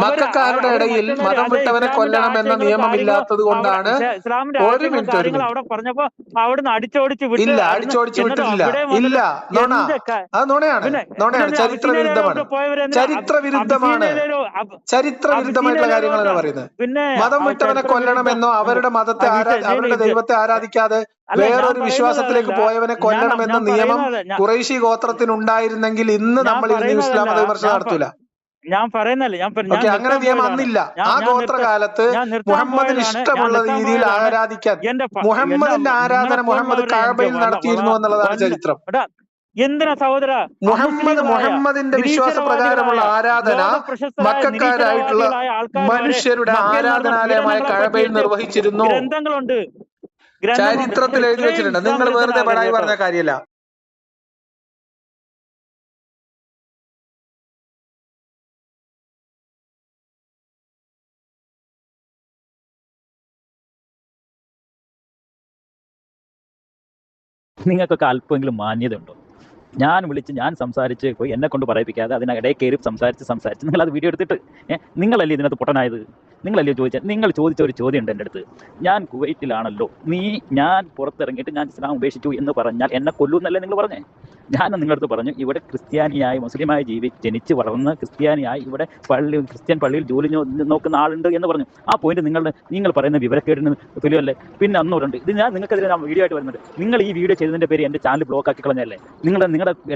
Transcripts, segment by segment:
മക്കാരുടെ ഇടയിൽ മതം വിട്ടവനെ കൊല്ലണമെന്ന നിയമമില്ലാത്തത് കൊണ്ടാണ്. ഇസ്ലാമിന്റെ ഒരു ആശയങ്ങളും മിനിറ്റ് കാര്യങ്ങളും അവിടെ പറഞ്ഞപ്പോ അവിടുന്ന് അടിച്ചോടിച്ച് വിട്ട് ഇല്ല, അടിച്ചോടിച്ച് വിട്ടിട്ടില്ല. ഇല്ല, നോണ, അത് നോണയാണ്, നോണയാണ്, ചരിത്ര വിരുദ്ധമാണ്, ചരിത്ര വിരുദ്ധമാണ്, ചരിത്ര വിരുദ്ധമായിട്ടുള്ള കാര്യങ്ങളാണ് പറയുന്നത്. മതം വിട്ടവനെ കൊല്ലണമെന്നോ അവരുടെ മതത്തെ അവരുടെ ദൈവത്തെ ആരാധിക്കാതെ വേറൊരു വിശ്വാസത്തിലേക്ക് പോയവനെ കൊല്ലണമെന്ന നിയമം ഖുറൈശി ഗോത്രത്തിനുണ്ടായിരുന്നെങ്കിൽ ഇന്ന് നമ്മൾ ഇരുന്ന് ഇസ്ലാം മത വിമർശനം നടത്തൂല. ഞാൻ പറയുന്നല്ലേ, അങ്ങനെ നിയമം അന്നില്ല. ആ ഗോത്രകാലത്ത് മുഹമ്മദിന് ഇഷ്ടമുള്ള രീതിയിൽ ആരാധിക്കാൻ മുഹമ്മദിന്റെ ആരാധന മുഹമ്മദ് കഅബയിൽ നടത്തിയിരുന്നു എന്നുള്ളതാണ് ചരിത്രം. എന്തിനാ സഹോദര മുഹമ്മദിന്റെ വിശ്വാസപ്രകാരമുള്ള ആരാധന മക്കാരായിട്ടുള്ള മനുഷ്യരുടെ ആരാധനാലയമായ കഅബയിൽ നിർവഹിച്ചിരുന്നു. ഗ്രന്ഥങ്ങളുണ്ട്, ചരിത്രത്തിൽ എഴുതി വെച്ചിട്ടുണ്ട്. നിങ്ങൾ വെറുതെ ബടായി പറഞ്ഞ കാര്യമല്ല. നിങ്ങൾക്കൊക്കെ അല്പമെങ്കിലും മാന്യത ഉണ്ടോ? ഞാൻ സംസാരിച്ച് പോയി എന്നെ കൊണ്ട് പറയിപ്പിക്കാതെ അതിനിടയിൽ കയറി സംസാരിച്ച് നിങ്ങളത് വീഡിയോ എടുത്തിട്ട് നിങ്ങളല്ലേ ഇതിനകത്ത് പൊട്ടനായത്? നിങ്ങളല്ലേ നിങ്ങൾ ചോദിച്ച ഒരു ചോദ്യം ഉണ്ട് എൻ്റെ അടുത്ത്. ഞാൻ കുവൈറ്റിലാണല്ലോ, ഞാൻ പുറത്തിറങ്ങിയിട്ട് ഞാൻ ഇസ്ലാം ഉപേക്ഷിച്ചു എന്ന് പറഞ്ഞാൽ എന്നെ കൊല്ലുന്നല്ലേ നിങ്ങൾ പറഞ്ഞേ? ഞാൻ നിങ്ങളുടെ അടുത്ത് പറഞ്ഞു, ഇവിടെ ക്രിസ്ത്യാനിയായി മുസ്ലിമായി ജനിച്ച് വളർന്ന് ക്രിസ്ത്യാനിയായി ഇവിടെ ക്രിസ്ത്യൻ പള്ളിയിൽ ജോലി നോക്കുന്ന ആളുണ്ട് എന്ന് പറഞ്ഞു. ആ പോയിന്റ് നിങ്ങൾ പറയുന്ന വിവരക്കേടിന് തുല്യമല്ലേ? പിന്നെ അന്നൂറുണ്ട് ഇത് നിങ്ങൾക്കെതിരെ ഞാൻ വീഡിയോ ആയിട്ട് വരുന്നുണ്ട്. നിങ്ങൾ ഈ വീഡിയോ ചെയ്തതിൻ്റെ പേര് എൻ്റെ ചാനൽ ബ്ലോക്ക് ആക്കി കളഞ്ഞല്ലേ? നിങ്ങളുടെ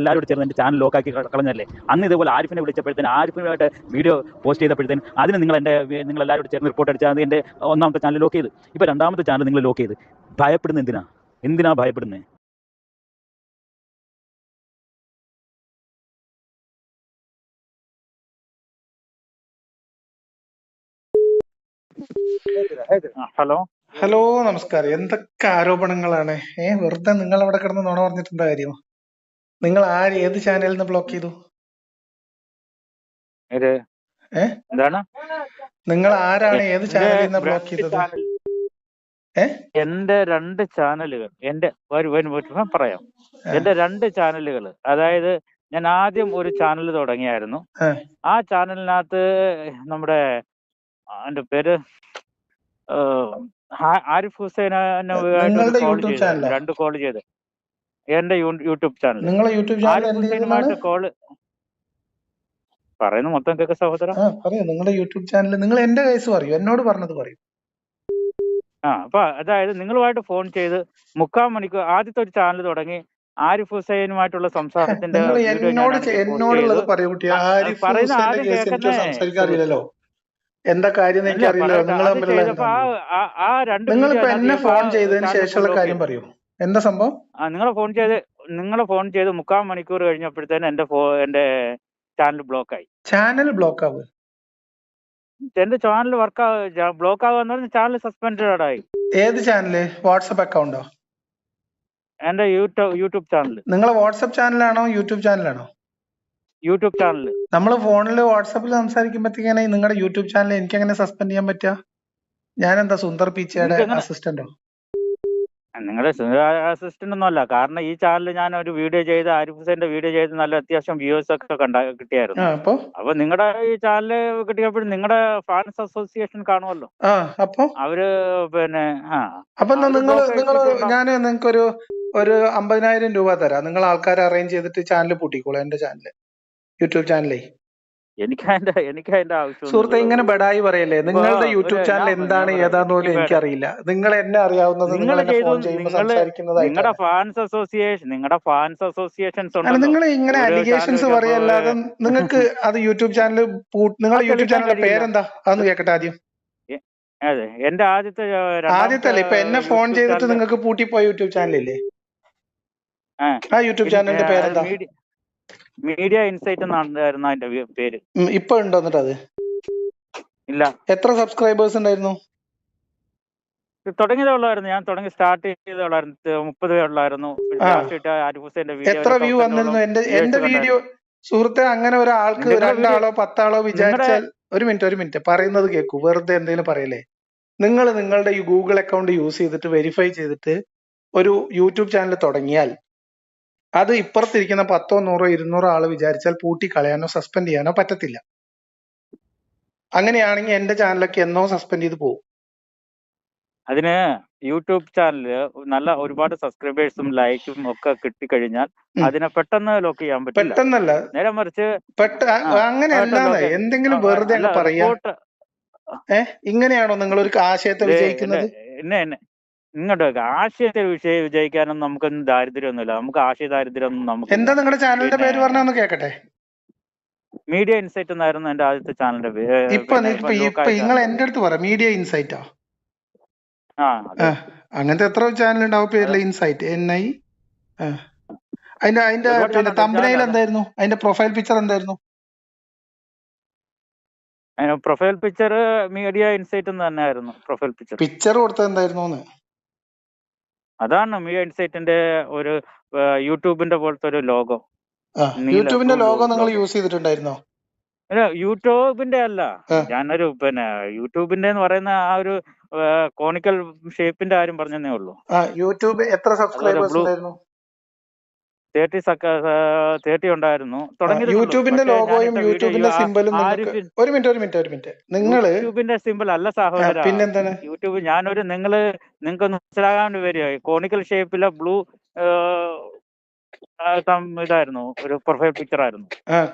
എല്ലാവരോട് ചേർന്ന് എൻ്റെ ചാനൽ ലോക്കാക്കി കളഞ്ഞല്ലേ? അന്ന് ഇതുപോലെ ആരിഫിനെ വിളിച്ചപ്പോഴത്തേന് ആരിഫിനായിട്ട് വീഡിയോ പോസ്റ്റ് ചെയ്തപ്പോഴത്തേന് അതിന് നിങ്ങൾ എല്ലാവരോട് ചേർന്ന് റിപ്പോർട്ട് അടിച്ചാൽ അത് എൻ്റെ ഒന്നാമത്തെ ചാനൽ ലോക്ക് ചെയ്ത്. ഇപ്പോൾ രണ്ടാമത്തെ ചാനൽ നിങ്ങൾ ലോക്ക് ചെയ്ത്. ഭയപ്പെടുന്നത് എന്തിനാ ഭയപ്പെടുന്നത്? ഹലോ, നമസ്കാരം. എന്തൊക്കെ ആരോപണങ്ങളാണ്? വെറുതെ നിങ്ങൾ അവിടെ കിടന്ന് നുണ പറഞ്ഞിട്ടെന്താ കാര്യം? നിങ്ങൾ ഏത് ചാനലിൽ നിന്ന് ബ്ലോക്ക് ചെയ്തു? നിങ്ങൾ ആരാണ് ഏത് ചാനലിൽ നിന്ന് ബ്ലോക്ക് ചെയ്തത്? എന്റെ 2 ചാനലുകൾ, പറയാം. എന്റെ 2 ചാനലുകൾ, അതായത് ഞാൻ ആദ്യം ഒരു ചാനൽ തുടങ്ങിയായിരുന്നു. ആ ചാനലിനകത്ത് നമ്മുടെ എന്റെ പേര് ആരിഫ് ഹുസൈൻ 2 കോൾ ചെയ്ത് എന്റെ യൂട്യൂബ് ചാനൽ. ആരിഫ് ഹുസൈനുമായിട്ട് കോള് പറയുന്നു മൊത്തം കേൾക്ക സഹോദര. നിങ്ങളുടെ യൂട്യൂബ് ചാനൽ നിങ്ങൾ എന്റെ കേസ് പറയൂ, എന്നോട് പറഞ്ഞത് പറയൂ. അപ്പൊ അതായത് നിങ്ങളുമായിട്ട് ഫോൺ ചെയ്ത് 3/4 മണിക്കൂർ ആദ്യത്തെ ഒരു ചാനൽ തുടങ്ങി. ആരിഫ് ഹുസൈനുമായിട്ടുള്ള സംസാരത്തിന്റെ എന്നോടുള്ളത് പറയൂ കുട്ടി. പറയുന്ന ആദ്യം കേൾക്കുന്നേ എന്താ കാര്യം എനിക്കറിയില്ല. നിങ്ങളിപ്പോ എന്നെ ഫോൺ ചെയ്തതിന് ശേഷമുള്ള കാര്യം പറയൂ. എന്താ സംഭവം? നിങ്ങളെ ഫോൺ ചെയ്ത് 3/4 മണിക്കൂർ കഴിഞ്ഞപ്പോഴത്തേന് എന്റെ ചാനൽ ബ്ലോക്കായി. ചാനൽ ബ്ലോക്ക് ആവുക? എന്റെ ചാനൽ ബ്ലോക്ക് ആവുക, ചാനൽ സസ്പെൻഡഡ് ആയി. ഏത് ചാനല്? വാട്സപ്പ് അക്കൗണ്ടോ? എന്റെ യൂട്യൂബ് ചാനൽ. നിങ്ങളെ വാട്സപ്പ് ചാനലാണോ യൂട്യൂബ് ചാനലാണോ? YouTube channel. നമ്മള് ഫോണില് വാട്സാപ്പിൽ സംസാരിക്കുമ്പോഴത്തേക്കാണ് നിങ്ങളുടെ യൂട്യൂബ് ചാനൽ എനിക്ക് എങ്ങനെ സസ്പെൻഡ് ചെയ്യാൻ പറ്റുക? ഞാനെന്താ സുന്ദർ പിച്ചയുടെ അസിസ്റ്റന്റോ? നിങ്ങളുടെ അസിസ്റ്റന്റ് ഒന്നും അല്ല. കാരണം ഈ ചാനലിൽ ഞാൻ ഒരു വീഡിയോ ചെയ്ത്, ആരിഫ് ഹുസൈന്റെ വീഡിയോ ചെയ്ത് നല്ല അത്യാവശ്യം വ്യൂവേഴ്സ് ഒക്കെ കിട്ടിയായിരുന്നു. അപ്പൊ നിങ്ങളുടെ ഈ ചാനല് കിട്ടിയപ്പോഴും നിങ്ങളുടെ ഫാൻസ് അസോസിയേഷൻ കാണുമല്ലോ, അപ്പൊ അവര് പിന്നെ ഞാൻ നിങ്ങൾക്കൊരു 50,000 രൂപ തരാം. നിങ്ങൾ ആൾക്കാരെ അറേഞ്ച് ചെയ്തിട്ട് ചാനൽ പൂട്ടിക്കോളൂ, എന്റെ ചാനല്, യൂട്യൂബ് ചാനലേ. എനിക്ക് അതിന്റെ ആവശ്യം. സുഹൃത്തെ, ഇങ്ങനെ ബെടായി പറയല്ലേ. നിങ്ങളുടെ യൂട്യൂബ് ചാനൽ എന്താണ് ഏതാന്ന് പോലും എനിക്കറിയില്ല. നിങ്ങൾ എന്നെ അറിയാവുന്നത് നിങ്ങളുടെ ഫാൻസ് അസോസിയേഷൻസ് നിങ്ങൾ ഇങ്ങനെ അലിഗേഷൻസ് പറയല്ലാതെ നിങ്ങൾക്ക് അത് യൂട്യൂബ് ചാനൽ നിങ്ങളുടെ യൂട്യൂബ് ചാനലിന്റെ പേരെന്താ അതൊന്ന് കേക്കട്ടെ ആദ്യം. അതെ, എന്റെ ആദ്യത്തെ അല്ലേ? ഇപ്പൊ എന്നെ ഫോൺ ചെയ്തിട്ട് നിങ്ങൾക്ക് പൂട്ടിപ്പോയ യൂട്യൂബ് ചാനലില്ലേ? ആ യൂട്യൂബ് ചാനലിന്റെ പേരെന്താ? മീഡിയ ഇൻസൈറ്റ് എന്നായിരുന്നു അതിന്റെ പേര്. ഇപ്പൊ ഉണ്ടോ എന്നിട്ട് അത്? ഇല്ല. എത്ര സബ്സ്ക്രൈബേഴ്സ് ഉണ്ടായിരുന്നു? തുടങ്ങിയതേ ഉള്ളായിരുന്നു. ഞാൻ സ്റ്റാർട്ട് ചെയ്തേ ഉള്ളായിരുന്നു. 30 ഉള്ളായിരുന്നു. എത്ര വ്യൂ വന്നിരുന്നു എന്റെ വീഡിയോ? സുഹൃത്തെ, അങ്ങനെ ഒരാൾക്ക് 2 ആളോ 10 ആളോ വിചാരിച്ചാൽ ഒരു മിനിറ്റ് പറയുന്നത് കേൾക്കൂ. വെറുതെ എന്തെങ്കിലും പറയല്ലേ. നിങ്ങൾ നിങ്ങളുടെ ഈ ഗൂഗിൾ അക്കൗണ്ട് യൂസ് ചെയ്തിട്ട് വെരിഫൈ ചെയ്തിട്ട് ഒരു യൂട്യൂബ് ചാനൽ തുടങ്ങിയാൽ അത് ഇപ്പുറത്തിരിക്കുന്ന 10, 100, 200 ആള് വിചാരിച്ചാൽ പൂട്ടി കളയാനോ സസ്പെൻഡ് ചെയ്യാനോ പറ്റത്തില്ല. അങ്ങനെയാണെങ്കിൽ എന്റെ ചാനലൊക്കെ എന്നോ സസ്പെൻഡ് ചെയ്ത് പോകും. അതിന് യൂട്യൂബ് ചാനലില് നല്ല ഒരുപാട് സബ്സ്ക്രൈബേഴ്സും ലൈക്കും ഒക്കെ കിട്ടിക്കഴിഞ്ഞാൽ അതിനെ പെട്ടെന്ന് ലോക്ക് ചെയ്യാൻ പറ്റില്ല. പെട്ടെന്നല്ല, നേരെ മറിച്ച് അങ്ങനെയല്ലാന്ന് എന്തെങ്കിലും വെറുതെ അങ്ങ് പറയാ. ഇങ്ങനെയാണോ നിങ്ങൾ ഒരു ആശയത്തെ വിജയിക്കുന്നത്? നിങ്ങളുടെ ആശയത്തെ വിജയിക്കാനൊന്നും നമുക്കൊന്നും ദാരിദ്ര്യമൊന്നുമില്ല. നമുക്ക് ആശയ ദാരിദ്ര്യം നമുക്ക്. എന്താ നിങ്ങളുടെ ചാനലിന്റെ പേര് പറഞ്ഞൊന്ന് കേക്കട്ടെ. മീഡിയ ഇൻസൈറ്റ് എന്നായിരുന്നു എന്റെ ആദ്യത്തെ ചാനലിന്റെ പേര്. ഇപ്പൊ നിങ്ങൾ എന്റെ അടുത്ത് പറ മീഡിയ ഇൻസൈറ്റോ? അങ്ങനത്തെ എത്ര ചാനൽ ഉണ്ടാവും പേരില് ഇൻസൈറ്റ് NI. അതിന്റെ പിന്നെ തമ്പനയിൽ എന്തായിരുന്നു? അതിന്റെ പ്രൊഫൈൽ പിക്ചർ എന്തായിരുന്നു? പ്രൊഫൈൽ പിക്ചർ മീഡിയ ഇൻസൈറ്റ് എന്ന് തന്നെയായിരുന്നു. പ്രൊഫൈൽ പിക്ചർ കൊടുത്തത് എന്തായിരുന്നു? അതാണ് മീഡിയ ഇൻസൈറ്റിന്റെ ഒരു യൂട്യൂബിന്റെ പോലത്തെ ഒരു ലോഗോ. യൂട്യൂബിന്റെ ലോഗോ നിങ്ങൾ യൂസ് ചെയ്തിട്ടുണ്ടായിരുന്നോ? യൂട്യൂബിന്റെ അല്ല, ഞാനൊരു പിന്നെ യൂട്യൂബിന്റെ എന്ന് പറയുന്ന ആ ഒരു കോണിക്കൽ ഷേപ്പിന്റെ കാര്യം പറഞ്ഞതേ ഉള്ളൂ. യൂട്യൂബ് എത്ര സബ്സ്ക്രൈബേഴ്സ് ഉണ്ടായിരുന്നു? 30 ഉണ്ടായിരുന്നു. യൂട്യൂബിന്റെ ലോഗോയും യൂട്യൂബിന്റെ സിംബലും ഒരു മിനിറ്റ് നിങ്ങൾ യൂട്യൂബിന്റെ സിംബൽ അല്ല സഹോദര. പിന്നെന്താണ് യൂട്യൂബ് ഞാനൊരു നിങ്ങൾക്ക് മനസ്സിലാകാൻ വേണ്ടി വരിക. കോണിക്കൽ ഷേപ്പിലെ ബ്ലൂ ഇതായിരുന്നു, ഒരു പ്രൊഫൈൽ പിക്ചർ ആയിരുന്നു.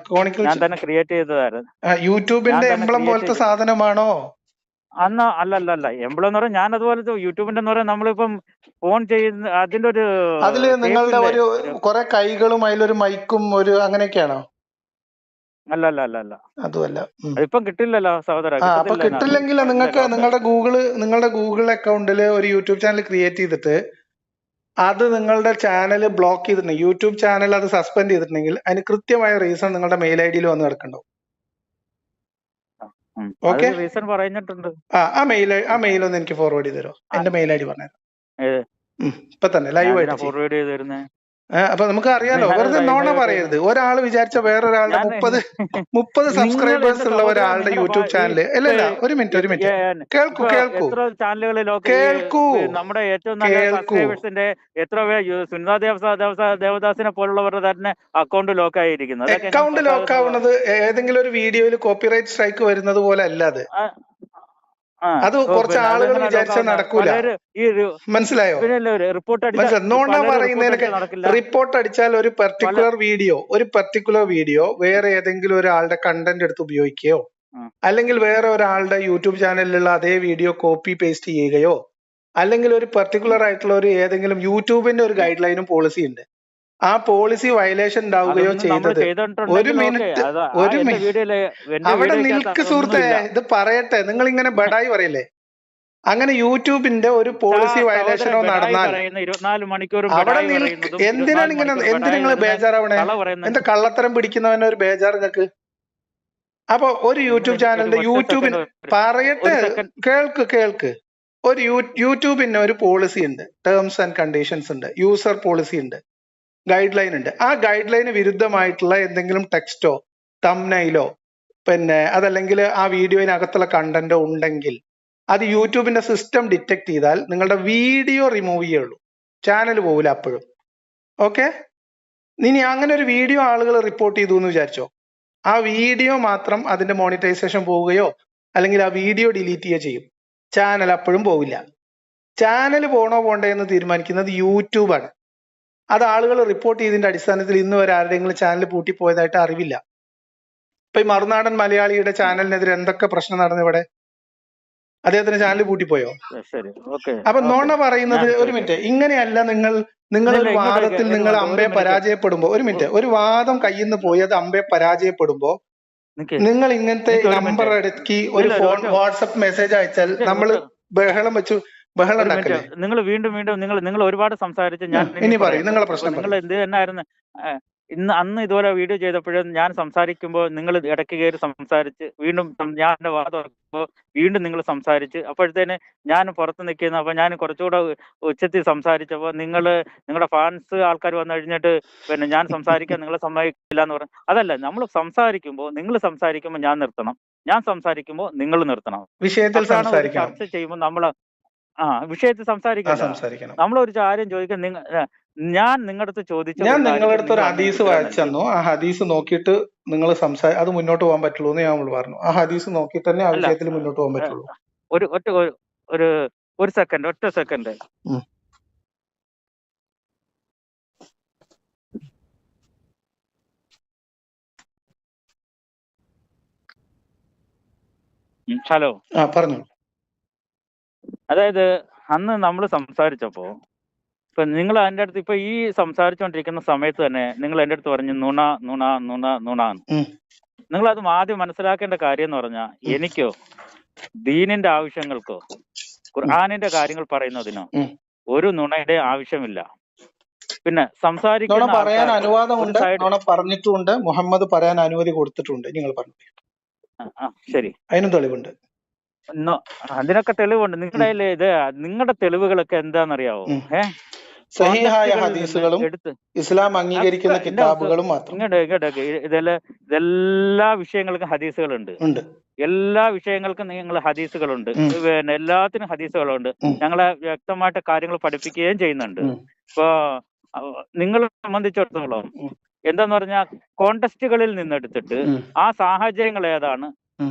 ഞാൻ തന്നെ ക്രിയേറ്റ് ചെയ്തതായിരുന്നു. യൂട്യൂബിന്റെ എംബ്ലം പോലത്തെ സാധനമാണോ? അന്ന് അല്ലല്ല എംബ്ലം എന്ന് പറഞ്ഞാൽ ഞാൻ അതുപോലെ യൂട്യൂബിന്റെ എന്ന് പറയാൻ നമ്മളിപ്പം ഫോൺ ചെയ്യുന്ന അതിന്റെ ഒരു അതില് നിങ്ങളുടെ ഒരു കുറെ കൈകളും അതിലൊരു മൈക്കും ഒരു അങ്ങനെയൊക്കെയാണോ? അല്ല അതുമല്ല. അതിപ്പം കിട്ടില്ലല്ലോ സഹോദര. അപ്പൊ കിട്ടില്ലെങ്കിൽ നിങ്ങൾക്ക് നിങ്ങളുടെ ഗൂഗിൾ അക്കൗണ്ടില് ഒരു യൂട്യൂബ് ചാനൽ ക്രിയേറ്റ് ചെയ്തിട്ട് അത് നിങ്ങളുടെ ചാനൽ ബ്ലോക്ക് ചെയ്തിട്ടുണ്ടെങ്കിൽ, യൂട്യൂബ് ചാനൽ അത് സസ്പെൻഡ് ചെയ്തിട്ടുണ്ടെങ്കിൽ അതിന് കൃത്യമായ റീസൺ നിങ്ങളുടെ മെയിൽ ID വന്ന് കിടക്കണ്ടോ? ഓക്കെ, റീസൺ പറഞ്ഞിട്ടുണ്ട്. ആ മെയിൽ ഒന്ന് എനിക്ക് ഫോർവേഡ് ചെയ്ത് തരുമോ? എന്റെ മെയിൽ ID പറഞ്ഞുതരാം ഇപ്പൊ തന്നെ ലൈവ് ആയിട്ട്. ഫോർവേഡ് ചെയ്ത് തരുന്നേ. അപ്പൊ നമുക്ക് അറിയാലോ, വെറുതെ നോണ പറയരുത്. ഒരാൾ വിചാരിച്ച വേറൊരാളുടെ 30 സബ്സ്ക്രൈബേഴ്സ് ഉള്ള ഒരാളുടെ യൂട്യൂബ് ചാനല്. അല്ലല്ല, ഒരു മിനിറ്റ് കേൾക്കൂ. നമ്മുടെ ഏറ്റവും നല്ല സബ്സ്ക്രൈബേഴ്സിന്റെ എത്ര സുനിത ദേവദാസിനെ പോലുള്ളവരുടെ തന്നെ അക്കൗണ്ട് ലോക്ക് ആയിരിക്കുന്നത്. അക്കൗണ്ട് ലോക്ക് ആവുന്നത് ഏതെങ്കിലും ഒരു വീഡിയോയിൽ കോപ്പിറൈറ്റ് സ്ട്രൈക്ക് വരുന്നത് പോലെ അല്ലാതെ അത് കുറച്ച് ആളുകൾ വിചാരിച്ചാൽ നടക്കൂല. മനസ്സിലായോ? നോണ പറയുന്നതിനൊക്കെ റിപ്പോർട്ട് അടിച്ചാൽ ഒരു പർട്ടിക്കുലർ വീഡിയോ വേറെ ഏതെങ്കിലും ഒരാളുടെ കണ്ടന്റ് എടുത്ത് ഉപയോഗിക്കുകയോ അല്ലെങ്കിൽ വേറെ ഒരാളുടെ യൂട്യൂബ് ചാനലിലുള്ള അതേ വീഡിയോ കോപ്പി പേസ്റ്റ് ചെയ്യുകയോ അല്ലെങ്കിൽ ഒരു പർട്ടിക്കുലർ ആയിട്ടുള്ള ഒരു ഏതെങ്കിലും യൂട്യൂബിന്റെ ഒരു ഗൈഡ് ലൈനും പോളിസി ഉണ്ട്. ആ പോളിസി വയലേഷൻ ഉണ്ടാവുകയോ ചെയ്തത് ഒരു മിനിറ്റ് അവിടെ നിൽക്ക് സുഹൃത്തെ, ഇത് പറയട്ടെ. നിങ്ങൾ ഇങ്ങനെ ബഡായി പറയില്ലേ? അങ്ങനെ യൂട്യൂബിന്റെ ഒരു പോളിസി വയലേഷനോ നടന്നാൽ അവിടെ എന്തിനാണ് നിങ്ങൾ ബേജാറാവണേ? എന്താ കള്ളത്തരം പിടിക്കുന്നവനെ ഒരു ബേജാർ നിങ്ങൾക്ക്? അപ്പൊ ഒരു യൂട്യൂബ് ചാനലിന്റെ പറയട്ടെ, കേൾക്ക് ഒരു യൂട്യൂബിന് ഒരു പോളിസി ഉണ്ട്, ടേംസ് ആൻഡ് കണ്ടീഷൻസ് ഉണ്ട്, യൂസർ പോളിസി ഉണ്ട്, ഗൈഡ് ലൈൻ ഉണ്ട്. ആ ഗൈഡ് ലൈന് വിരുദ്ധമായിട്ടുള്ള എന്തെങ്കിലും ടെക്സ്റ്റോ തംബ്നെയിലോ പിന്നെ അതല്ലെങ്കിൽ ആ വീഡിയോയിനകത്തുള്ള കണ്ടന്റോ ഉണ്ടെങ്കിൽ അത് യൂട്യൂബിന്റെ സിസ്റ്റം ഡിറ്റക്ട് ചെയ്താൽ നിങ്ങളുടെ വീഡിയോ റിമൂവ് ചെയ്യുള്ളൂ, ചാനൽ പോകില്ല അപ്പോഴും. ഓക്കെ, ഇനി അങ്ങനെ ഒരു വീഡിയോ ആളുകൾ റിപ്പോർട്ട് ചെയ്തു എന്ന് വിചാരിച്ചോ, ആ വീഡിയോ മാത്രം അതിന്റെ മോണിറ്റൈസേഷൻ പോവുകയോ അല്ലെങ്കിൽ ആ വീഡിയോ ഡിലീറ്റ് ചെയ്യുകയോ ചെയ്യും, ചാനൽ അപ്പോഴും പോവില്ല. ചാനൽ പോണോ പോണ്ടേ എന്ന് തീരുമാനിക്കുന്നത് യൂട്യൂബാണ്. അത് ആളുകൾ റിപ്പോർട്ട് ചെയ്തതിന്റെ അടിസ്ഥാനത്തിൽ ഇന്ന് വരെ ആരുടെയെങ്കിലും ചാനൽ പൂട്ടിപ്പോയതായിട്ട് അറിവില്ല. ഇപ്പൊ ഈ മറുനാടൻ മലയാളിയുടെ ചാനലിനെതിരെ എന്തൊക്കെ പ്രശ്നം നടന്നു ഇവിടെ? അദ്ദേഹത്തിന്റെ ചാനൽ പൂട്ടിപ്പോയോ? അപ്പൊ നോണ പറയുന്നത് ഒരു മിനിറ്റ്, ഇങ്ങനെയല്ല. നിങ്ങൾ ഒരു വാദത്തിൽ നിങ്ങൾ അമ്പയെ പരാജയപ്പെടുമ്പോ ഒരു വാദം കയ്യിൽ നിന്ന് പോയി അത് അമ്പയെ പരാജയപ്പെടുമ്പോ നിങ്ങൾ ഇങ്ങനത്തെ നമ്പർ എടുക്കി ഒരു ഫോൺ വാട്സപ്പ് മെസ്സേജ് അയച്ചാൽ നമ്മൾ ബഹളം വെച്ചു ബഹളം ഉണ്ടാക്കല്ലേ? നിങ്ങൾ വീണ്ടും നിങ്ങൾ ഒരുപാട് സംസാരിച്ച് ഞാൻ ഇനി പറയും നിങ്ങളെ പ്രശ്നം. നിങ്ങൾ എന്ത് തന്നെയായിരുന്നു അന്ന് ഇതുപോലെ വീഡിയോ ചെയ്തപ്പോഴും ഞാൻ സംസാരിക്കുമ്പോൾ നിങ്ങൾ ഇടയ്ക്ക് കയറി സംസാരിച്ച് വീണ്ടും ഞാൻ എന്റെ വാദം തുറക്കുമ്പോൾ വീണ്ടും നിങ്ങൾ സംസാരിച്ച് അപ്പോഴത്തേന് ഞാൻ പുറത്ത് നിൽക്കുന്ന അപ്പൊ ഞാൻ കുറച്ചുകൂടെ ഉച്ചത്തിൽ സംസാരിച്ചപ്പോൾ നിങ്ങളുടെ ഫാൻസ് ആൾക്കാർ വന്നു കഴിഞ്ഞിട്ട് പിന്നെ ഞാൻ സംസാരിക്കാൻ നിങ്ങളെ സമ്മതിക്കില്ല എന്ന് പറഞ്ഞു. അതല്ല, നമ്മൾ നിങ്ങൾ സംസാരിക്കുമ്പോൾ ഞാൻ നിർത്തണം, ഞാൻ സംസാരിക്കുമ്പോൾ നിങ്ങൾ നിർത്തണം. വിഷയത്തിൽ ചർച്ച ചെയ്യുമ്പോൾ നമ്മൾ വിഷയത്തിൽ സംസാരിക്കണം. സംസാരിക്കണം. നമ്മളൊരു കാര്യം ചോദിക്കാൻ ഞാൻ നിങ്ങളുടെ അടുത്ത് ചോദിച്ചു, ഞാൻ നിങ്ങളുടെ അടുത്ത് ഒരു ഹദീസ് വായിച്ചു തന്നു. ആ ഹദീസ് നോക്കിയിട്ട് നിങ്ങൾ അത് മുന്നോട്ട് പോകാൻ പറ്റുള്ളൂ എന്ന് ഞാൻ പറഞ്ഞു. ആ ഹദീസ് നോക്കിയിട്ട് തന്നെ ആ വിഷയത്തിൽ മുന്നോട്ട് പോകാൻ പറ്റുള്ളൂ. ഒറ്റ സെക്കൻഡ്. ഹലോ, പറഞ്ഞു. അതായത് അന്ന് നമ്മൾ സംസാരിച്ചപ്പോ ഇപ്പൊ നിങ്ങൾ എൻ്റെ അടുത്ത് ഇപ്പൊ ഈ സംസാരിച്ചുകൊണ്ടിരിക്കുന്ന സമയത്ത് തന്നെ നിങ്ങൾ എൻ്റെ അടുത്ത് പറഞ്ഞു നുണ നുണ നുണ നുണ. നിങ്ങൾ അത് ആദ്യം മനസ്സിലാക്കേണ്ട കാര്യം എന്ന് പറഞ്ഞാൽ, എനിക്കോ ദീനിന്റെ ആവശ്യങ്ങൾക്കോ ഖുർആനിന്റെ കാര്യങ്ങൾ പറയുന്നതിനോ ഒരു നുണയുടെ ആവശ്യമില്ല. പിന്നെ സംസാരിക്കുന്ന പറയാൻ അനുവാദമുണ്ട്, പറഞ്ഞിട്ടുണ്ട്, മുഹമ്മദ് പറയാൻ അനുമതി കൊടുത്തിട്ടുണ്ട്. നിങ്ങൾ പറഞ്ഞു. ശരി, അതിനും തെളിവുണ്ട്. അതിനൊക്കെ തെളിവുണ്ട്. നിങ്ങളുടെ തെളിവുകളൊക്കെ എന്താണെന്നറിയാവോ? സഹീഹായ ഹദീസുകളും ഇസ്ലാം അംഗീകരിക്കുന്ന കിതാബുകളും മാത്രം. ഇതെല്ലാ വിഷയങ്ങൾക്കും ഹദീസുകളുണ്ട്. എല്ലാ വിഷയങ്ങൾക്കും നിങ്ങൾ ഹദീസുകളുണ്ട്. പിന്നെ എല്ലാത്തിനും ഹദീസുകളുണ്ട്. ഞങ്ങളെ വ്യക്തമായിട്ട് കാര്യങ്ങൾ പഠിപ്പിക്കുകയും ചെയ്യുന്നുണ്ട്. ഇപ്പൊ നിങ്ങളെ സംബന്ധിച്ചിടത്തോളം എന്താന്ന് പറഞ്ഞാൽ കോണ്ടസ്റ്റുകളിൽ നിന്നെടുത്തിട്ട് ആ സാഹചര്യങ്ങൾ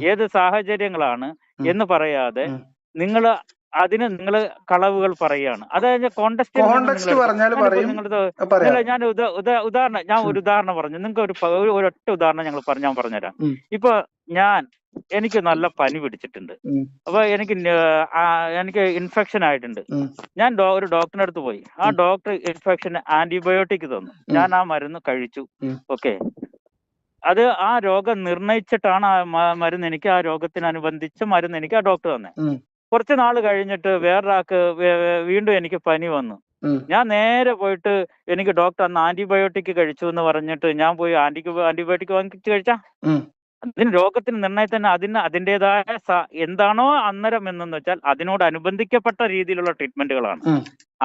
ഏത് സാഹചര്യങ്ങളാണ് എന്ന് പറയാതെ നിങ്ങൾ കളവുകൾ പറയുകയാണ്. അതായത് കോണ്ടസ്റ്റ് ഞാൻ ഒരു ഉദാഹരണം പറഞ്ഞു. നിങ്ങൾക്ക് ഒരൊറ്റ ഉദാഹരണം ഞാൻ പറഞ്ഞുതരാം. ഇപ്പൊ എനിക്ക് നല്ല പനി പിടിച്ചിട്ടുണ്ട്. അപ്പൊ എനിക്ക് ഇൻഫെക്ഷൻ ആയിട്ടുണ്ട്. ഞാൻ ഒരു ഡോക്ടറിന്റെ അടുത്ത് പോയി. ആ ഡോക്ടർ ഇൻഫെക്ഷന് ആന്റിബയോട്ടിക് തന്നു. ഞാൻ ആ മരുന്ന് കഴിച്ചു. ഓക്കെ, അത് ആ രോഗം നിർണയിച്ചിട്ടാണ് ആ മരുന്ന് എനിക്ക്, ആ രോഗത്തിനനുബന്ധിച്ച മരുന്ന് എനിക്ക് ആ ഡോക്ടർ തന്നെ. കുറച്ച് നാൾ കഴിഞ്ഞിട്ട് വേറൊരാൾക്ക് വീണ്ടും എനിക്ക് പനി വന്നു. ഞാൻ നേരെ പോയിട്ട് എനിക്ക് ഡോക്ടർ അന്ന് ആന്റിബയോട്ടിക് കഴിച്ചു എന്ന് പറഞ്ഞിട്ട് ഞാൻ പോയി ആന്റിബയോട്ടിക് വാങ്ങിച്ച് കഴിച്ചാ അതിന് രോഗത്തിന് നിർണയത്തിന് അതിൻ്റെതായ എന്താണോ അന്നേരം എന്നു വെച്ചാൽ അതിനോട് അനുബന്ധിക്കപ്പെട്ട രീതിയിലുള്ള ട്രീറ്റ്മെന്റുകളാണ്.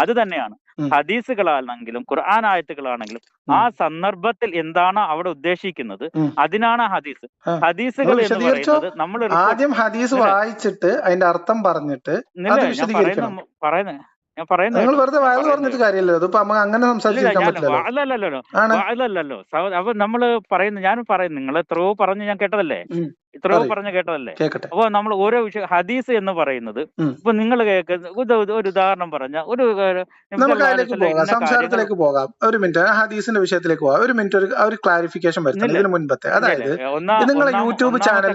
അത് തന്നെയാണ് ഹദീസുകളാണെങ്കിലും ഖുർആൻ ആയത്തുകളാണെങ്കിലും ആ സന്ദർഭത്തിൽ എന്താണോ അവിടെ ഉദ്ദേശിക്കുന്നത് അതിനാണ് ഹദീസ്. ഹദീസുകൾ എന്ന് പറയുന്നത് നമ്മൾ ആദ്യം ഹദീസ് വായിച്ചിട്ട് അതിന്റെ അർത്ഥം പറഞ്ഞിട്ട് ഞാൻ പറയുന്നത് നിങ്ങൾ വെറുതെ വയറ് പറഞ്ഞിട്ട് കാര്യമല്ലോ. അതിപ്പോ അങ്ങനെ അല്ലല്ലോ. അപ്പൊ നമ്മള് ഞാൻ പറയുന്നു, നിങ്ങൾ എത്രയോ പറഞ്ഞു ഞാൻ കേട്ടതല്ലേ, അപ്പൊ നമ്മൾ ഓരോ വിഷയം ഹദീസ് എന്ന് പറയുന്നത് ഇപ്പൊ നിങ്ങൾ കേൾക്കുന്ന ഒരു ഉദാഹരണം പറഞ്ഞ സംസാരത്തിലേക്ക് പോകാം. ഒരു മിനിറ്റ് ഹദീസിന്റെ വിഷയത്തിലേക്ക് പോകാം. ഒരു മിനിറ്റ് ഒരു ക്ലാരിഫിക്കേഷൻ വരുത്തുന്നത് ഇതിന് മുൻപത്തെ. അതായത് നിങ്ങളെ യൂട്യൂബ് ചാനൽ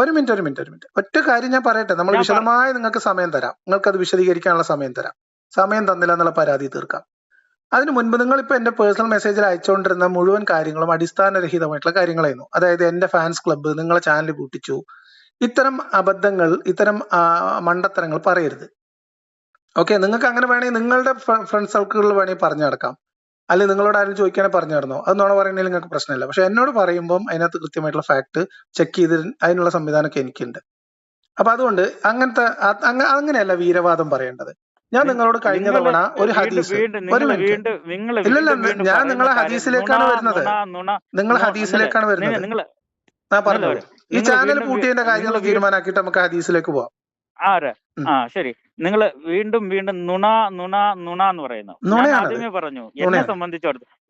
ഒരു മിനിറ്റ് ഒറ്റ കാര്യം ഞാൻ പറയട്ടെ. നമ്മൾ വിശദമായി നിങ്ങൾക്ക് സമയം തരാം. നിങ്ങൾക്ക് അത് വിശദീകരിക്കാനുള്ള സമയം തരാം. സമയം തന്നില്ല എന്നുള്ള പരാതി തീർക്കാം. അതിനു മുൻപ് നിങ്ങളിപ്പോ എന്റെ പേഴ്സണൽ മെസ്സേജിൽ അയച്ചുകൊണ്ടിരുന്ന മുഴുവൻ കാര്യങ്ങളും അടിസ്ഥാനരഹിതമായിട്ടുള്ള കാര്യങ്ങളായിരുന്നു. അതായത് എന്റെ ഫാൻസ് ക്ലബ്ബ്, നിങ്ങളെ ചാനൽ പൂട്ടിച്ചു, ഇത്തരം അബദ്ധങ്ങൾ, ഇത്തരം മണ്ടത്തരങ്ങൾ പറയരുത്. ഓക്കെ, നിങ്ങൾക്ക് അങ്ങനെ വേണമെങ്കിൽ നിങ്ങളുടെ ഫ്രണ്ട് സർക്കിളിൽ വേണമെങ്കിൽ പറഞ്ഞു നടക്കാം. അല്ലെങ്കിൽ നിങ്ങളോട് ആരും ചോദിക്കാനേ പറഞ്ഞു നടന്നോ, അത് നോണ പറയുന്നതിൽ നിങ്ങൾക്ക് പ്രശ്നമില്ല. പക്ഷെ എന്നോട് പറയുമ്പം അതിനകത്ത് കൃത്യമായിട്ടുള്ള ഫാക്ട് ചെക്ക് ചെയ്ത് അതിനുള്ള സംവിധാനമൊക്കെ എനിക്കുണ്ട്. അപ്പൊ അതുകൊണ്ട് അങ്ങനെയല്ല വീരവാദം പറയേണ്ടത്. ഞാൻ നിങ്ങളോട് കഴിഞ്ഞ തവണ ഒരു ഹദീസ് ഇല്ലല്ല, ഞാൻ നിങ്ങളെ ഹദീസിലേക്കാണ് വരുന്നത്. നിങ്ങൾ ഹദീസിലേക്കാണ് വരുന്നത്. ഞാൻ പറഞ്ഞത് ഈ ചാനൽ പൂട്ടിയതിന്റെ കാര്യങ്ങൾ തീരുമാനാക്കിയിട്ട് നമുക്ക് ഹദീസിലേക്ക് പോവാം. ശരി, നിങ്ങൾ വീണ്ടും നുണ നുണ നുണ എന്ന് പറയുന്നു. ആദ്യമേ പറഞ്ഞു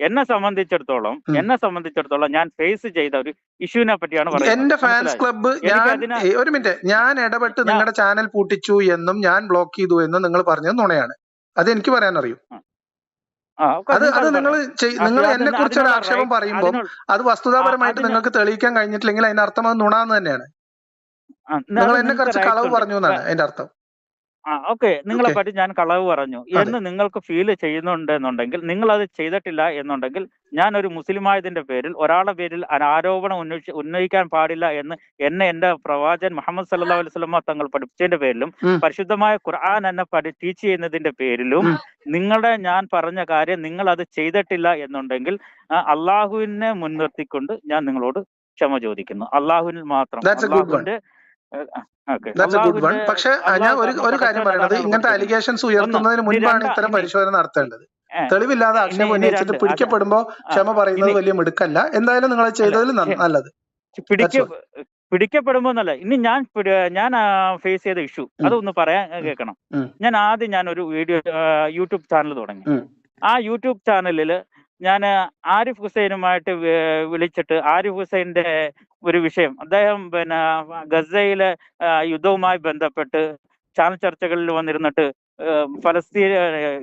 എന്നെ സംബന്ധിച്ചിടത്തോളം ഞാൻ ഫേസ് ചെയ്ത ഒരു ഇഷ്യൂവിനെ പറ്റിയാണ് പറയുന്നത്. എന്റെ ഫാൻസ് ക്ലബ്ബ് ഒരു മിനിറ്റ്, ഞാൻ ഇടപെട്ട് നിങ്ങളുടെ ചാനൽ പൂട്ടിച്ചു എന്നും ഞാൻ ബ്ലോക്ക് ചെയ്തു എന്നും നിങ്ങൾ പറഞ്ഞത് നുണയാണ്. അത് എനിക്ക് പറയാൻ അറിയും. അത് നിങ്ങൾ എന്നെ കുറിച്ച് ഒരു ആക്ഷേപം പറയുമ്പോൾ അത് വസ്തുതാപരമായിട്ട് നിങ്ങൾക്ക് തെളിയിക്കാൻ കഴിഞ്ഞിട്ടില്ലെങ്കിൽ അതിന്റെ അർത്ഥം അത് നുണാന്ന് തന്നെയാണ്. നിങ്ങൾ എന്നെ കുറിച്ച് കളവ് പറഞ്ഞു എന്നാണ് അതിന്റെ അർത്ഥം. ഓക്കെ, നിങ്ങളെ പറ്റി ഞാൻ കളവ് പറഞ്ഞു എന്ന് നിങ്ങൾക്ക് ഫീൽ ചെയ്യുന്നുണ്ടെന്നുണ്ടെങ്കിൽ, നിങ്ങൾ അത് ചെയ്തിട്ടില്ല എന്നുണ്ടെങ്കിൽ, ഞാൻ ഒരു മുസ്ലിമായതിന്റെ പേരിൽ ഒരാളുടെ പേരിൽ ആരോപണം ഉന്നയിക്കാൻ പാടില്ല എന്ന് എന്റെ പ്രവാചകൻ മുഹമ്മദ് സല്ലല്ലാഹു അലൈഹി വസല്ലം തങ്ങൾ പഠിപ്പിച്ചതിന്റെ പേരിലും പരിശുദ്ധമായ ഖുർആൻ എന്നെ ടീച്ച് ചെയ്യുന്നതിന്റെ പേരിലും ഞാൻ പറഞ്ഞ കാര്യം നിങ്ങൾ അത് ചെയ്തിട്ടില്ല എന്നുണ്ടെങ്കിൽ അള്ളാഹുവിനെ മുൻനിർത്തിക്കൊണ്ട് ഞാൻ നിങ്ങളോട് ക്ഷമ ചോദിക്കുന്നു. അള്ളാഹുവിൽ മാത്രം. പക്ഷെ ഞാൻ ഒരു കാര്യം പറയുന്നത്, ഇങ്ങനത്തെ അലിഗേഷൻസ് ഉയർത്തുന്നതിന് മുൻപാണ് ഇത്തരം പരിശോധന നടത്തേണ്ടത്. തെളിവില്ലാതെ ആക്ഷേപം ഉന്നയിച്ചിട്ട് പിടിക്കപ്പെടുമ്പോ ക്ഷമ പറയുന്നത് വലിയ മിടുക്കല്ല. എന്തായാലും നിങ്ങൾ ചെയ്തതിൽ നല്ലത്. പിടിക്കപ്പെടുമ്പോന്നല്ല, ഇനി ഞാൻ ഫേസ് ചെയ്ത ഇഷ്യൂ അതൊന്ന് പറയാൻ കേൾക്കണം. ഞാൻ ഒരു വീഡിയോ യൂട്യൂബ് ചാനൽ തുടങ്ങി. ആ യൂട്യൂബ് ചാനലിൽ ഞാൻ ആരിഫ് ഹുസൈനുമായിട്ട് വിളിച്ചിട്ട് ആരിഫ് ഹുസൈന്റെ ഒരു വിഷയം, അദ്ദേഹം ഗസയിലെ യുദ്ധവുമായി ബന്ധപ്പെട്ട് ചാനൽ ചർച്ചകളിൽ വന്നിരുന്നിട്ട്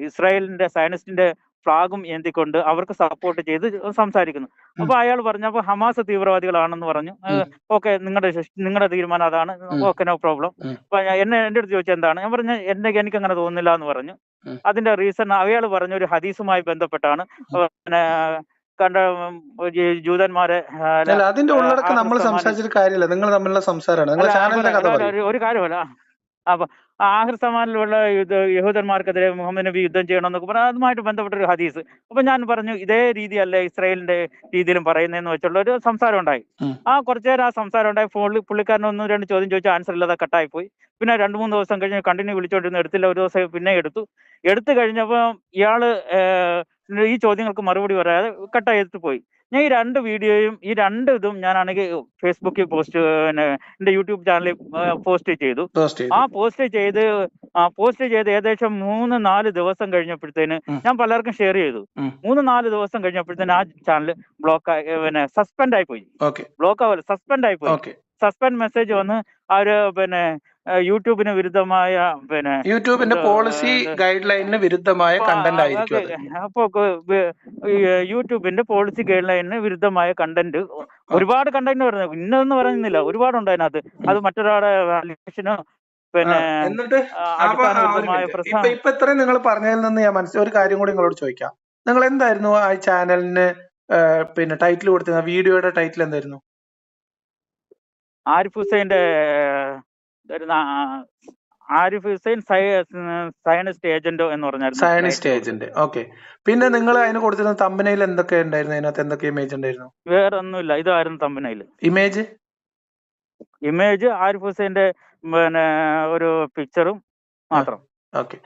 ഇസ്രായേലിന്റെ സയനിസ്റ്റിന്റെ ഫ്ലാഗും ഏന്തിക്കൊണ്ട് അവർക്ക് സപ്പോർട്ട് ചെയ്ത് സംസാരിക്കുന്നു. അപ്പൊ അയാൾ പറഞ്ഞപ്പോ ഹമാസ് തീവ്രവാദികളാണെന്ന് പറഞ്ഞു. ഓക്കെ, നിങ്ങളുടെ തീരുമാനം അതാണ്, ഓക്കെ, നോ പ്രോബ്ലം. അപ്പൊ എൻ്റെ അടുത്ത് ചോദിച്ചാൽ എന്താണ്, ഞാൻ പറഞ്ഞു എനിക്ക് അങ്ങനെ തോന്നുന്നില്ല എന്ന് പറഞ്ഞു. അതിന്റെ റീസൺ അയാൾ പറഞ്ഞ ഒരു ഹദീസുമായി ബന്ധപ്പെട്ടാണ്. കണ്ട ജൂതന്മാരെ അതിന്റെ ഉള്ളടക്കം നമ്മൾ സംസാരിച്ചിട്ട് കാര്യമില്ല, നിങ്ങൾ തമ്മിലുള്ള സംസാരമാണ്, ഒരു കാര്യമല്ല. അപ്പൊ ആഖിർ സമാനിലുള്ള യഹൂദന്മാർക്കെതിരെ മുഹമ്മദ് നബി യുദ്ധം ചെയ്യണമെന്നൊക്കെ പറഞ്ഞാൽ അതുമായിട്ട് ബന്ധപ്പെട്ട ഒരു ഹദീസ്. അപ്പൊ ഞാൻ പറഞ്ഞു ഇതേ രീതിയല്ലേ ഇസ്രായേലിന്റെ രീതിയിലും പറയുന്നതെന്ന് വെച്ചുള്ള ഒരു സംസാരം ഉണ്ടായി. കുറച്ചു നേരം ആ സംസാരം ഉണ്ടായി. പുള്ളിക്കാരൻ 1-2 ചോദ്യം ചോദിച്ചാൽ ആൻസർ ഇല്ലാതെ കട്ടായി പോയി. പിന്നെ 2-3 ദിവസം കഴിഞ്ഞ് കണ്ടിന്യൂ വിളിച്ചോണ്ടിരുന്നു, എടുത്തില്ല. ഒരു ദിവസം പിന്നെ എടുത്തു കഴിഞ്ഞപ്പോൾ ഇയാള് ഈ ചോദ്യങ്ങൾക്ക് മറുപടി പറയാതെ കട്ട് ചെയ്തിട്ട് പോയി. ഞാൻ ഈ 2 വീഡിയോയും ഈ 2 ഇതും ഞാനാണെങ്കിൽ ഫേസ്ബുക്കിൽ എന്റെ യൂട്യൂബ് ചാനലിൽ പോസ്റ്റ് ചെയ്തു. ആ പോസ്റ്റ് ചെയ്ത് ഏകദേശം 3-4 ദിവസം കഴിഞ്ഞപ്പോഴത്തേന് ഞാൻ പലർക്കും ഷെയർ ചെയ്തു. 3-4 ദിവസം കഴിഞ്ഞപ്പോഴത്തേന് ആ ചാനൽ സസ്പെൻഡ് ആയി പോയി. സസ്പെൻഡ് ആയി പോയി. സസ്പെൻഡ് മെസ്സേജ് വന്ന് അവര് യൂട്യൂബിന് വിരുദ്ധമായ യൂട്യൂബിന്റെ പോളിസി ഗൈഡ് ലൈനിന് വിരുദ്ധമായ കണ്ടന്റ് ആയിരിക്കും. അപ്പൊ യൂട്യൂബിന്റെ പോളിസി ഗൈഡ് ലൈനിന് വിരുദ്ധമായ കണ്ടന്റ്, ഒരുപാട് കണ്ടന്റ് പറഞ്ഞു, ഇന്നതെന്ന് പറയുന്നില്ല, ഒരുപാടുണ്ട് അതിനകത്ത്. അത് മറ്റൊരാളുടെ അലിഗേഷനോ അടിസ്ഥാനപരമായ പ്രശ്നം. ഇപ്പൊ ഇത്രയും നിങ്ങൾ പറഞ്ഞതിൽ നിന്ന് ഞാൻ ഒരു കാര്യം കൂടി നിങ്ങളോട് ചോദിക്കാം. നിങ്ങൾ എന്തായിരുന്നു ആ ചാനലിന് ടൈറ്റിൽ കൊടുത്തിരുന്ന വീഡിയോയുടെ ടൈറ്റിൽ എന്തായിരുന്നു? ആരിഫ് ഹുസൈന്റെ സയനിസ്റ്റ് ഏജന്റോ എന്ന് പറഞ്ഞായിരുന്നു. Zionist agent. ഓക്കെ. പിന്നെ നിങ്ങൾ അതിന് കൊടുത്തിരുന്ന തമ്പനയിൽ എന്തൊക്കെ ഉണ്ടായിരുന്നു? അതിനകത്ത് എന്തൊക്കെ ഇമേജ് ഉണ്ടായിരുന്നു? വേറെ ഒന്നുമില്ല, ഇതായിരുന്നു തമ്പനയിൽ. ഇമേജ് ആരിഫ് ഹുസൈന്റെ ഒരു പിക്ചറും മാത്രം. ഓക്കെ.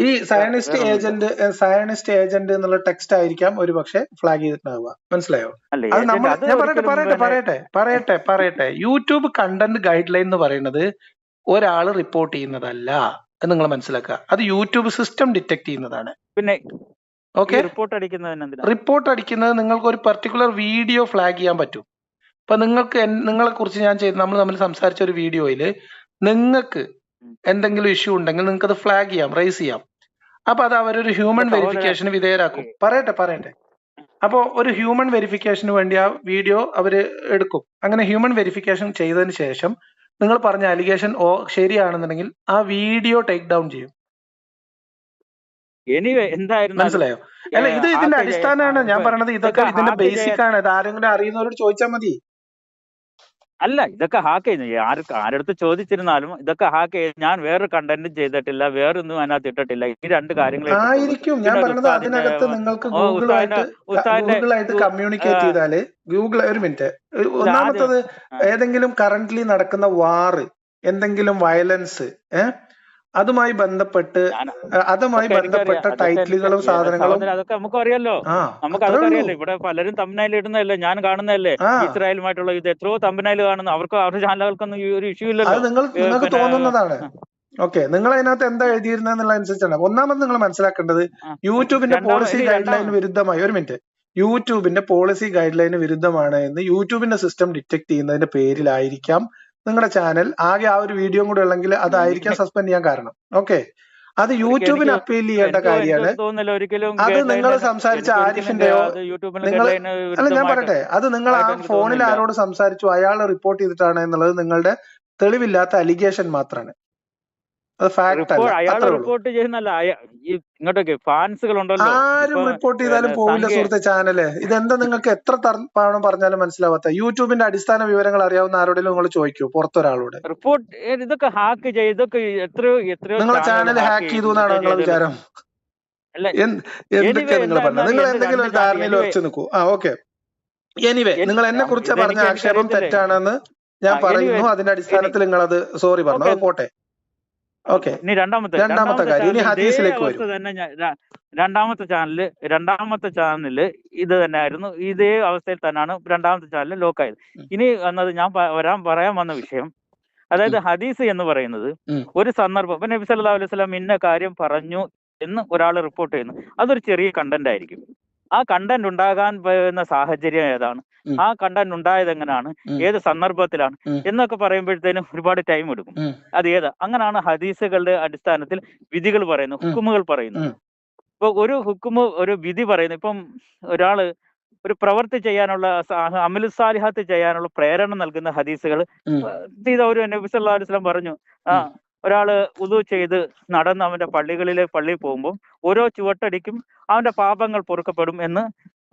ഈ സയനിസ്റ്റ് ഏജന്റ് എന്നുള്ള ടെക്സ്റ്റ് ആയിരിക്കാം ഒരു പക്ഷെ ഫ്ലാഗ് ചെയ്തിട്ടുണ്ടാവുക. മനസ്സിലായോ? അത് ഞാൻ പറയട്ടെ. യൂട്യൂബ് കണ്ടന്റ് ഗൈഡ് ലൈൻ എന്ന് പറയുന്നത് ഒരാൾ റിപ്പോർട്ട് ചെയ്യുന്നതല്ല എന്ന് നിങ്ങൾ മനസ്സിലാക്കുക. അത് യൂട്യൂബ് സിസ്റ്റം ഡിറ്റക്ട് ചെയ്യുന്നതാണ്. പിന്നെ ഓക്കെ, റിപ്പോർട്ട് അടിക്കുന്നത് നിങ്ങൾക്ക് ഒരു പർട്ടിക്കുലർ വീഡിയോ ഫ്ലാഗ് ചെയ്യാൻ പറ്റും. ഇപ്പൊ നിങ്ങളെ കുറിച്ച് നമ്മൾ തമ്മിൽ സംസാരിച്ച ഒരു വീഡിയോയിൽ നിങ്ങൾക്ക് എന്തെങ്കിലും ഇഷ്യൂ ഉണ്ടെങ്കിൽ നിങ്ങൾക്ക് അത് ഫ്ലാഗ് ചെയ്യാം, റൈസ് ചെയ്യാം. അപ്പൊ അത് അവരൊരു ഹ്യൂമൻ വെരിഫിക്കേഷന് വിധേയരാക്കും. പറയട്ടെ. അപ്പോ ഒരു ഹ്യൂമൻ വെരിഫിക്കേഷന് വേണ്ടി ആ വീഡിയോ അവര് എടുക്കും. അങ്ങനെ ഹ്യൂമൻ വെരിഫിക്കേഷൻ ചെയ്തതിന് ശേഷം നിങ്ങൾ പറഞ്ഞ അലിഗേഷൻ ശരിയാണെന്നുണ്ടെങ്കിൽ ആ വീഡിയോ ടേക്ക് ഡൗൺ ചെയ്യും. മനസ്സിലായോ? അല്ല, ഇത് ഇതിന്റെ അടിസ്ഥാനമാണ് ഞാൻ പറഞ്ഞത്. ഇതൊക്കെ ഇതിന്റെ ബേസിക് ആണ്. ഇത് ആരെങ്കിലും അറിയുന്നവരോട് ചോദിച്ചാൽ മതി. അല്ല, ഇതൊക്കെ ഹാക്ക് ചെയ്യുന്നു. ആരടുത്ത് ചോദിച്ചിരുന്നാലും ഇതൊക്കെ ഹാക്ക് ചെയ്ത് ഞാൻ വേറൊരു കണ്ടന്റും ചെയ്തിട്ടില്ല, വേറൊന്നും അതിനകത്ത് ഇട്ടിട്ടില്ല. ഈ 2 കാര്യങ്ങൾ ആയിരിക്കും ഞാൻ പറഞ്ഞത്. അതിനകത്ത് നിങ്ങൾക്ക് ഗൂഗിളായിട്ട് കമ്മ്യൂണിക്കേറ്റ് ചെയ്താല് ഒരു മിനിറ്റ്. ഒന്നാമത്തത് ഏതെങ്കിലും കറന്റ്ലി നടക്കുന്ന വാറ്, എന്തെങ്കിലും വയലൻസ്, അതുമായി ബന്ധപ്പെട്ട ടൈറ്റിലുകളും സാധനങ്ങളും അതൊക്കെ നമുക്ക് അറിയാലോ. ഇവിടെ പലരും തമ്പനയിൽ ഇടുന്നതല്ലേ, ഞാൻ കാണുന്നതല്ലേ. ഇസ്രായേലുമായിട്ടുള്ള ഇത് എത്രയോ തമ്പനയിൽ കാണുന്നു. അവരുടെ ചാനലുകൾക്കൊന്നും ഒരു ഇഷ്യൂ ഇല്ലല്ലോ. അത് നിങ്ങൾക്ക് തോന്നുന്നതാണ്. ഓക്കെ, നിങ്ങൾ അതിനകത്ത് എന്താ എഴുതിയിരുന്നതിനുള്ള ഒന്നാമത് നിങ്ങൾ മനസ്സിലാക്കേണ്ടത് യൂട്യൂബിന്റെ പോളിസി ഗൈഡ് ലൈന് വിരുദ്ധമായി യൂട്യൂബിന്റെ പോളിസി ഗൈഡ് ലൈന് വിരുദ്ധമാണ് എന്ന് യൂട്യൂബിന്റെ സിസ്റ്റം ഡിറ്റക്ട് ചെയ്യുന്നതിന്റെ പേരിലായിരിക്കാം നിങ്ങളുടെ ചാനൽ ആകെ ആ ഒരു വീഡിയോ കൂടെ ഉള്ളെങ്കിൽ അതായിരിക്കാം സസ്പെൻഡ് ചെയ്യാൻ കാരണം. ഓക്കെ, അത് യൂട്യൂബിന് അപ്പീൽ ചെയ്യേണ്ട കാര്യമാണ്. അത് നിങ്ങൾ സംസാരിച്ച ആരിഫിന്റെയോ ഞാൻ പറയട്ടെ, അത് നിങ്ങൾ ആ ഫോണിൽ ആരോട് സംസാരിച്ചു അയാൾ റിപ്പോർട്ട് ചെയ്തിട്ടാണ് എന്നുള്ളത് നിങ്ങളുടെ തെളിവില്ലാത്ത അലിഗേഷൻ മാത്രമാണ്. അത് ഫാക്ട് അല്ല. റിപ്പോർട്ട് ചെയ്യുന്നല്ല, ഇങ്ങോട്ടൊക്കെ ഫാൻസുകൾ ഉണ്ടല്ലോ. ആരും റിപ്പോർട്ട് ചെയ്താലും പോവില്ല സുഹൃത്തെ ചാനല്. ഇതെന്താ നിങ്ങൾക്ക് എത്ര തവണ പറഞ്ഞാലും മനസ്സിലാവാത്ത? യൂട്യൂബിന്റെ അടിസ്ഥാന വിവരങ്ങൾ അറിയാവുന്ന ആരോടെങ്കിലും നിങ്ങൾ ചോദിക്കൂ, പുറത്തൊരാളോട്. റിപ്പോർട്ട് ഇതൊക്കെ ഹാക്ക് ചെയ്തൊക്കെ എത്രയോ നിങ്ങളെ ചാനൽ ഹാക്ക് ചെയ്തു എന്നാണ് നിങ്ങളുടെ വിചാരം? എന്തൊക്കെയാ നിങ്ങൾ പറഞ്ഞത്? നിങ്ങൾ എന്തെങ്കിലും ഒരു ധാരണയിൽ ഉറച്ചു നിൽക്കൂ. ഓക്കെ, എനിവേ നിങ്ങൾ എന്നെ കുറിച്ച് പറഞ്ഞ ആക്ഷേപം തെറ്റാണെന്ന് ഞാൻ പറയുന്നു. അതിന്റെ അടിസ്ഥാനത്തിൽ നിങ്ങൾ അത് സോറി പറഞ്ഞു, അത് പോട്ടെ. ഇനി രണ്ടാമത്തെ കാര്യം ഇനി ഹദീസിലേക്ക് അവസ്ഥ തന്നെ രണ്ടാമത്തെ ചാനല് ഇത് തന്നെയായിരുന്നു. ഇതേ അവസ്ഥയിൽ തന്നെയാണ് രണ്ടാമത്തെ ചാനൽ ലോക്കായത്. ഇനി വന്നത് ഞാൻ പറയാൻ വന്ന വിഷയം, അതായത് ഹദീസ് എന്ന് പറയുന്നത് ഒരു സന്ദർഭം, ഇപ്പൊ നബി സല്ലല്ലാഹു അലൈഹി വസല്ലം ഇന്ന കാര്യം പറഞ്ഞു എന്ന് ഒരാൾ റിപ്പോർട്ട് ചെയ്യുന്നു, അതൊരു ചെറിയ കണ്ടന്റ് ആയിരിക്കും. ആ കണ്ടന്റ് ഉണ്ടാകാൻ പോകുന്ന സാഹചര്യം ഏതാണ്, ആ കണ്ടന്റ് ഉണ്ടായത് എങ്ങനെയാണ്, ഏത് സന്ദർഭത്തിലാണ് എന്നൊക്കെ പറയുമ്പോഴത്തേനും ഒരുപാട് ടൈം എടുക്കും. അത് ഏതാ, അങ്ങനെയാണ് ഹദീസുകളുടെ അടിസ്ഥാനത്തിൽ വിധികൾ പറയുന്നു, ഹുക്കുമുകൾ പറയുന്നു. ഇപ്പൊ ഒരു ഹുക്കുമ്, ഒരു വിധി പറയുന്നു. ഇപ്പം ഒരാള് ഒരു പ്രവൃത്തി ചെയ്യാനുള്ള, അമലു സാലിഹാത്ത് ചെയ്യാനുള്ള പ്രേരണ നൽകുന്ന ഹദീസുകൾ ഒരു നബി സല്ലല്ലാഹു അലൈഹി വസല്ലം പറഞ്ഞു, ഒരാള് വുളു ചെയ്ത് നടന്ന് അവന്റെ പള്ളിയിൽ പോകുമ്പോൾ ഓരോ ചുവട്ടടിക്കും അവന്റെ പാപങ്ങൾ പൊറുക്കപ്പെടും എന്ന്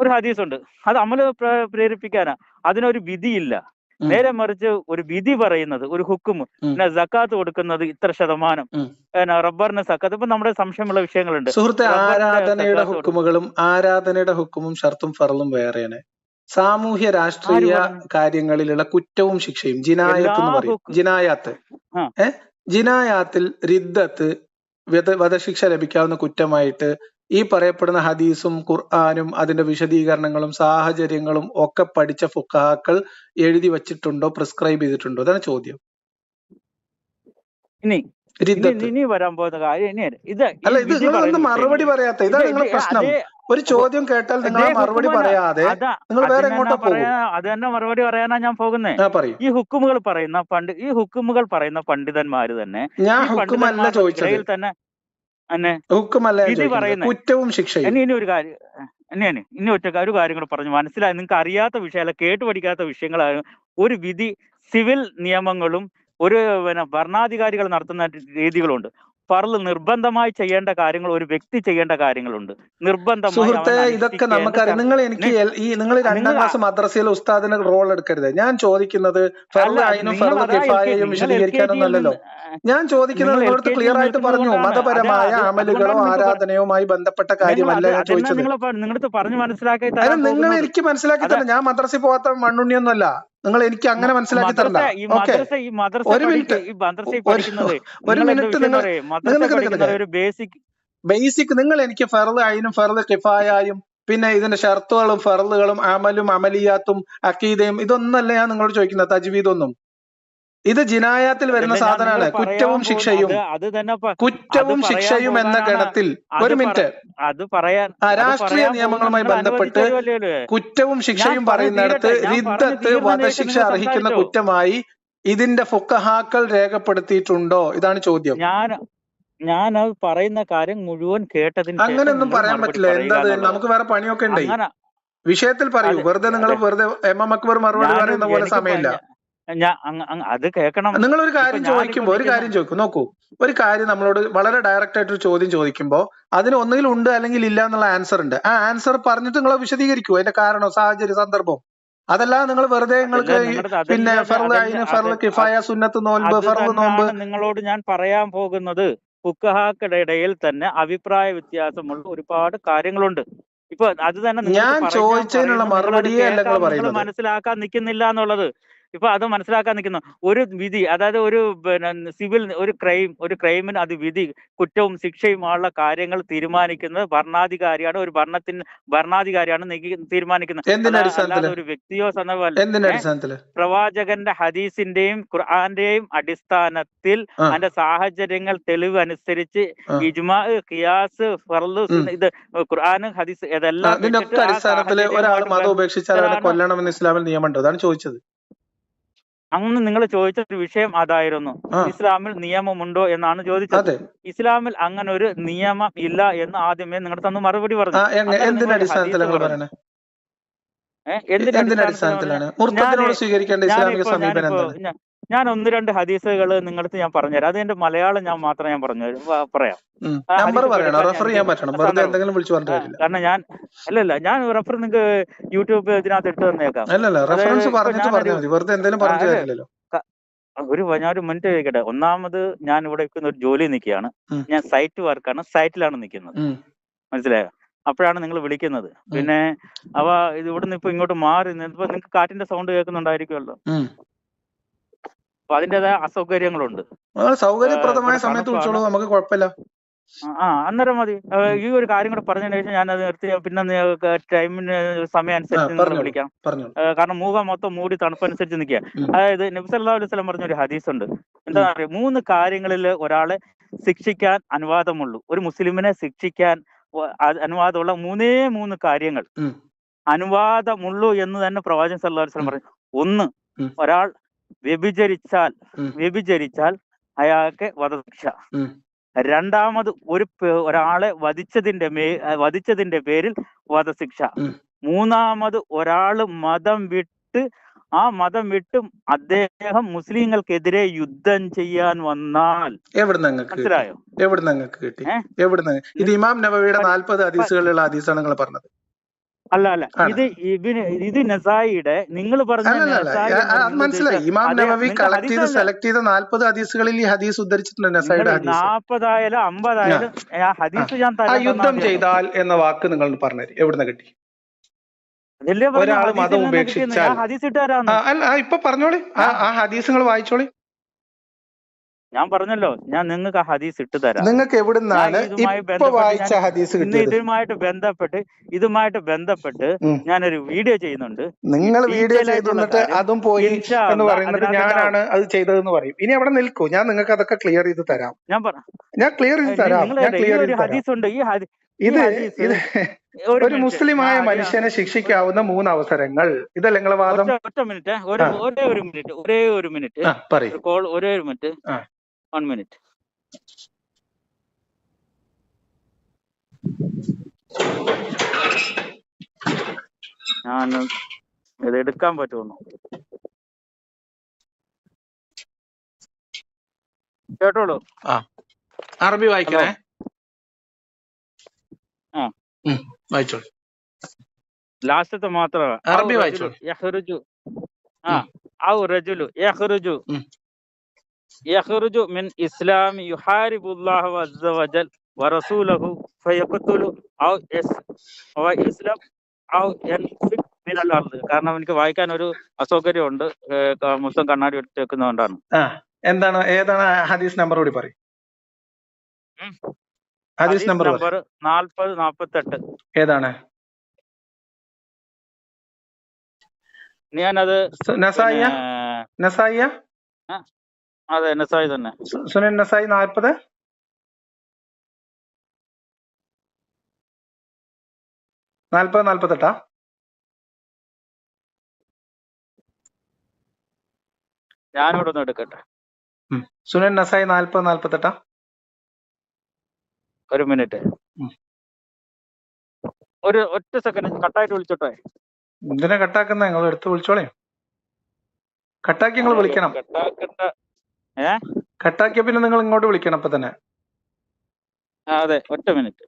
ഒരു ഹദീസുണ്ട്. അത് അമല് പ്രേരിപ്പിക്കാനാ, അതിനൊരു വിധിയില്ല. നേരെ മറിച്ച് ഒരു വിധി പറയുന്നത്, ഒരു ഹുക്കും, പിന്നെ സക്കാത്ത് കൊടുക്കുന്നത് ഇത്ര ശതമാനം, റബ്ബറിന് സക്കാത്ത്, ഇപ്പൊ നമ്മുടെ സംശയമുള്ള വിഷയങ്ങളുണ്ട്. സുഹൃത്തെ, ആരാധനയുടെ ഹുക്കുമും ഷർത്തും ഫർളും വേറെയാണ്. സാമൂഹ്യ രാഷ്ട്രീയ കാര്യങ്ങളിലുള്ള കുറ്റവും ശിക്ഷയും ജിനായത്ത് എന്ന് പറയും. ജിനായാത്തിൽ റിദ്ദത്ത്, വധശിക്ഷ ലഭിക്കാവുന്ന കുറ്റമായിട്ട് ഈ പറയപ്പെടുന്ന ഹദീസും ഖുർആനും അതിന്റെ വിശദീകരണങ്ങളും സാഹചര്യങ്ങളും ഒക്കെ പഠിച്ച ഫുഖഹാക്കൾ എഴുതി വച്ചിട്ടുണ്ടോ, പ്രിസ്ക്രൈബ് ചെയ്തിട്ടുണ്ടോ? അതാണ് ചോദ്യം. ഇനി വരാൻ പോകുന്ന കാര്യം അല്ല, ഇത് നിങ്ങളൊന്നും മറുപടി പറയാത്ത, ഇതാണ് നിങ്ങളുടെ പ്രശ്നം. ഒരു ചോദ്യം കേട്ടാൽ നിങ്ങൾ മറുപടി പറയാതെ നിങ്ങൾ വേറെ എങ്ങോട്ടോ പോകും. അത് തന്നെ മറുപടി പറയാനാ ഞാൻ പോകുന്നത്. ഈ ഹുക്കുമുകൾ പറയുന്ന പണ്ഡിതന്മാര് തന്നെ, ഞാൻ ഹുക്കുമല്ല ചോദിച്ചത്, തന്നെ കുറ്റവും ശിക്ഷയും. ഇനി ഒരു കാര്യം, ഇനി ഒരു കാര്യം കൂടെ പറഞ്ഞു മനസ്സിലായി. നിങ്ങൾക്ക് അറിയാത്ത വിഷയമല്ല, കേട്ടു പഠിക്കാത്ത വിഷയങ്ങളാണ്. ഒരു വിധി, സിവിൽ നിയമങ്ങളും ഒരു ഭരണാധികാരികൾ നടത്തുന്ന രീതികളുണ്ട്. ഫർള് നിർബന്ധമായി ചെയ്യേണ്ട കാര്യങ്ങൾ, ഒരു വ്യക്തി ചെയ്യേണ്ട കാര്യങ്ങളുണ്ട് നിർബന്ധമായി. സുഹൃത്തെ, ഇതൊക്കെ നമുക്കറിയാം. നിങ്ങൾ 2ാം ക്ലാസ് മദ്രസയിൽ ഉസ്താദിന് റോൾ എടുക്കരുത്. ഞാൻ ചോദിക്കുന്നത് വിശദീകരിക്കാനൊന്നല്ലോ. ഞാൻ ചോദിക്കുന്നത് നിങ്ങളടുത്ത് ക്ലിയർ ആയിട്ട് പറഞ്ഞു, മതപരമായ അമലുകളോ ആരാധനയുമായി ബന്ധപ്പെട്ട കാര്യമല്ല ഞാൻ ചോദിച്ചത്. നിങ്ങൾ എനിക്ക് മനസ്സിലാക്കി തന്നെ, ഞാൻ മദ്രസയിൽ പോകാത്ത മണ്ണുണ്ണിയൊന്നുമല്ല. നിങ്ങൾ എനിക്ക് അങ്ങനെ മനസ്സിലാക്കി തരണ്ട. ഒരു മിനിറ്റ് ബേസിക് നിങ്ങൾ എനിക്ക് ഫർള് ഐനും ഫർള് കിഫായായും പിന്നെ ഇതിന്റെ ഷർത്തുകളും ഫർളുകളും അമലും അമലിയാത്തും അക്കീദയും ഇതൊന്നല്ല ഞാൻ നിങ്ങളോട് ചോദിക്കുന്നത്. തജ്വീദൊന്നും ഇത് ജിനായാത്തിൽ വരുന്ന സാധനമാണ്. കുറ്റവും ശിക്ഷയും എന്ന ഗണത്തിൽ. ഒരു മിനിറ്റ്, രാഷ്ട്രീയ നിയമങ്ങളുമായി ബന്ധപ്പെട്ട് കുറ്റവും ശിക്ഷയും പറയുന്നിടത്ത് റിദ്ദത്ത്, വധശിക്ഷ അർഹിക്കുന്ന കുറ്റമായി ഇതിന്റെ ഫുഖഹാക്കൾ രേഖപ്പെടുത്തിയിട്ടുണ്ടോ? ഇതാണ് ചോദ്യം. ഞാൻ പറയുന്ന കാര്യം മുഴുവൻ കേട്ടതിന് അങ്ങനെയൊന്നും പറയാൻ പറ്റില്ല. എന്താ, നമുക്ക് വേറെ പണിയൊക്കെ ഉണ്ട്. വിഷയത്തിൽ പറയൂ. വെറുതെ നിങ്ങൾ എം അക്ബർ മറുപടി പറയുന്ന പോലെ സമയമില്ല. അത് കേൾക്കണം. നിങ്ങൾ ഒരു കാര്യം ചോദിക്കും, നോക്കൂ, ഒരു കാര്യം നമ്മളോട് വളരെ ഡയറക്റ്റ് ആയിട്ട് ഒരു ചോദ്യം ചോദിക്കുമ്പോൾ അതിന് ഒന്നുകിൽ ഉണ്ട് അല്ലെങ്കിൽ ഇല്ല എന്നുള്ള ആൻസർ ഉണ്ട്. ആ ആൻസർ പറഞ്ഞിട്ട് നിങ്ങൾ വിശദീകരിക്കൂ അതിന്റെ കാരണം, സാഹചര്യം, സന്ദർഭം. അതല്ലാതെ നിങ്ങൾ വെറുതെ നിങ്ങൾക്ക് പിന്നെ ഫർള് ഐന്, ഫർള് കിഫായ, സുന്നത്ത് നോമ്പ്, ഫർള് നോമ്പ്. നിങ്ങളോട് ഞാൻ പറയാൻ പോകുന്നത്, ഫുഖഹാക്കളുടെ ഇടയിൽ തന്നെ അഭിപ്രായ വ്യത്യാസമുള്ള ഒരുപാട് കാര്യങ്ങളുണ്ട്. ഇപ്പൊ അത് തന്നെ ഞാൻ ചോദിച്ചതിനുള്ള മറുപടിയെ അല്ല നിങ്ങൾ പറയുന്നത്. മനസ്സിലാക്കാൻ നിൽക്കുന്നില്ല എന്നുള്ളത്. ഇപ്പൊ അത് മനസ്സിലാക്കാൻ നിൽക്കുന്ന ഒരു വിധി, അതായത് ഒരു സിവിൽ ഒരു ക്രൈമിന് അത് വിധി, കുറ്റവും ശിക്ഷയുമുള്ള കാര്യങ്ങൾ തീരുമാനിക്കുന്നത് ഭരണാധികാരിയാണ്. ഒരു ഭരണാധികാരിയാണ് തീരുമാനിക്കുന്നത്, ഒരു വ്യക്തിയോ സന്ദർഭമല്ല. പ്രവാചകന്റെ ഹദീസിന്റെയും ഖുർആന്റെയും അടിസ്ഥാനത്തിൽ അതിന്റെ സാഹചര്യങ്ങൾ തെളിവ് അനുസരിച്ച് ഇജ്മാ, ഖിയാസ്, ഫർള്, ഇത് ഖുർആൻ, ഹദീസ്, ഇതെല്ലാം അടിസ്ഥാനത്തിൽ ഒരാൾ മതം ഉപേക്ഷിച്ചാൽ കൊല്ലണമെന്ന് ഇസ്ലാമിൽ നിയമമുണ്ട്. അതാണ് ചോദിച്ചത്. അന്ന് നിങ്ങൾ ചോദിച്ച ഒരു വിഷയം അതായിരുന്നു, ഇസ്ലാമിൽ നിയമമുണ്ടോ എന്നാണ് ചോദിച്ചത്. ഇസ്ലാമിൽ അങ്ങനെ ഒരു നിയമം ഇല്ല എന്ന് ആദ്യമേ നിങ്ങളുടെ തന്നു മറുപടി പറഞ്ഞു. ഞാൻ 1-2 ഹദീസുകൾ നിങ്ങളുടെ ഞാൻ പറഞ്ഞുതരാം. അത് എന്റെ മലയാളം ഞാൻ പറയാം. കാരണം ഞാൻ റെഫർ നിങ്ങൾക്ക് യൂട്യൂബ് ഇതിനകത്ത് ഇട്ട് തന്നേക്കാം. ഞാനൊരു മിനിറ്റ് ചോദിക്കട്ടെ. ഒന്നാമത് ഞാൻ ഇവിടെ ഒരു ജോലി നിൽക്കുകയാണ്. ഞാൻ സൈറ്റ് വർക്കാണ്, സൈറ്റിലാണ് നിൽക്കുന്നത്. മനസ്സിലായോ? അപ്പോഴാണ് നിങ്ങൾ വിളിക്കുന്നത്. പിന്നെ ഇത് ഇവിടുന്ന് ഇപ്പൊ ഇങ്ങോട്ട് മാറി നിന്നപ്പോ നിങ്ങൾക്ക് കാറ്റിന്റെ സൗണ്ട് കേൾക്കുന്നുണ്ടായിരിക്കുമല്ലോ. അപ്പൊ അതിന്റേതായ അസൗകര്യങ്ങളുണ്ട്. സൗകര്യപ്രദമായ സമയത്ത് വിളിച്ചോളൂ, നമുക്ക് കുഴപ്പമില്ല. അന്നേരം മതി. ഈ ഒരു കാര്യം കൂടെ പറഞ്ഞതിന് ശേഷം ഞാനത് നിർത്തി. പിന്നെ ടൈമിന് സമയം അനുസരിച്ച് നിങ്ങൾ വിളിക്കാം. കാരണം മൂക മൊത്തം മൂടി തണുപ്പനുസരിച്ച് നിൽക്കുക. അതായത് നബി സല്ലല്ലാഹു അലൈഹി വസല്ലം പറഞ്ഞൊരു ഹദീസ് ഉണ്ട്. എന്താ പറയുക, 3 കാര്യങ്ങളിൽ ഒരാളെ ശിക്ഷിക്കാൻ അനുവാദമുള്ളൂ. ഒരു മുസ്ലിമിനെ ശിക്ഷിക്കാൻ അനുവാദമുള്ള 3 കാര്യങ്ങൾ അനുവാദമുള്ളൂ എന്ന് തന്നെ പ്രവാചകൻ സല്ലല്ലാഹു അലൈഹി വസല്ലം പറഞ്ഞു. 1, ഒരാൾ വ്യഭിചരിച്ചാൽ അയാൾക്ക് വധശിക്ഷ. 2, ഒരാളെ വധിച്ചതിന്റെ പേരിൽ വധശിക്ഷ. 3, ഒരാള് മതം വിട്ട് അദ്ദേഹം മുസ്ലിങ്ങൾക്കെതിരെ യുദ്ധം ചെയ്യാൻ വന്നാൽ. മനസ്സിലായോ? ഇത് ഇമാം നവവിയുടെ 40 ഹദീസുകളിലുള്ള ഹദീസാണ് നിങ്ങൾ പറഞ്ഞത്. അല്ല, ഇത് നസായിയുടെ നിങ്ങൾ പറഞ്ഞ മനസ്സിലായി. ഇമാം നവവി കളക്ട് ചെയ്ത് സെലക്ട് ചെയ്ത 40 ഹദീസുകളിൽ ഈ ഹദീസ് ഉദ്ധരിച്ചിട്ടുണ്ട്. നസായിയുടെ 40 ആയാലും 50 ആയാലും ഹദീസ് ഞാൻ യുദ്ധം ചെയ്താൽ എന്ന വാക്ക് നിങ്ങൾ പറഞ്ഞു. എവിടുന്ന് കിട്ടി? ഒരാൾ മതം ഉപേക്ഷിച്ചാൽ അല്ല, ഇപ്പൊ പറഞ്ഞോളി, ആ ഹദീസ് നിങ്ങൾ വായിച്ചോളി. ഞാൻ പറഞ്ഞല്ലോ, ഞാൻ നിങ്ങൾക്ക് ആ ഹദീസ് ഇട്ട് തരാം. നിങ്ങൾക്ക് എവിടുന്നാണ് ഇപ്പൊ വായിച്ച ഹദീസ് കിട്ടിയത്? ഇതുമായിട്ട് ബന്ധപ്പെട്ട് ഞാനൊരു വീഡിയോ ചെയ്യുന്നുണ്ട്. നിങ്ങൾ വീഡിയോ ചെയ്തിട്ട് അതും പോയി എന്ന് പറയുന്നത് ഞാനാണ് അത് ചെയ്തതെന്ന് പറയും. ഇനി അവിടെ നിൽക്കൂ, ഞാൻ നിങ്ങൾക്ക് അതൊക്കെ ക്ലിയർ ചെയ്ത് തരാം. ഞാൻ ക്ലിയർ ചെയ്ത് തരാം. ഇത് ഒരു മുസ്ലിമായ മനുഷ്യനെ ശിക്ഷിക്കാവുന്ന 3 അവസരങ്ങൾ. ഇതല്ല നിങ്ങളെ വാദം? ഒരേ ഒരു മിനിറ്റ്. 1 മിനിറ്റ്. ഞാൻ ഇത് എടുക്കാൻ പറ്റുമോ കേട്ടോളൂ. അറബി വായിക്കണേ. വായിച്ചോളൂ. ലാസ്റ്റത്തെ മാത്രമേ അറബി വായിച്ചോളൂ. യഖ്റുജു മിൻ ഇസ്ലാം യുഹാരിബുല്ലാഹ അസ്സ വജൽ വറസൂലഹു ഫയഖ്തുലു ഔ ഇസ്ലാം ഔ യൻഫിക് മിനൽ അർദ്. കാരണം എനിക്ക് വായിക്കാൻ ഒരു അസൗകര്യമുണ്ട്, മൊത്തം കണ്ണാടി എടുത്ത് വെക്കുന്നതുകൊണ്ടാണ്. എന്താണ്, ഏതാണ് ഹദീസ് നമ്പർ കൂടി പറയും? ഹദീസ് നമ്പർ 4048. ഏതാണ്? ഞാനത് നസായിയ? അതെ, നസായി തന്നെ. സുനൻ നസായി 40 48. ഞാനിവിടെ ഒന്ന് എടുക്കട്ടെ. സുനൻ നസായി 40 48. ഒരു മിനിറ്റ്, ഒരു ഒറ്റ സെക്കൻഡ് കട്ടായിട്ട് വിളിച്ചോട്ടെ. എന്തിനാ കട്ടാക്കുന്ന? നിങ്ങൾ എടുത്ത് വിളിച്ചോളേ. കട്ടാക്കി നിങ്ങൾ വിളിക്കണം. കട്ടാക്കിയ പിന്നെ നിങ്ങൾ ഇങ്ങോട്ട് വിളിക്കണം അപ്പൊ തന്നെ. അതെ, ഒറ്റ മിനിറ്റ്.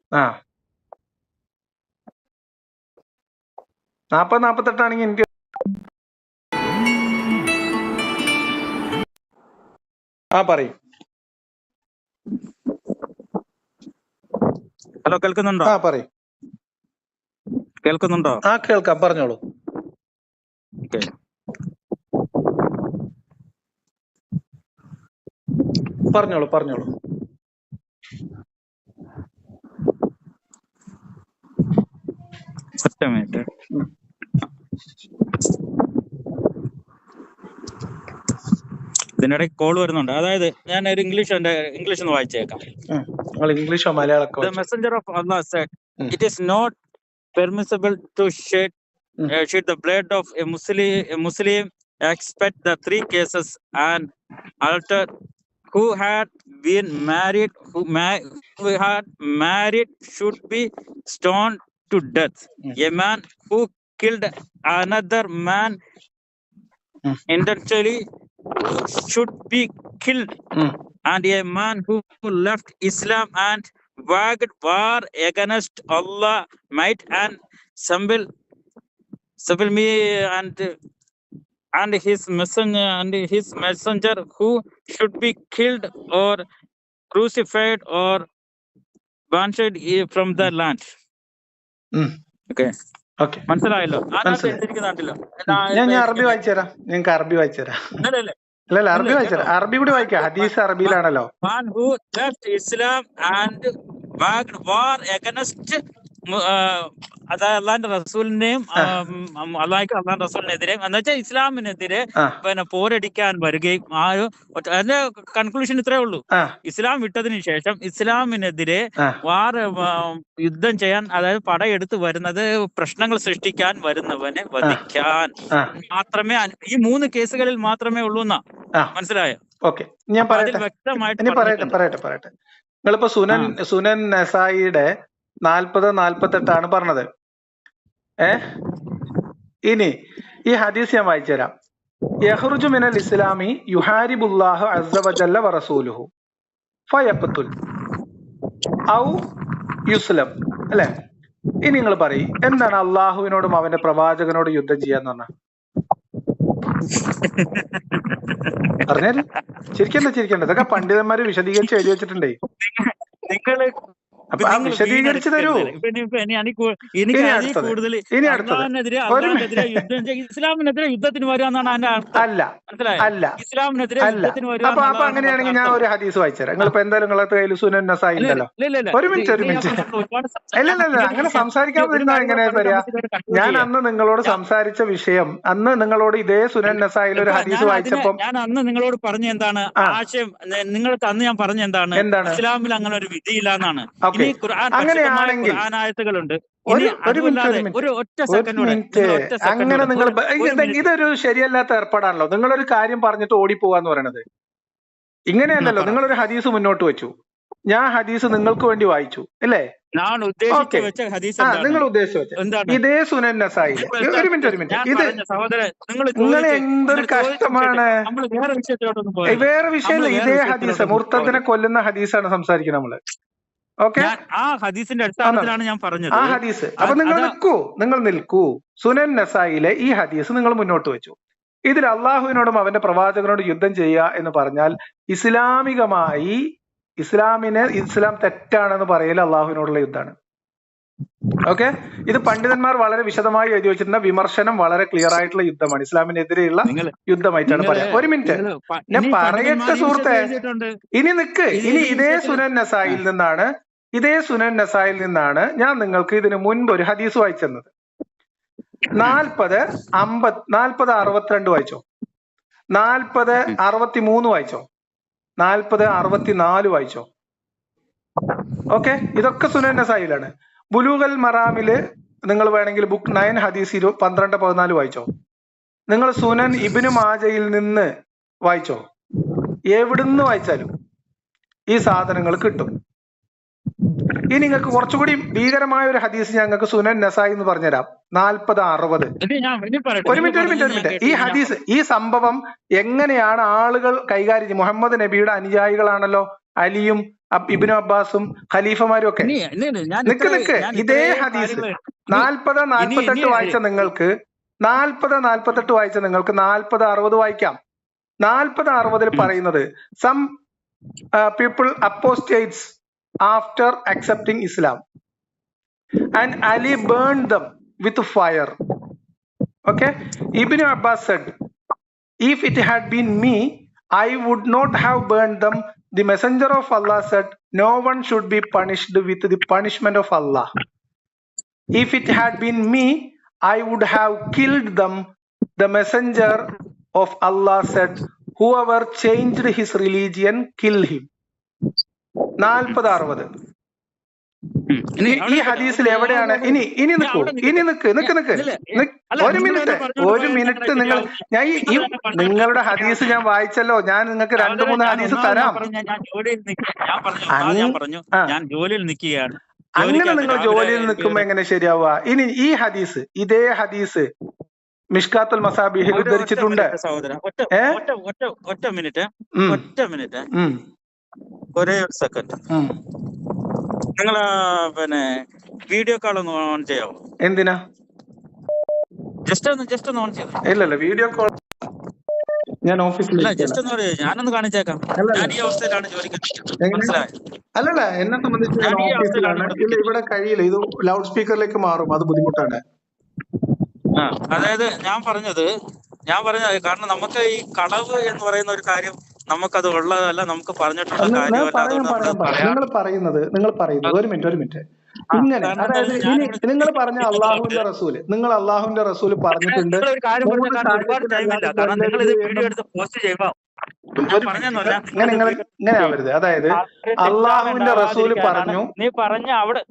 40 48 ആണെങ്കിൽ എനിക്ക് പറയും. ഹലോ, കേൾക്കുന്നുണ്ടോ? പറയും. കേൾക്കുന്നുണ്ടോ? കേൾക്കാം, പറഞ്ഞോളൂ. പറഞ്ഞോളൂ. ഒറ്റ മിനിറ്റ്. ഇതിനിടയ്ക്ക് കോൾ വരുന്നുണ്ട്. അതായത് ഞാൻ ഒരു ഇംഗ്ലീഷ് ഒന്ന് വായിച്ചേക്കാം. ഇംഗ്ലീഷോ Malayalam? The messenger of Allah said, it is not permissible to shed the blood of a Muslim except the 3 cases: an altar, who had been married, who had married should be stoned to death. A man who killed another man intentionally should be killed. And a man who left Islam and waged war against Allah, might and stumble me and his messenger who should be killed or crucified or banished from the land. Okay. മനസ്സിലായല്ലോ? ഞാൻ അറബി വായിച്ചുതരാം. നിങ്ങൾക്ക് അറബി വായിച്ചുതരാം. അല്ലല്ല, അറബി വായിച്ചാൽ അറബി കൂടി വായിക്കാം. ഹദീസ് അറബിയിലാണല്ലോ. Man who left Islam and waged war against അതായത് അള്ളാന്റെ റസൂലിന്റെയും അള്ളാന്റെ റസൂലിനെതിരെ എന്ന് വെച്ചാൽ ഇസ്ലാമിനെതിരെ പിന്നെ പോരടിക്കാൻ വരികയും അതിന്റെ കൺക്ലൂഷൻ ഇത്രേ ഉള്ളൂ. ഇസ്ലാം വിട്ടതിന് ശേഷം ഇസ്ലാമിനെതിരെ യുദ്ധം ചെയ്യാൻ, അതായത് പടയെടുത്ത് വരുന്നത് പ്രശ്നങ്ങൾ സൃഷ്ടിക്കാൻ വരുന്നവനെ വധിക്കാൻ മാത്രമേ ഈ 3 കേസുകളിൽ മാത്രമേ ഉള്ളൂ എന്നാ മനസ്സിലായോ? ഓക്കെ, ഞാൻ പറയട്ടെ. നിങ്ങളിപ്പോ സുനൻ നസായിയുടെ 40-48 പറഞ്ഞത്. ഇനി ഈ ഹദീസ് ഞാൻ വായിച്ചു തരാം. യഖ്റുജു മിനൽ ഇസ്ലാമി യുഹാരിബുല്ലാഹു അസ്സ വജല്ല വറസൂലുഹു ഫയഖ്തുൽ ഔ യുസ്ലം, അല്ലെ? ഇനി നിങ്ങൾ പറയും, എന്താണ് അള്ളാഹുവിനോടും അവന്റെ പ്രവാചകനോടും യുദ്ധം ചെയ്യാന്ന് പറഞ്ഞ? പറഞ്ഞാല് ചിരിക്കണ്ട. ഇതൊക്കെ പണ്ഡിതന്മാര് വിശദീകരിച്ച് എഴുതി വെച്ചിട്ടുണ്ടേ. അപ്പൊ വിശദീകരിച്ചു തരൂ. ഇനി അടുത്തത് ഇസ്ലാമിനെതിരെ യുദ്ധത്തിന് വരാന്നാണ് അല്ല. അപ്പൊ അങ്ങനെയാണെങ്കിൽ ഞാൻ ഒരു ഹദീസ് വായിച്ചുതരാം. നിങ്ങളിപ്പോ എന്തായാലും നിങ്ങളെ കയ്യിൽ സുനൻ നസായി ഉണ്ടല്ലോ. ഒരു മിനിറ്റ്. അല്ലല്ല, അങ്ങനെ സംസാരിക്കാതിരുന്നാ എങ്ങനെയാ പറയാ? ഞാൻ അന്ന് നിങ്ങളോട് സംസാരിച്ച വിഷയം, അന്ന് നിങ്ങളോട് ഇതേ സുനൻ നസായിൽ ഒരു ഹദീസ് വായിച്ചപ്പം ഞാൻ അന്ന് നിങ്ങളോട് പറഞ്ഞ എന്താണ് ആശയം, നിങ്ങൾക്ക് അന്ന് ഞാൻ പറഞ്ഞ എന്താണ് ഇസ്ലാമിൽ അങ്ങനെ ഒരു വിധിയില്ല എന്നാണ്. അങ്ങനെയാണെങ്കിൽ അങ്ങനെ നിങ്ങൾ ഇതൊരു ശരിയല്ലാത്ത ഏർപ്പാടാണല്ലോ. നിങ്ങളൊരു കാര്യം പറഞ്ഞിട്ട് ഓടിപ്പോവാന്ന് പറയണത് ഇങ്ങനെയല്ലല്ലോ. നിങ്ങളൊരു ഹദീസ് മുന്നോട്ട് വെച്ചു, ഞാൻ ഹദീസ് നിങ്ങൾക്ക് വേണ്ടി വായിച്ചു, അല്ലേ? നിങ്ങൾ ഉദ്ദേശിച്ചു ഇതേ സുനൻ നസായിലെ. ഒരു മിനിറ്റ്. ഇത് നിങ്ങൾ എന്തൊരു കഷ്ടമാണ്. വേറെ വിഷയമല്ല, ഇതേ ഹദീസ് മുർത്തദിനെ കൊല്ലുന്ന ഹദീസാണ് സംസാരിക്കുന്നത് നമ്മള്. ഓക്കെ, ആ ഹദീസിന്റെ അടിസ്ഥാനത്തിലാണ് ഞാൻ പറഞ്ഞത്. ആ ഹദീസ്. അപ്പൊ നിങ്ങൾ നിൽക്കൂ. സുനൻ നസായിലെ ഈ ഹദീസ് നിങ്ങൾ മുന്നോട്ട് വെച്ചു. ഇതിൽ അള്ളാഹുവിനോടും അവന്റെ പ്രവാചകനോടും യുദ്ധം ചെയ്യുക എന്ന് പറഞ്ഞാൽ ഇസ്ലാമികമായി ഇസ്ലാം തെറ്റാണെന്ന് പറയൽ അള്ളാഹുവിനോടുള്ള യുദ്ധമാണ്. ഓക്കെ, ഇത് പണ്ഡിതന്മാർ വളരെ വിശദമായി എഴുതി വെച്ചിരുന്ന വിമർശനം വളരെ ക്ലിയർ ആയിട്ടുള്ള യുദ്ധമാണ്. ഇസ്ലാമിനെതിരെയുള്ള യുദ്ധമായിട്ടാണ് പറയാം. ഒരു മിനിറ്റ് ഞാൻ പറയട്ടെ സുഹൃത്തെ. ഇനി ഇതേ സുനൻ നസായിൽ നിന്നാണ് ഞാൻ നിങ്ങൾക്ക് ഇതിനു മുൻപ് ഒരു ഹദീസ് വായിച്ചത്. 40-62 വായിച്ചോ, 40-63 വായിച്ചോ, 40-64 വായിച്ചോ. ഓക്കെ, ഇതൊക്കെ സുനൻ നസായിലാണ്. ബുലൂഗൽ മറാമില് നിങ്ങൾ വേണമെങ്കിൽ ബുക്ക് 9 ഹദീസ് 12-14 വായിച്ചോ. നിങ്ങൾ സുനൻ ഇബ്നു മാജയിൽ നിന്ന് വായിച്ചോ. എവിടുന്ന് വായിച്ചാലും ഈ സാധനങ്ങൾ കിട്ടും. ഇനി നിങ്ങൾക്ക് കുറച്ചുകൂടി ഭീകരമായ ഒരു ഹദീസ് ഞങ്ങൾക്ക് സുനൻ നസായി എന്ന് പറഞ്ഞുതരാം. 40-60. ഒരു മിനിറ്റ്. ഈ ഹദീസ്, ഈ സംഭവം എങ്ങനെയാണ് ആളുകൾ കൈകാര്യം ചെയ്യും? മുഹമ്മദ് നബിയുടെ അനുയായികളാണല്ലോ അലിയും ഇബ്നു അബ്ബാസും ഖലീഫമാരും ഒക്കെ. നിക്ക് ഇതേ ഹദീസ് 40-48 വായിച്ച നിങ്ങൾക്ക് 40-60 വായിക്കാം. 40-60 പറയുന്നത് some people apostates after accepting Islam and Ali burned them with fire. Okay, Ibn Abbas said, if it had been me, I would not have burned them. The messenger of Allah said, no one should be punished with the punishment of Allah. If it had been me, I would have killed them. The messenger of Allah said, whoever changed his religion, kill him. 40-60. ഈ ഹദീസിൽ എവിടെയാണ്? ഇനി നിക്ക്. ഒരു minute നിങ്ങളുടെ ഹദീസ് ഞാൻ വായിച്ചല്ലോ. ഞാൻ നിങ്ങൾക്ക് 2-3 ഹദീസ് തരാം. അങ്ങനെ നിങ്ങൾ ജോലിയിൽ നിൽക്കുമ്പോ എങ്ങനെ ശരിയാവുക? ഇനി ഈ ഹദീസ്, ഇതേ ഹദീസ് മിഷ്കാത്തുൽ മസാബിഹിൽ ഉദ്ധരിച്ചിട്ടുണ്ട്. ഒറ്റ മിനിറ്റ് ഒരേ ഒരു സെക്കൻഡ്. നിങ്ങൾ പിന്നെ വീഡിയോ കോൾ ഒന്ന് ഓൺ ചെയ്യാമോ? എന്തിനാ? ജസ്റ്റ് ഒന്ന് ഓൺ ചെയ്യാം. ഇല്ലല്ല, വീഡിയോ കോൾ ഞാൻ ഓഫീസിൽ ഞാനൊന്ന് കാണിച്ചേക്കാം. ഞാൻ ഈ അവസ്ഥയിലാണ് ജോലിക്ക്. അല്ലല്ല, എന്നെ സംബന്ധിച്ച് ഇവിടെ കഴിയില്ല. ഇത് ലൗഡ് സ്പീക്കറിലേക്ക് മാറും, അത് ബുദ്ധിമുട്ടാണ്. അതായത് ഞാൻ പറഞ്ഞത് ഞാൻ പറഞ്ഞ കാരണം നമുക്ക് ഈ കളവ് എന്ന് പറയുന്ന ഒരു കാര്യം നമുക്കത് ഉള്ളതല്ല, നമുക്ക് പറഞ്ഞിട്ടുള്ള കാര്യമല്ല. നിങ്ങൾ പറയുന്നത് ഒരു മിനിറ്റ് ഇങ്ങനെ, അതായത് ഇനി നിങ്ങൾ പറഞ്ഞ അള്ളാഹുവിന്റെ റസൂല് പറഞ്ഞിട്ടുണ്ട്. ഇങ്ങനെ ആവരുത്. അതായത് അള്ളാഹുവിന്റെ റസൂല് പറഞ്ഞു, നീ പറഞ്ഞ അവിടെ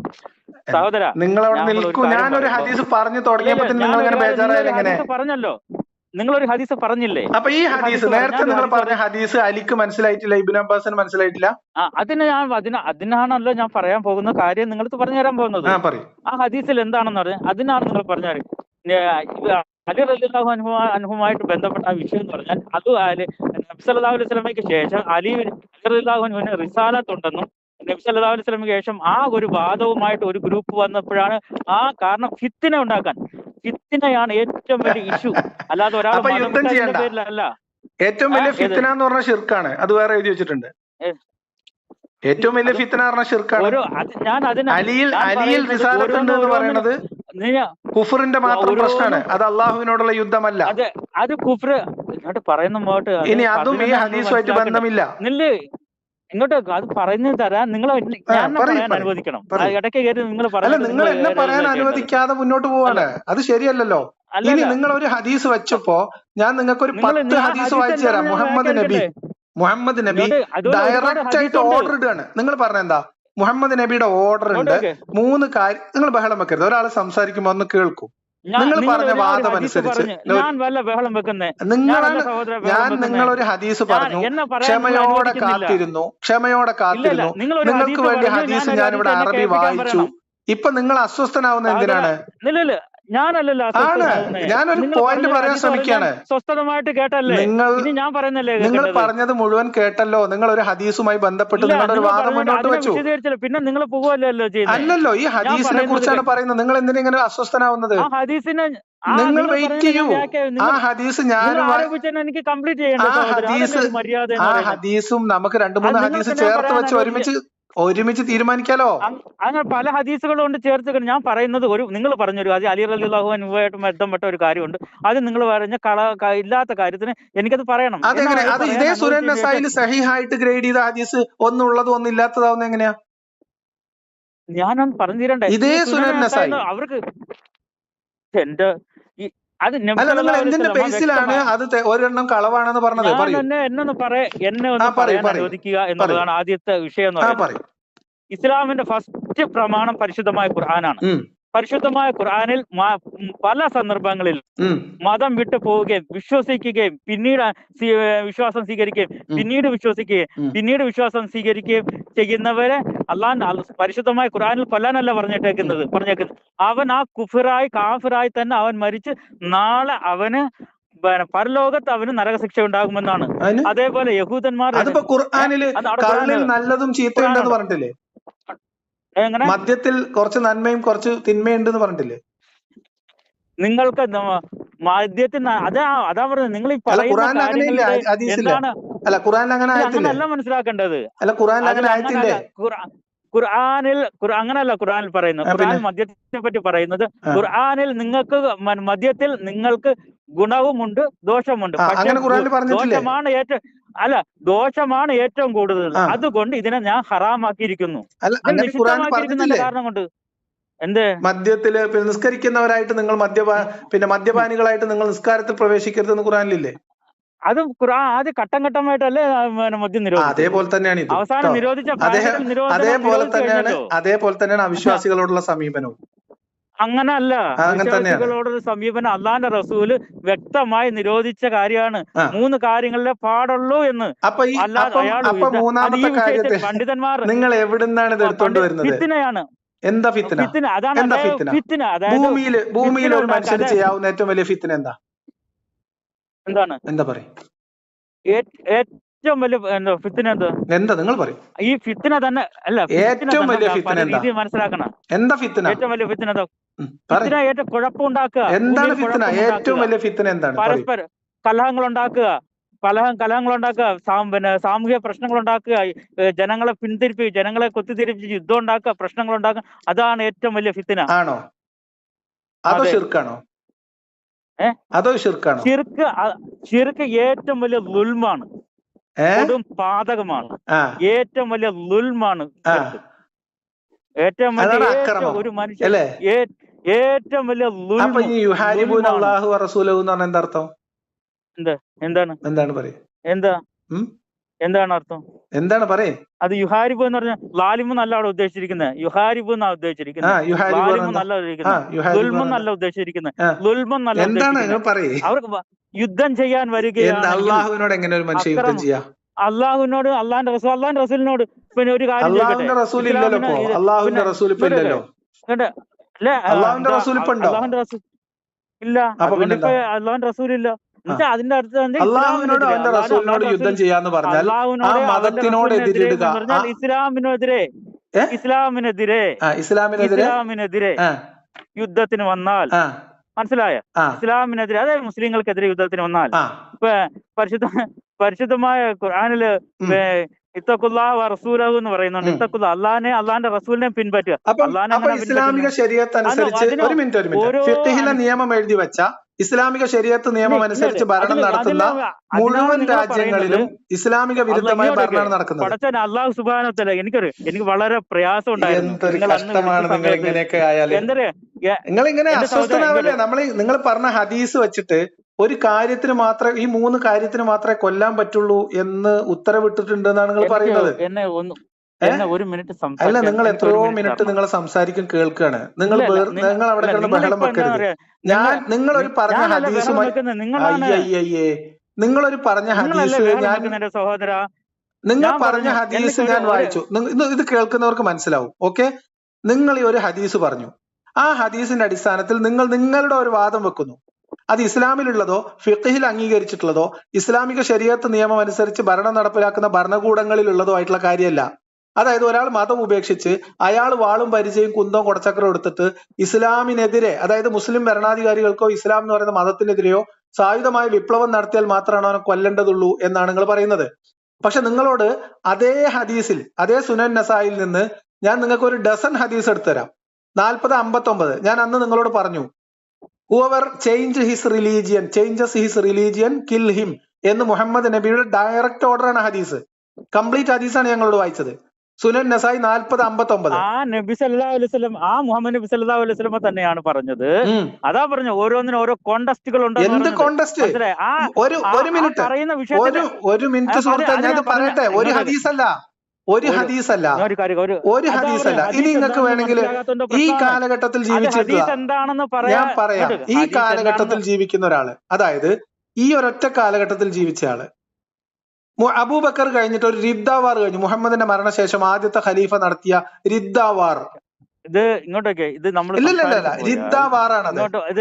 സഹോദര നിങ്ങൾ അവിടെ നിൽക്കൂ. ഞാനൊരു ഹദീസ് പറഞ്ഞു തുടങ്ങിയപ്പോ നിങ്ങൾ അങ്ങനെ ബേജാറായാലും എങ്ങനെ? പറഞ്ഞല്ലോ, നിങ്ങളൊരു ഹദീസ് പറഞ്ഞില്ലേ? അപ്പൊ ഈ ഹദീസ് നേരത്തെ നിങ്ങൾ പറഞ്ഞ ഹദീസ് അലിക്ക് മനസ്സിലായിട്ടില്ല, ഇബ്നു അബ്ബാസിന് മനസ്സിലായിട്ടില്ല. അതിനാണല്ലോ ഞാൻ പറയാൻ പോകുന്ന കാര്യം നിങ്ങൾക്ക് പറഞ്ഞു തരാൻ പോകുന്നത്. ആ ഹദീസിൽ എന്താണെന്ന് പറഞ്ഞാൽ അതിനാണ് നിങ്ങൾ പറഞ്ഞാൽ അലി റളിയല്ലാഹു അൻഹുമായിട്ട് ബന്ധപ്പെട്ട ആ വിഷയം എന്ന് പറഞ്ഞാൽ അത് നബി സല്ലല്ലാഹു അലൈഹി വസല്ലമയ്ക്ക് ശേഷം അലി റളിയല്ലാഹു അൻഹുവിന് റിസാലത്ത് ഉണ്ടെന്നും നബി സല്ലല്ലാഹു അലൈഹി വസല്ലമയ്ക്ക് ശേഷം ആ ഒരു വാദവുമായിട്ട് ഒരു ഗ്രൂപ്പ് വന്നപ്പോഴാണ് കാരണം ഫിത്തിന ഉണ്ടാക്കാൻ. ഫിത്തിനയാണ് ഏറ്റവും വലിയ ഇഷ്യൂ, അല്ലാതെ ഒരാൾ പേരിലല്ല. ഏറ്റവും വലിയ ഫിത്തിന എന്ന് പറഞ്ഞ ഷിർക്കാണ്, അത് വേറെ എഴുതി വെച്ചിട്ടുണ്ട്. ഏറ്റവും വലിയ ഫിത്തിന പറഞ്ഞ ഷിർക്കാണ്. അലിയിൽ റിസാലത്ത് ഉണ്ട് എന്ന് പറയുന്നത് കുഫറിന്റെ മാത്രം പ്രശ്നമാണ്, അത് അള്ളാഹുവിനോടുള്ള യുദ്ധമല്ല. അത് കുഫർ പറയുന്ന ഇനി അതും ഈ ഹദീസുമായിട്ട് ബന്ധമില്ല. ഇങ്ങോട്ട് അത് പറയുന്നത് തരാൻ നിങ്ങൾ അനുവദിക്കണം. ഇടയ്ക്ക് കയറി നിങ്ങൾ നിങ്ങൾ എന്നെ പറയാൻ അനുവദിക്കാതെ മുന്നോട്ട് പോവാണ്, അത് ശരിയല്ലല്ലോ. ഇനി നിങ്ങൾ ഒരു ഹദീസ് വെച്ചപ്പോ ഞാൻ നിങ്ങൾക്ക് ഒരു 10 ഹദീസ് വായിച്ചു തരാം. മുഹമ്മദ് നബി ഡയറക്റ്റ് ആയിട്ട് ഓർഡർ ഇടുകയാണ്. നിങ്ങൾ പറഞ്ഞ എന്താ? മുഹമ്മദ് നബിയുടെ ഓർഡർ ഉണ്ട് 3 കാര്യം. നിങ്ങൾ ബഹളം വെക്കരുത്, ഒരാൾ സംസാരിക്കുമ്പോ ഒന്ന് കേൾക്കൂ. നിങ്ങൾ പറഞ്ഞ വാദം അനുസരിച്ച് നിങ്ങളൊരു ഹദീസ് പറഞ്ഞു, ക്ഷമയോടെ കാത്തിരുന്നു. നിങ്ങൾക്ക് വേണ്ടി ഹദീസ് ഞാനിവിടെ അറബി വായിച്ചു. ഇപ്പൊ നിങ്ങൾ അസ്വസ്ഥനാവുന്ന എന്തിനാണ്? ഞാനല്ലല്ലോ, ഞാനൊരു പോയിന്റ് പറയാൻ ശ്രമിക്കാണ്. സ്വസ്ഥമായിട്ട് കേട്ടല്ലേ നിങ്ങൾ പറഞ്ഞത് മുഴുവൻ കേട്ടല്ലോ. നിങ്ങൾ ഒരു ഹദീസുമായി ബന്ധപ്പെട്ട് നിങ്ങളുടെ ഒരു വാദം മുന്നോട്ട് വെച്ചു. പിന്നെ നിങ്ങൾ പോകുമല്ലോ. അല്ലല്ലോ, ഈ ഹദീസിനെ കുറിച്ചാണ് പറയുന്നത്. നിങ്ങൾ എന്തിനാ ഇങ്ങനെ അസ്വസ്ഥനാവുന്നത്? നിങ്ങൾ വെയിറ്റ് ചെയ്യൂ. ആ ഹദീസ് എനിക്ക് കംപ്ലീറ്റ് ചെയ്യണം. ആ ഹദീസും നമുക്ക് 2-3 ഹദീസ് ചേർത്ത് വെച്ച് ഒരുമിച്ച് തീരുമാനിക്കാലോ. അങ്ങനെ പല ഹദീസുകളും കൊണ്ട് ചേർത്ത് ഞാൻ പറയുന്നത് നിങ്ങൾ പറഞ്ഞൊരു അത് അലി റളിയല്ലാഹു അൻഹുമായിട്ട് ബന്ധപ്പെട്ട ഒരു കാര്യമുണ്ട്. അത് നിങ്ങൾ പറഞ്ഞ ഇല്ലാത്ത കാര്യത്തിന് എനിക്കത് പറയണം. അത് ഇതേ സുനൻ നസായിൽ സഹീഹായിട്ട് ഗ്രേഡ് ചെയ്ത ഹദീസ് ഒന്നുള്ളതും ഒന്നില്ലാത്തതാവുന്ന എങ്ങനെയാ? ഞാനൊന്ന് പറഞ്ഞു തരണ്ടേ? ഇതേ സുനൻ നസായി അവർക്ക് എന്തിന്റെ ബേസിലാണ് അത് ഒരെണ്ണം കളവാണെന്ന് പറഞ്ഞത്? എന്നെ അനുവദിക്കുക എന്നുള്ളതാണ് ആദ്യത്തെ വിഷയം എന്ന് പറയുന്നത്. ഇസ്ലാമിന്റെ ഫസ്റ്റ് പ്രമാണം പരിശുദ്ധമായ ഖുർആനാണ്. പരിശുദ്ധമായ ഖുർആനിൽ പല സന്ദർഭങ്ങളിൽ മതം വിട്ടു പോവുകയും വിശ്വസിക്കുകയും പിന്നീട് വിശ്വാസം സ്വീകരിക്കുകയും പിന്നീട് വിശ്വസിക്കുകയും പിന്നീട് വിശ്വാസം സ്വീകരിക്കുകയും ചെയ്യുന്നവരെ അള്ളാഹ് പരിശുദ്ധമായ ഖുർആനിൽ കൊല്ലാനല്ല പറഞ്ഞേക്കുന്നത്. അവൻ ആ കുഫറായി കാഫിറായി തന്നെ അവൻ മരിച്ച് നാളെ അവന് പരലോകത്ത് അവന് നരകശിക്ഷ ഉണ്ടാകുമെന്നാണ്. അതേപോലെ യഹൂദന്മാർ നല്ലതും ചീത്തയുണ്ടെന്ന് പറഞ്ഞിട്ടില്ലേ? മദ്യത്തിൽ കുറച്ച് നന്മയും കുറച്ച് തിന്മയുണ്ടെന്ന് പറഞ്ഞിട്ടില്ലേ? നിങ്ങൾക്ക് മദ്യത്തിൽ അതാ പറഞ്ഞത്. നിങ്ങൾ ഈ പറയുന്ന അങ്ങനല്ല മനസ്സിലാക്കേണ്ടത്. അങ്ങനല്ല ഖുർആനിൽ പറയുന്നത്. ഖുർആൻ മദ്യത്തിനെ പറ്റി പറയുന്നത്. ഖുർആനിൽ മദ്യത്തിൽ നിങ്ങൾക്ക് ഗുണവുമുണ്ട് ദോഷമുണ്ട്. ദോഷമാണ് ഏറ്റവും കൂടുതൽ. അതുകൊണ്ട് ഇതിനെ ഞാൻ ഹറാമാക്കിയിരിക്കുന്നു. കാരണം കൊണ്ട് എന്ത് മദ്യത്തില് നിസ്കരിക്കുന്നവരായിട്ട് നിങ്ങൾ മദ്യപാനികളായിട്ട് നിങ്ങൾ നിസ്കാരത്തിൽ പ്രവേശിക്കരുതെന്ന് ഖുർആനിലില്ലേ? അത് ഖുർആൻ ആദ്യം ഘട്ടം ഘട്ടമായിട്ടല്ലേ മദ്യം നിരോധിച്ചത്. അതേപോലെ തന്നെയാണ് അവസാനം നിരോധിച്ച അതേപോലെ തന്നെയാണ് അവിശ്വാസികളോടുള്ള സമീപനവും. അങ്ങനല്ല, വിശ്വാസികളോടുള്ള സമീപനം അള്ളാന്റെ റസൂല് വ്യക്തമായി നിരോധിച്ച കാര്യമാണ്. 3 കാര്യങ്ങളിലെ പാടുള്ളൂ എന്ന്. പണ്ഡിതന്മാർ നിങ്ങൾ എവിടുന്നാണ് ഇത് എടുത്തോണ്ട് വരുന്നത്? ഫിത്നയാണ്. എന്താ ഫിത്ന? ഭൂമിയിൽ ഒരു മനുഷ്യന് ചെയ്യാവുന്ന ഏറ്റവും വലിയ ഫിത്ന എന്താ പറയും? ഏറ്റവും വലിയ ഫിത്ന എന്താ നിങ്ങൾ പറയും? ഈ ഫിത്ന തന്നെ അല്ല, ഏറ്റവും വലിയ ഫിത്ന രീതി മനസ്സിലാക്കണം. എന്താ ഫിത്ന? ഏറ്റവും വലിയ ഫിത്ന ഏറ്റവും കുഴപ്പമുണ്ടാക്കുക. എന്താണ് ഫിത്ന? ഏറ്റവും വലിയ ഫിത്ന എന്താണ്? പരസ്പരം കലഹങ്ങൾ ഉണ്ടാക്കുക, സാമൂഹിക പ്രശ്നങ്ങൾ ഉണ്ടാക്കുക, ജനങ്ങളെ പിന്തിരിപ്പിക്കുക, ജനങ്ങളെ കുത്തിത്തിരിപ്പിച്ച് യുദ്ധം ഉണ്ടാക്കുക, പ്രശ്നങ്ങൾ ഉണ്ടാക്കുക. അതാണ് ഏറ്റവും വലിയ ഫിത്ന. ആണോ? അതോ ശിർക്കാണോ? അതോ ഷിർക്കാണോ? ഷിർക്ക് ഏറ്റവും വലിയ ളുൽമാണ്, കൊടും പാതകമാണ്, ഏറ്റവും വലിയ ളുൽമാണ്. ഏറ്റവും വലിയ ഒരു മനുഷ്യൻ ഏറ്റവും വലിയ എന്താണ് അർത്ഥം? എന്താണ് പറയേ? അത് യുഹാരിബ് എന്ന് പറഞ്ഞാൽ ലാലിമു നല്ല അവിടെ ഉദ്ദേശിച്ചിരിക്കുന്നത്, യുഹാരിബ് എന്നാ ഉദ്ദേശിച്ചിരിക്കുന്നത്, ലാലിമു നല്ല ഉദ്ദേശിക്കുന്നത്, ലുൽമു നല്ല ഉദ്ദേശിച്ചിരിക്കുന്നത്, ലുൽമൻ നല്ല ഉദ്ദേശിച്ചിരിക്കുന്നത്. അവർക്ക് യുദ്ധം ചെയ്യാൻ വരികയാണ്. അള്ളാഹുവിനോട് എങ്ങനെ ഒരു മനുഷ്യൻ യുദ്ധം ചെയ്യാ? അള്ളാഹുവിനോട്, അള്ളാന്റെ റസൂലിനോട്. പിന്നെ ഒരു കാര്യം അള്ളാഹുവിന്റെ റസൂൽ ഇല്ല, അള്ളാഹുന്റെ റസൂൽ ഇല്ല. അതിന്റെ അർത്ഥം അള്ളാഹുവിനോട് അവന്റെ റസൂലിനോട് യുദ്ധം ചെയ്യാന്ന് പറഞ്ഞാൽ ഇസ്ലാമിനെതിരെ യുദ്ധത്തിന് വന്നാൽ, മനസ്സിലായ? ഇസ്ലാമിനെതിരെ, അതായത് മുസ്ലിങ്ങൾക്കെതിരെ യുദ്ധത്തിന് വന്നാൽ, ഇപ്പൊ പരിശുദ്ധമായ ഖുർആനില് ഇത്തഖുല്ലാഹ വ റസൂലഹു എന്ന് പറയുന്നുണ്ട്. ഇത്തഖുല്ലാ, അള്ളാഹിനെ അള്ളാഹിന്റെ റസൂലിനെ പിൻപറ്റുക. ഇസ്ലാമിക ശരീഅത്ത് അനുസരിച്ച് ഒരു മിനിറ്റ് നിയമം എഴുതി വെച്ച ഇസ്ലാമിക ശരീഅത്ത് നിയമം അനുസരിച്ച് ഭരണം നടത്തുന്ന മുഴുവൻ രാജ്യങ്ങളിലും ഇസ്ലാമിക വിരുദ്ധമായ ഭരണമാണ് നടക്കുന്നത്. പടച്ചൻ അല്ലാഹു സുബ്ഹാനഹു വ തആല എനിക്ക് വളരെ പ്രയാസം ഉണ്ടായിരുന്നു. നിങ്ങൾ ഇങ്ങനെ അസ്വസ്ഥനാവല്ലേ? നിങ്ങൾ പറഞ്ഞ ഹദീസ് വെച്ചിട്ട് ഒരു കാര്യത്തിന് മാത്രമേ, ഈ 3 കാര്യത്തിന് മാത്രമേ കൊല്ലാൻ പറ്റുള്ളൂ എന്ന് ഉത്തരവിട്ടിട്ടുണ്ട് എന്നാണ് നിങ്ങൾ പറയുന്നത്. അല്ല, നിങ്ങൾ എത്രയോ മിനിറ്റ് നിങ്ങൾ സംസാരിക്കും കേൾക്കാണ്. നിങ്ങൾ അവിടെ കിടന്ന് ബഹളം വെക്കരുത്. നിങ്ങളൊരു പറഞ്ഞ ഹദീസുമായി നിങ്ങളൊരു പറഞ്ഞ ഹദീസ് നിങ്ങൾ പറഞ്ഞ ഹദീസ് ഞാൻ വായിച്ചു. ഇത് കേൾക്കുന്നവർക്ക് മനസ്സിലാവും. ഓക്കെ, നിങ്ങൾ ഈ ഒരു ഹദീസ് പറഞ്ഞു. ആ ഹദീസിന്റെ അടിസ്ഥാനത്തിൽ നിങ്ങൾ നിങ്ങളുടെ ഒരു വാദം വെക്കുന്നു. അത് ഇസ്ലാമിലുള്ളതോ ഫിഖ്ഹിൽ അംഗീകരിച്ചിട്ടുള്ളതോ ഇസ്ലാമിക ശരീഅത്ത് നിയമം അനുസരിച്ച് ഭരണം നടപ്പിലാക്കുന്ന ഭരണകൂടങ്ങളിലുള്ളതോ ആയിട്ടുള്ള കാര്യമല്ല. അതായത് ഒരാൾ മതം ഉപേക്ഷിച്ച് അയാൾ വാളും പരിചയം കുന്തവും കൊടച്ചക്രം എടുത്തിട്ട് ഇസ്ലാമിനെതിരെ, അതായത് മുസ്ലിം ഭരണാധികാരികൾക്കോ ഇസ്ലാം എന്ന് പറയുന്ന മതത്തിനെതിരെയോ സായുധമായ വിപ്ലവം നടത്തിയാൽ മാത്രമാണ് അവനെ കൊല്ലേണ്ടതുള്ളൂ എന്നാണ് നിങ്ങൾ പറയുന്നത്. പക്ഷെ നിങ്ങളോട് അതേ ഹദീസിൽ, അതേ സുനൻ നസായിൽ നിന്ന് ഞാൻ നിങ്ങൾക്ക് ഒരു ഡസൻ ഹദീസ് എടുത്തുതരാം. 40-59 ഞാൻ അന്ന് നിങ്ങളോട് പറഞ്ഞു, whoever changes his religion kill him എന്ന് മുഹമ്മദ് നബിയുടെ ഡയറക്റ്റ് ഓർഡർ ആണ് ഹദീസ്. കംപ്ലീറ്റ് ഹദീസാണ് ഞങ്ങളോട് വായിച്ചത്. സുനൻ നസായി 40-59. ആ നബി സല്ലല്ലാഹു അലൈഹി വസല്ലം, ആ മുഹമ്മദ് നബി സല്ലല്ലാഹു അലൈഹി വസല്ലം തന്നെയാണ് പറഞ്ഞത്. അതാ പറഞ്ഞു, ഓരോന്നിനും ഓരോ കോണ്ടസ്റ്റുകൾ ഉണ്ട്. എന്ത് കോണ്ടസ്റ്റ്? ഒരു മിനിറ്റ് സുഹൃത്തെ, ഞാൻ പറയട്ടെ. ഒരു ഹദീസല്ല. ഇനി നിങ്ങൾക്ക് വേണമെങ്കിൽ ഈ കാലഘട്ടത്തിൽ ജീവിച്ചിട്ടുള്ള, ഞാൻ പറയാം, ഈ കാലഘട്ടത്തിൽ ജീവിക്കുന്ന ഒരാള്, അതായത് ഈ ഒരൊറ്റ കാലഘട്ടത്തിൽ ജീവിച്ച ആള്, അബൂബക്കർ കഴിഞ്ഞിട്ട് ഒരു റിദ്ദാവാർ കഴിഞ്ഞു. മുഹമ്മദിന്റെ മരണശേഷം ആദ്യത്തെ ഖലീഫ നടത്തിയ റിദ്ദാവാർ. ഇത് ഇങ്ങോട്ടേക്ക് ഇത് നമ്മൾ റിദ്ദാവാറാണത്.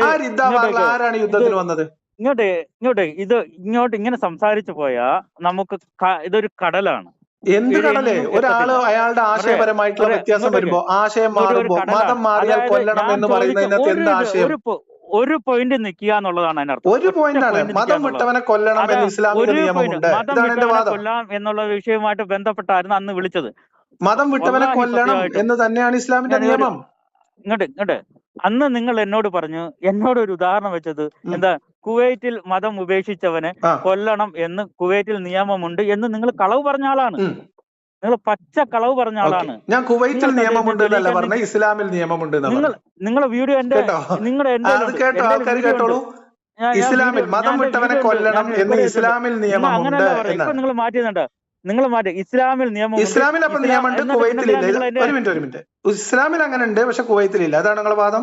ആ റിദ്ദാവാറിൽ ആരാണ് യുദ്ധത്തിന് വന്നത്? ഇങ്ങോട്ട് ഇങ്ങനെ സംസാരിച്ചു പോയാ നമുക്ക് ഇതൊരു കടലാണ്. എന്ത് കടല്? ഒരാള് അയാളുടെ ആശയപരമായിട്ടുള്ള വ്യത്യാസം വരുമ്പോ, ആശയം മാറുമ്പോ, മതം മാറിയാൽ കൊല്ലണം എന്ന് പറയുന്നതിനകത്ത് എന്ത് ആശയം? ഒരു പോയിന്റ് നിൽക്കുക എന്നുള്ളതാണ് അതിനർത്ഥം. ഒരു പോയിന്റാണ് മതം വിട്ടവനെ കൊല്ലണം എന്ന് ഇസ്ലാമിക നിയമമുണ്ട്. കൊല്ലാം എന്നുള്ള വിഷയവുമായിട്ട് ബന്ധപ്പെട്ടായിരുന്നു അന്ന് വിളിച്ചത്. മതം വിട്ടവനെ കൊല്ലണം എന്ന് തന്നെയാണ് ഇസ്ലാമിന്റെ നിയമം. ഇങ്ങോട്ട് അന്ന് നിങ്ങൾ എന്നോട് പറഞ്ഞു, എന്നോട് ഒരു ഉദാഹരണം വെച്ചത് എന്താ, കുവൈറ്റിൽ മതം ഉപേക്ഷിച്ചവനെ കൊല്ലണം എന്ന് കുവൈറ്റിൽ നിയമമുണ്ട് എന്ന് നിങ്ങൾ കളവ് പറഞ്ഞ ആളാണ്. നിങ്ങൾ പച്ച കളവ് പറഞ്ഞ ആളാണ്. ഞാൻ കുവൈറ്റിൽ നിയമമുണ്ട് എന്നല്ല പറഞ്ഞ, ഇസ്ലാമിൽ നിയമമുണ്ട്. നിങ്ങളെ വീഡിയോ നിങ്ങളുടെ ഇസ്ലാമിൽ മതം വിട്ടവനെ കൊല്ലണം എന്ന് ഇസ്ലാമിൽ നിയമമുണ്ട്. നിങ്ങൾ മാറ്റിയുന്നുണ്ട്. നിങ്ങൾ മാറ്റി ഇസ്ലാമിൽ നിയമം. ഇസ്ലാമിൽ അപ്പൊ നിയമമുണ്ട്, കുവൈത്തിലില്ല. ഒരു മിനിറ്റ്. ഇസ്ലാമിൽ അങ്ങനെ ഉണ്ട്, പക്ഷെ കുവൈത്തിലില്ല. അതാണ് നിങ്ങളുടെ വാദം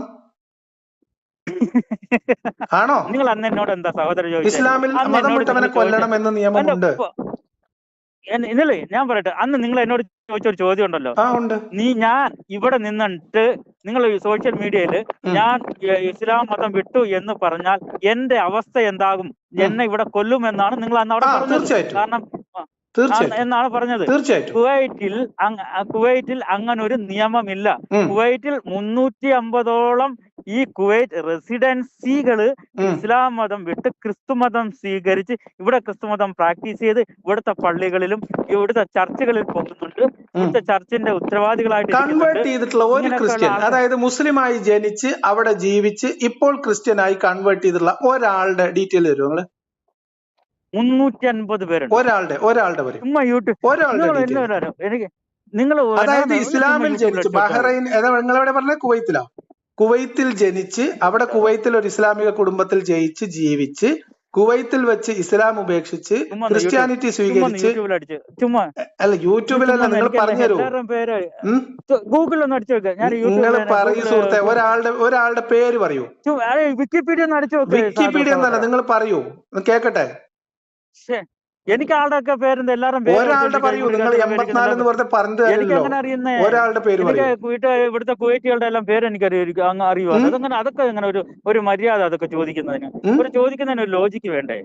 ആണോ? നിങ്ങൾ അന്ന് എന്നോട് എന്താ സഹോദരൻ ചോദിച്ചത്? ഇസ്ലാമിൽ മതം വിട്ടവനെ കൊല്ലണം എന്ന് നിയമമുണ്ട്. ഇന്നലെ ഞാൻ പറയട്ടെ, അന്ന് നിങ്ങൾ എന്നോട് ചോദിച്ചൊരു ചോദ്യം ഉണ്ടല്ലോ. ഞാൻ ഇവിടെ നിന്നിട്ട് നിങ്ങൾ സോഷ്യൽ മീഡിയയില് ഞാൻ ഇസ്ലാം മതം വിട്ടു എന്ന് പറഞ്ഞാൽ എന്റെ അവസ്ഥ എന്താകും, എന്നെ ഇവിടെ കൊല്ലുമെന്നാണ് നിങ്ങൾ അന്ന് അവിടെ പറഞ്ഞത്. കാരണം എന്നാണ് പറഞ്ഞത്. കുവൈറ്റിൽ അങ്ങനെ ഒരു നിയമമില്ല. കുവൈറ്റിൽ 350ഓളം ഈ കുവൈറ്റ് റെസിഡൻസികള് ഇസ്ലാം മതം വിട്ട് ക്രിസ്തു മതം സ്വീകരിച്ച് ഇവിടെ ക്രിസ്തു മതം പ്രാക്ടീസ് ചെയ്ത് ഇവിടുത്തെ പള്ളികളിലും ഇവിടുത്തെ ചർച്ചുകളിൽ പോകുന്നുണ്ട്. ഇവിടുത്തെ ചർച്ചിന്റെ ഉത്തരവാദികളായിട്ട് കൺവേർട്ട് ചെയ്തിട്ടുള്ള ഒരു ക്രിസ്ത്യൻ, അതായത് മുസ്ലിമായി ജനിച്ച് അവിടെ ജീവിച്ച് ഇപ്പോൾ ക്രിസ്ത്യനായി കൺവേർട്ട് ചെയ്തിട്ടുള്ള ഒരാളുടെ ഡീറ്റെയിൽ തരുമോ നിങ്ങള്? 350 പേരുണ്ട്. ഒരാളുടെ വരും. ചുമ്മാ യൂട്യൂബ് എനിക്ക് നിങ്ങൾ അതായത് ഇസ്ലാമിൽ ജനിച്ച് ബഹ്റൈൻ നിങ്ങളെവിടെ പറഞ്ഞ കുവൈത്തിലാ, കുവൈത്തിൽ ജനിച്ച് അവിടെ കുവൈത്തിൽ ഒരു ഇസ്ലാമിക കുടുംബത്തിൽ ജയിച്ച് ജീവിച്ച് കുവൈത്തിൽ വെച്ച് ഇസ്ലാം ഉപേക്ഷിച്ച് ക്രിസ്ത്യാനിറ്റി സ്വീകരിച്ച്, അല്ല യൂട്യൂബിലല്ല, നിങ്ങൾ പറഞ്ഞുതരൂ, ഗൂഗിളിൽ അടിച്ചു വെക്കുക. നിങ്ങൾ പറയൂ സുഹൃത്തെ, ഒരാളുടെ പേര് പറയൂ. വിക്കിപീഡിയ അടിച്ചു വെക്കുക. വിക്കിപീഡിയ എന്നല്ല, നിങ്ങൾ പറയൂ, കേക്കട്ടെ. എനിക്ക് ആളുടെ ഒക്കെ പേരെന്താ, എല്ലാരും ഒരാളുടെ പറയൂ. നിങ്ങൾ 84 എന്ന് പറഞ്ഞ പറഞ്ഞത് ഒരാളുടെ പേര് ഇവിടുത്തെ കുവൈറ്റുകളുടെ എല്ലാം പേര് എനിക്കറിയാം, അങ്ങ് അറിയുമോ? അതങ്ങനെ അതൊക്കെ അങ്ങനെ ഒരു മര്യാദ അതൊക്കെ ചോദിക്കുന്നതിന് ചോദിക്കുന്നതിന് ഒരു ലോജിക്ക് വേണ്ടേ?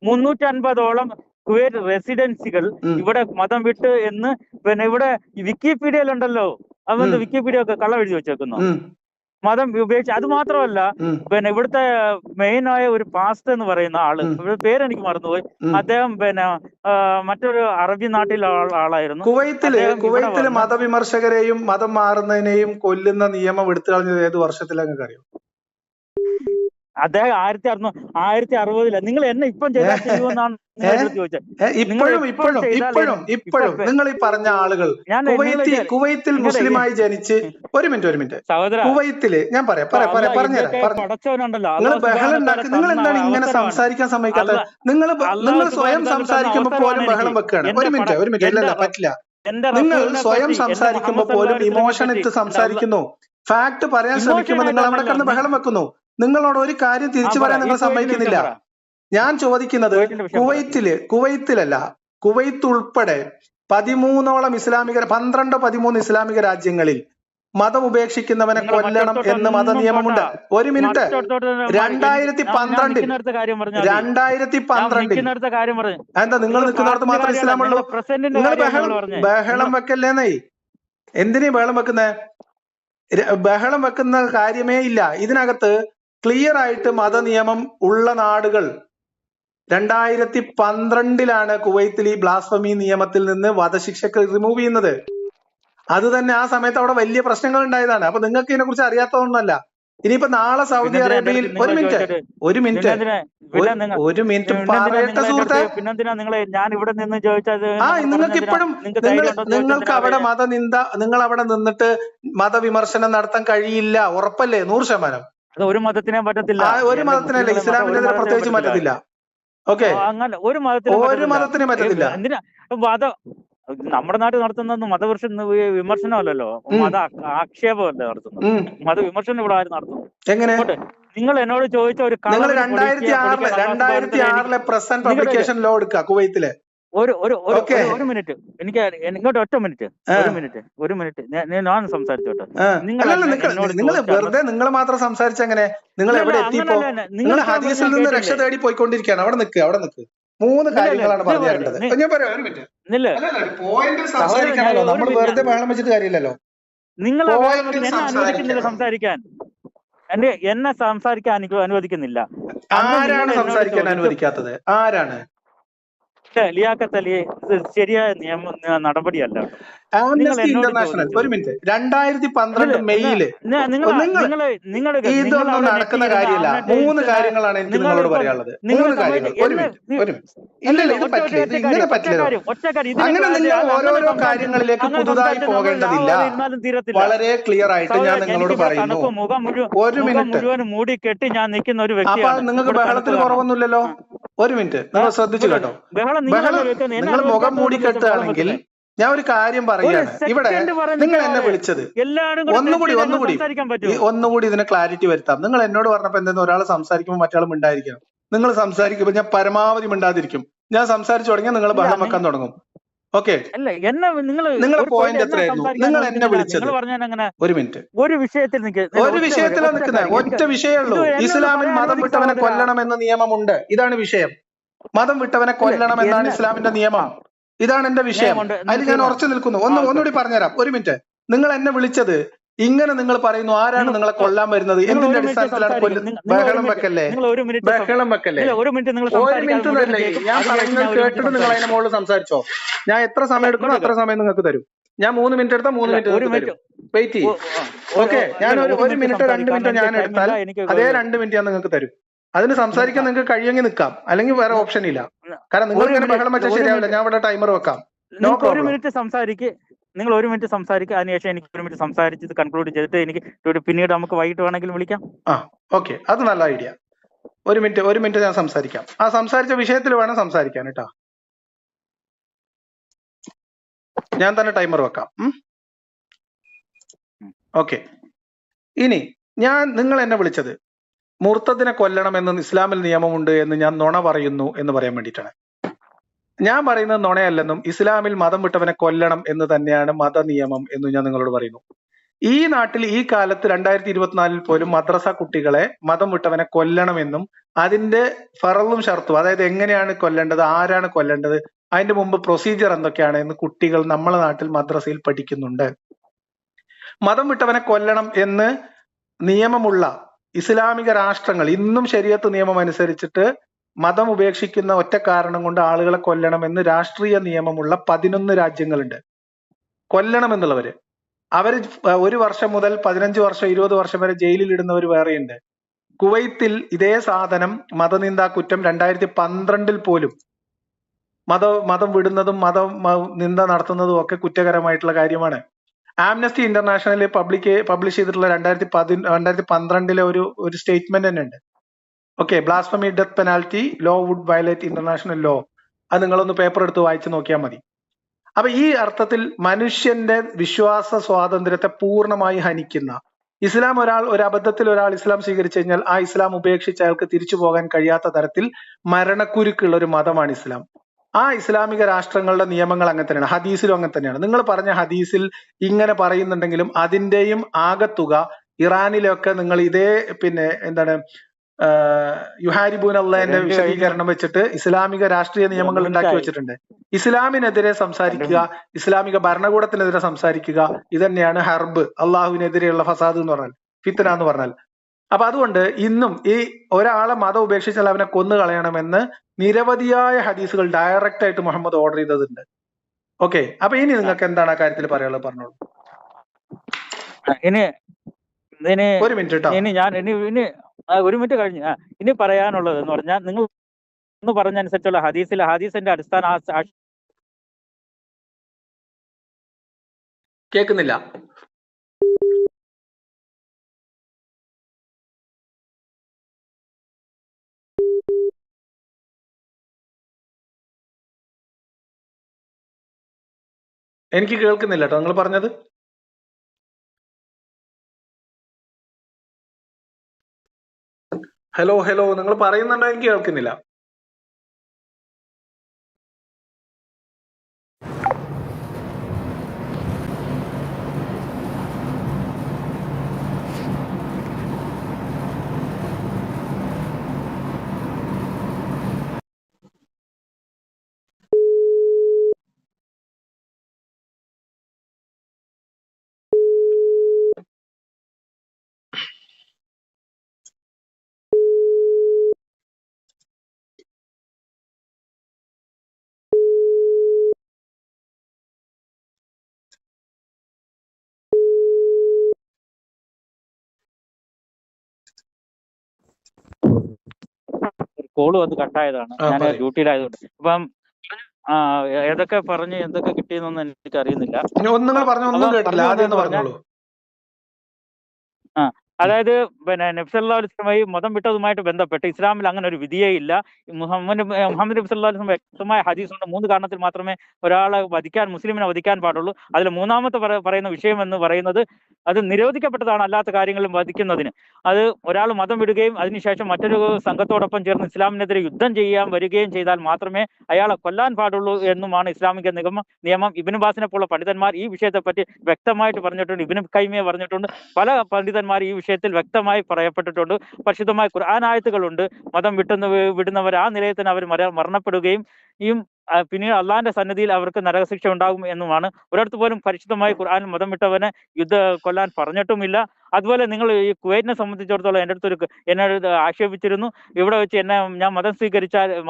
350ഓളം കുവൈറ്റ് റെസിഡൻസികൾ ഇവിടെ മതം വിട്ട് എന്ന് പിന്നെ ഇവിടെ വിക്കിപീഡിയയിലുണ്ടല്ലോ, അതെന്ത് വിക്കിപീഡിയ ഒക്കെ കള്ളം എഴുതി വെച്ചേക്കുന്നു, മതം ഉപേക്ഷിച്ച്. അത് മാത്രമല്ല, പിന്നെ ഇവിടുത്തെ മെയിൻ ആയ ഒരു പാസ്റ്റർ എന്ന് പറയുന്ന ആള്, ഇവിടെ പേരെനിക്ക് മറന്നുപോയി, അദ്ദേഹം പിന്നെ മറ്റൊരു അറബി നാട്ടിലെ ആളായിരുന്നു. കുവൈത്തില് മതവിമർശകരെയും മതം മാറുന്നതിനെയും കൊല്ലുന്ന നിയമം എടുത്തു കളഞ്ഞത് ഏത് വർഷത്തിലൊക്കെ അറിയോ? അദ്ദേഹം 1960 നിങ്ങൾ എന്നെ ഇപ്പം ചെയ്യുമെന്നാണ് ചോദിച്ചത്. ഇപ്പോഴും നിങ്ങൾ ഈ പറഞ്ഞ ആളുകൾ കുവൈത്തിൽ മുസ്ലിമായി ജനിച്ച് ഒരു മിനിറ്റ് കുവൈത്തില് ഞാൻ പറഞ്ഞുതരാം. നിങ്ങൾ എന്താണ് ഇങ്ങനെ സംസാരിക്കാൻ സമ്മതിക്കാത്തത്? നിങ്ങൾ സ്വയം സംസാരിക്കുമ്പോ പോലും ബഹളം വെക്കുകയാണ്. ഒരു മിനിറ്റ് ഇല്ലല്ല, പറ്റില്ല. നിങ്ങൾ സ്വയം സംസാരിക്കുമ്പോ പോലും ഇമോഷൻ ഇട്ട് സംസാരിക്കുന്നു. ഫാക്ട് പറയാൻ ശ്രമിക്കുമ്പോൾ നിങ്ങൾ അവിടെ കിടന്ന് ബഹളം വെക്കുന്നു. നിങ്ങളോട് ഒരു കാര്യം തിരിച്ചു പറയാൻ നിങ്ങൾ സമ്മതിക്കുന്നില്ല. ഞാൻ ചോദിക്കുന്നത് കുവൈത്തിലല്ല, കുവൈത്ത് ഉൾപ്പെടെ 13 ഇസ്ലാമിക രാജ്യങ്ങളിൽ മതം ഉപേക്ഷിക്കുന്നവനെ കൊല്ലണം എന്ന് മത നിയമമുണ്ട്. ഒരു മിനിറ്റ്, 2012 എന്താ നിങ്ങൾ നിൽക്കുന്നിടത്ത് മാത്രം ഇസ്ലാമുള്ളൂ? നിങ്ങൾ ബഹളം വെക്കല്ലേന്നേ. എന്തിനീ ബഹളം വെക്കുന്നേ? ബഹളം വെക്കുന്ന കാര്യമേ ഇല്ല. ഇതിനകത്ത് ക്ലിയർ ആയിട്ട് മതനിയമം ഉള്ള നാടുകൾ 2012 കുവൈത്തിൽ ഈ ബ്ലാസ്ഫമി നിയമത്തിൽ നിന്ന് വധശിക്ഷക്ക് റിമൂവ് ചെയ്യുന്നത്. അത് തന്നെ ആ സമയത്ത് അവിടെ വലിയ പ്രശ്നങ്ങൾ ഉണ്ടായതാണ്. അപ്പൊ നിങ്ങൾക്ക് ഇതിനെ കുറിച്ച് അറിയാത്തതൊന്നുമല്ല. ഇനിയിപ്പോ നാളെ സൗദി അറേബ്യയിൽ ഒരു മിനിറ്റ് പറയട്ടെ സുഹൃത്തെ. നിങ്ങൾക്ക് ഇപ്പോഴും നിങ്ങൾക്ക് അവിടെ നിങ്ങൾ അവിടെ നിന്നിട്ട് മതവിമർശനം നടത്താൻ കഴിയില്ല, ഉറപ്പല്ലേ? 100%. ഒരു മതത്തിനെ പറ്റത്തില്ല. ഒരു മതത്തിനല്ല, ഇസ്ലാമിനെതിരെ പ്രത്യേകിച്ച് പറ്റത്തില്ല. ഓക്കെ, അങ്ങനെ ഒരു മതത്തിനെ പറ്റത്തില്ല. എന്തിനാ നമ്മുടെ നാട്ടിൽ നടത്തുന്നത് വിമർശനമല്ലല്ലോ, മത ആക്ഷേപമല്ലേ നടത്തുന്നത്. മതവിമർശനം ഇവിടെ ആരും നടത്തുന്നു? എങ്ങനെ? നിങ്ങൾ എന്നോട് ചോദിച്ച ഒരു 2006 പ്രസന്റ് പബ്ലിക്കേഷൻ ലോ എടുക്കുക കുവൈത്തിലെ. ഒരു മിനിറ്റ്, എനിക്ക് ഇങ്ങോട്ട് ഒറ്റ മിനിറ്റ്, ഒരു മിനിറ്റ് ഞാൻ സംസാരിച്ചോട്ടെ. നിങ്ങൾ വെറുതെ നിങ്ങൾ മാത്രം സംസാരിച്ചെങ്ങനെ? നിങ്ങൾ എവിടെ എത്തിയപ്പോ? നിങ്ങൾ ഹദീസിൽ നിന്ന് രക്ഷ തേടി പോയിക്കൊണ്ടിരിക്കുകയാണ്. അവിടെ നിൽക്ക് 3 കാര്യങ്ങളാണ് പറഞ്ഞു തരേണ്ടത്. ഞാൻ പറയാം, ഒരു മിനിറ്റ്. നമ്മൾ വെറുതെ ബഹളം വെച്ചിട്ട് കാര്യമില്ലല്ലോ. നിങ്ങൾ അനുവദിക്കുന്നില്ല സംസാരിക്കാൻ, എന്നെ സംസാരിക്കാൻ അനുവദിക്കുന്നില്ല. ആരാണ് സംസാരിക്കാൻ അനുവദിക്കാത്തത്? ആരാണ്? ലിയാഖത്ത് അലി ശരിയായ നടപടിയല്ല. ഇന്റർനാഷണൽ ഒരു മിനിറ്റ്, 2012 മെയ്യില് ഇതൊന്നും നടക്കുന്ന കാര്യമില്ല. 3 കാര്യങ്ങളാണ് എനിക്ക് നിങ്ങളോട് പറയാനുള്ളത്. 3 കാര്യങ്ങൾ. ഒരു മിനിറ്റ്. ഇല്ലല്ല, ഇത് പറ്റില്ല, ഇത് ഇങ്ങനെ പറ്റില്ല. അങ്ങനെ നിങ്ങൾ ഓരോരോ കാര്യങ്ങളിലേക്ക് പുതുതായി പോകേണ്ടതില്ല. വളരെ ക്ലിയർ ആയിട്ട് ഞാൻ നിങ്ങളോട് പറയുന്നു. ഒരു മിനിറ്റ്. മൂടിക്കെട്ടി ഞാൻ നിൽക്കുന്ന ഒരു വ്യക്തി. അപ്പൊ നിങ്ങൾക്ക് ബഹളത്തിന് കുറവൊന്നുമില്ലല്ലോ. ഒരു മിനിറ്റ്, നിങ്ങൾ ശ്രദ്ധിച്ചു കേട്ടോ. നിങ്ങൾ മുഖം മൂടിക്കെട്ടുകയാണെങ്കിൽ ഞാൻ ഒരു കാര്യം പറയുകയാണ്. ഇവിടെ നിങ്ങൾ എന്നെ വിളിച്ചത് ഒന്നുകൂടി ഇതിനെ ക്ലാരിറ്റി വരുത്താം. നിങ്ങൾ എന്നോട് പറഞ്ഞപ്പോ എന്തെന്ന് ഒരാൾ സംസാരിക്കുമ്പോൾ മറ്റയാൾ മിണ്ടായിരിക്കണം. നിങ്ങൾ സംസാരിക്കുമ്പോൾ ഞാൻ പരമാവധി മിണ്ടാതിരിക്കും. ഞാൻ സംസാരിച്ചു തുടങ്ങിയാൽ നിങ്ങൾ ബഹളം വെക്കാൻ തുടങ്ങും. ഓക്കെ, നിങ്ങളുടെ പോയിന്റ് എത്രയായിരുന്നു? നിങ്ങൾ എന്നെ വിളിച്ചത് ഒരു മിനിറ്റ്. ഒരു വിഷയത്തിലാണ് നിൽക്കുന്നത്. ഒറ്റ വിഷയമുള്ളൂ. ഇസ്ലാമിൽ മതം വിട്ടവനെ കൊല്ലണമെന്ന നിയമമുണ്ട്. ഇതാണ് വിഷയം. മതം വിട്ടവനെ കൊല്ലണം എന്നാണ് ഇസ്ലാമിന്റെ നിയമം. ഇതാണ് എന്റെ വിഷയം. അതിൽ ഞാൻ ഉറച്ചു നിൽക്കുന്നു. ഒന്നുകൂടി പറഞ്ഞുതരാം. ഒരു മിനിറ്റ്. നിങ്ങൾ എന്നെ വിളിച്ചത് ഇങ്ങനെ നിങ്ങൾ പറയുന്നു. ആരാണ് നിങ്ങളെ കൊല്ലാൻ വരുന്നത്? എന്തിന്റെ അടിസ്ഥാനത്തിലാണ് ബഹളം വെക്കല്ലേ, ബഹളം വെക്കല്ലേ. ഒരു മിനിറ്റ് തന്നെ ഞാൻ പറയുന്നത് കേട്ടിട്ട് നിങ്ങൾ അതിന്റെ മുകളിൽ സംസാരിച്ചോ. ഞാൻ എത്ര സമയം എടുക്കണോ അത്ര സമയം നിങ്ങൾക്ക് തരും. ഞാൻ 3 മിനിറ്റ് എടുത്താൽ 3 മിനിറ്റ് വെയിറ്റ് ചെയ്യും. ഓക്കെ, ഞാൻ ഒരു മിനിറ്റോ 2 മിനിറ്റോ ഞാൻ എടുത്താൽ അതേ 2 മിനിറ്റ് ഞാൻ നിങ്ങൾക്ക് തരും. അതിന് സംസാരിക്കാൻ നിങ്ങൾക്ക് കഴിയുമെങ്കിൽ നിൽക്കാം, അല്ലെങ്കിൽ വേറെ ഓപ്ഷൻ ഇല്ല. കാരണം നിങ്ങൾ ഇങ്ങനെ ബഹളം വെച്ചാൽ ശരിയാവില്ല. ഞാൻ ഇവിടെ ടൈമർ വെക്കാം. No problem. നിങ്ങൾ 1 മിനിറ്റ് സംസാരിക്കുക. അതിനുശേഷം എനിക്ക് 1 മിനിറ്റ് സംസാരിച്ച് കൺക്ലൂഡ് ചെയ്തിട്ട് എനിക്ക് പിന്നീട് നമുക്ക് വൈകിട്ട് വേണമെങ്കിലും വിളിക്കാം. ഓക്കെ, അത് നല്ല ഐഡിയ. 1 മിനിറ്റ് ഞാൻ സംസാരിക്കാം. ആ സംസാരിച്ച വിഷയത്തിൽ വേണം സംസാരിക്കാൻ കേട്ടോ. ഞാൻ തന്നെ ടൈമർ വെക്കാം. ഓക്കെ, ഇനി നിങ്ങൾ എന്നെ വിളിച്ചത് മുർത്തദിനെ കൊല്ലണം എന്ന് ഇസ്ലാമിൽ നിയമമുണ്ട് എന്ന് ഞാൻ നുണ പറയുന്നു എന്ന് പറയാൻ വേണ്ടിയിട്ടാണ്. ഞാൻ പറയുന്നത് നുണയല്ലെന്നും ഇസ്ലാമിൽ മതം വിട്ടവനെ കൊല്ലണം എന്ന് തന്നെയാണ് മത നിയമം എന്നും ഞാൻ നിങ്ങളോട് പറയുന്നു. ഈ നാട്ടിൽ ഈ കാലത്ത് 2024 പോലും മദ്രസ കുട്ടികളെ മതം വിട്ടവനെ കൊല്ലണമെന്നും അതിന്റെ ഫറളും ഷർത്തും, അതായത് എങ്ങനെയാണ് കൊല്ലേണ്ടത്, ആരാണ് കൊല്ലേണ്ടത്, അതിന്റെ മുമ്പ് പ്രൊസീജിയർ എന്തൊക്കെയാണ് എന്ന് കുട്ടികൾ നമ്മളെ നാട്ടിൽ മദ്രസയിൽ പഠിക്കുന്നുണ്ട്. മതം വിട്ടവനെ കൊല്ലണം എന്ന് നിയമമുള്ള ഇസ്ലാമിക രാഷ്ട്രങ്ങൾ ഇന്നും ശരീഅത്ത് നിയമം അനുസരിച്ചിട്ട് മതം ഉപേക്ഷിക്കുന്ന ഒറ്റ കാരണം കൊണ്ട് ആളുകളെ കൊല്ലണമെന്ന് രാഷ്ട്രീയ നിയമമുള്ള 11 രാജ്യങ്ങളുണ്ട്. കൊല്ലണം എന്നുള്ളവര് അവര് 1 വർഷം മുതൽ 15 വർഷം 20 വർഷം വരെ ജയിലിൽ ഇടുന്നവർ വേറെയുണ്ട്. കുവൈത്തിൽ ഇതേ സാധനം മതനിന്ദാ കുറ്റം 2012 പോലും മതം വിടുന്നതും നിന്ദ നടത്തുന്നതും ഒക്കെ കുറ്റകരമായിട്ടുള്ള കാര്യമാണ്. ആംനസ്റ്റി ഇന്റർനാഷണൽ പബ്ലിഷ് ചെയ്തിട്ടുള്ള 2012 ഒരു സ്റ്റേറ്റ്മെന്റ് തന്നെ ഉണ്ട്. Okay, blasphemy, death penalty, law would violate international law. അത് നിങ്ങളൊന്ന് പേപ്പർ എടുത്ത് വായിച്ചു നോക്കിയാൽ മതി. അപ്പൊ ഈ അർത്ഥത്തിൽ മനുഷ്യന്റെ വിശ്വാസ സ്വാതന്ത്ര്യത്തെ പൂർണ്ണമായി ഹനിക്കുന്ന ഇസ്ലാം, ഒരു അബദ്ധത്തിൽ ഒരാൾ ഇസ്ലാം സ്വീകരിച്ചു കഴിഞ്ഞാൽ ആ ഇസ്ലാം ഉപേക്ഷിച്ച് അയാൾക്ക് തിരിച്ചു പോകാൻ കഴിയാത്ത തരത്തിൽ മരണക്കുരുക്കുള്ള ഒരു മതമാണ് ഇസ്ലാം. ആ ഇസ്ലാമിക രാഷ്ട്രങ്ങളുടെ നിയമങ്ങൾ അങ്ങനെ തന്നെയാണ്. ഹദീസിലും അങ്ങനെ തന്നെയാണ്. നിങ്ങൾ പറഞ്ഞ ഹദീസിൽ ഇങ്ങനെ പറയുന്നുണ്ടെങ്കിലും അതിന്റെയും ആകത്തുക ഇറാനിലൊക്കെ നിങ്ങൾ ഇതേ യുഹാരിബൂൻ അള്ളാഹിന്റെ വിശദീകരണം വെച്ചിട്ട് ഇസ്ലാമിക രാഷ്ട്രീയ നിയമങ്ങൾ ഉണ്ടാക്കി വെച്ചിട്ടുണ്ട്. ഇസ്ലാമിനെതിരെ സംസാരിക്കുക, ഇസ്ലാമിക ഭരണകൂടത്തിനെതിരെ സംസാരിക്കുക, ഇതന്നെയാണ് ഹർബ്, അള്ളാഹുവിനെതിരെയുള്ള ഫസാദ് എന്ന് പറഞ്ഞാൽ, ഫിത്ന എന്ന് പറഞ്ഞാൽ. അപ്പൊ അതുകൊണ്ട് ഇന്നും ഈ ഒരാളെ മതം ഉപേക്ഷിച്ചാൽ അവനെ കൊന്നു കളയണമെന്ന് നിരവധിയായ ഹദീസുകൾ ഡയറക്റ്റ് ആയിട്ട് മുഹമ്മദ് ഓർഡർ ചെയ്തതുണ്ട്. ഓക്കെ, അപ്പൊ ഇനി നിങ്ങൾക്ക് എന്താണ് ആ കാര്യത്തിൽ പറയാനുള്ളത്, പറഞ്ഞോളൂ. ഒരു മിനിറ്റ് 1 മിനിറ്റ് കഴിഞ്ഞു. ഇനി പറയാനുള്ളത് എന്ന് പറഞ്ഞാൽ, നിങ്ങൾ ഒന്ന് പറഞ്ഞനുസരിച്ചുള്ള ഹദീസിന്റെ അടിസ്ഥാന കേൾക്കുന്നില്ല. എനിക്ക് കേൾക്കുന്നില്ല കേട്ടോ നിങ്ങൾ പറഞ്ഞത്. ഹലോ നിങ്ങൾ പറയുന്നുണ്ടോ? എനിക്ക് കേൾക്കുന്നില്ല. കോള് വന്ന് കട്ടായതാണ്, ഞാൻ ഡ്യൂട്ടിയിലായതുകൊണ്ട്. അപ്പം ഏതൊക്കെ പറഞ്ഞ് എന്തൊക്കെ കിട്ടിയെന്നൊന്നും എനിക്ക് അറിയുന്നില്ല. അതായത് നബി സല്ലല്ലാഹു അലൈഹി വസല്ലമയെ മതം വിട്ടതുമായിട്ട് ബന്ധപ്പെട്ട് ഇസ്ലാമിൽ അങ്ങനെ ഒരു വിധിയേ ഇല്ല. മുഹമ്മദ് നബി സല്ലല്ലാഹു അലൈഹി വസല്ലം വ്യക്തമായ ഹദീസുണ്ട്. 3 കാരണത്തിൽ മാത്രമേ ഒരാളെ മുസ്ലിമിനെ വധിക്കാൻ പാടുള്ളൂ. അതിൽ മൂന്നാമത്തെ പറയുന്ന വിഷയം എന്ന് പറയുന്നത് അത് നിരോധിക്കപ്പെട്ടതാണ് അല്ലാത്ത കാര്യങ്ങളും വധിക്കുന്നതിന്. അത് ഒരാൾ മതം വിടുകയും അതിനുശേഷം മറ്റൊരു സംഘത്തോടൊപ്പം ചേർന്ന് ഇസ്ലാമിനെതിരെ യുദ്ധം ചെയ്യാൻ വരികയും ചെയ്താൽ മാത്രമേ അയാളെ കൊല്ലാൻ പാടുള്ളൂ എന്നുമാണ് ഇസ്ലാമിക നിയമം. ഇബ്നു ബാസിനെ പോലുള്ള പണ്ഡിതന്മാർ ഈ വിഷയത്തെ പറ്റി വ്യക്തമായിട്ട് പറഞ്ഞിട്ടുണ്ട്. ഇബ്നു ഖൈമിയ പറഞ്ഞിട്ടുണ്ട്. പല പണ്ഡിതന്മാർ ഈ വിഷയത്തിൽ വ്യക്തമായി പറയപ്പെട്ടിട്ടുണ്ട്. പരിശുദ്ധമായ ഖുർആൻ ആയത്തുകളുണ്ട്. മതം വിടുന്നവർ ആ നിലയിൽ തന്നെ അവർ മരണപ്പെടുകയും പിന്നീട് അള്ളാഹിന്റെ സന്നിധിയിൽ അവർക്ക് നരകശിക്ഷ ഉണ്ടാകും എന്നുമാണ്. ഒരിടത്ത് പോലും പരിശുദ്ധമായി ഖുർആനിൽ മതം വിട്ടവനെ കൊല്ലാൻ പറഞ്ഞിട്ടുമില്ല. അതുപോലെ നിങ്ങൾ ഈ കുവൈറ്റിനെ സംബന്ധിച്ചിടത്തോളം എൻ്റെ അടുത്തൊരു എന്നോട് ആക്ഷേപിച്ചിരുന്നു, ഇവിടെ വെച്ച് ഞാൻ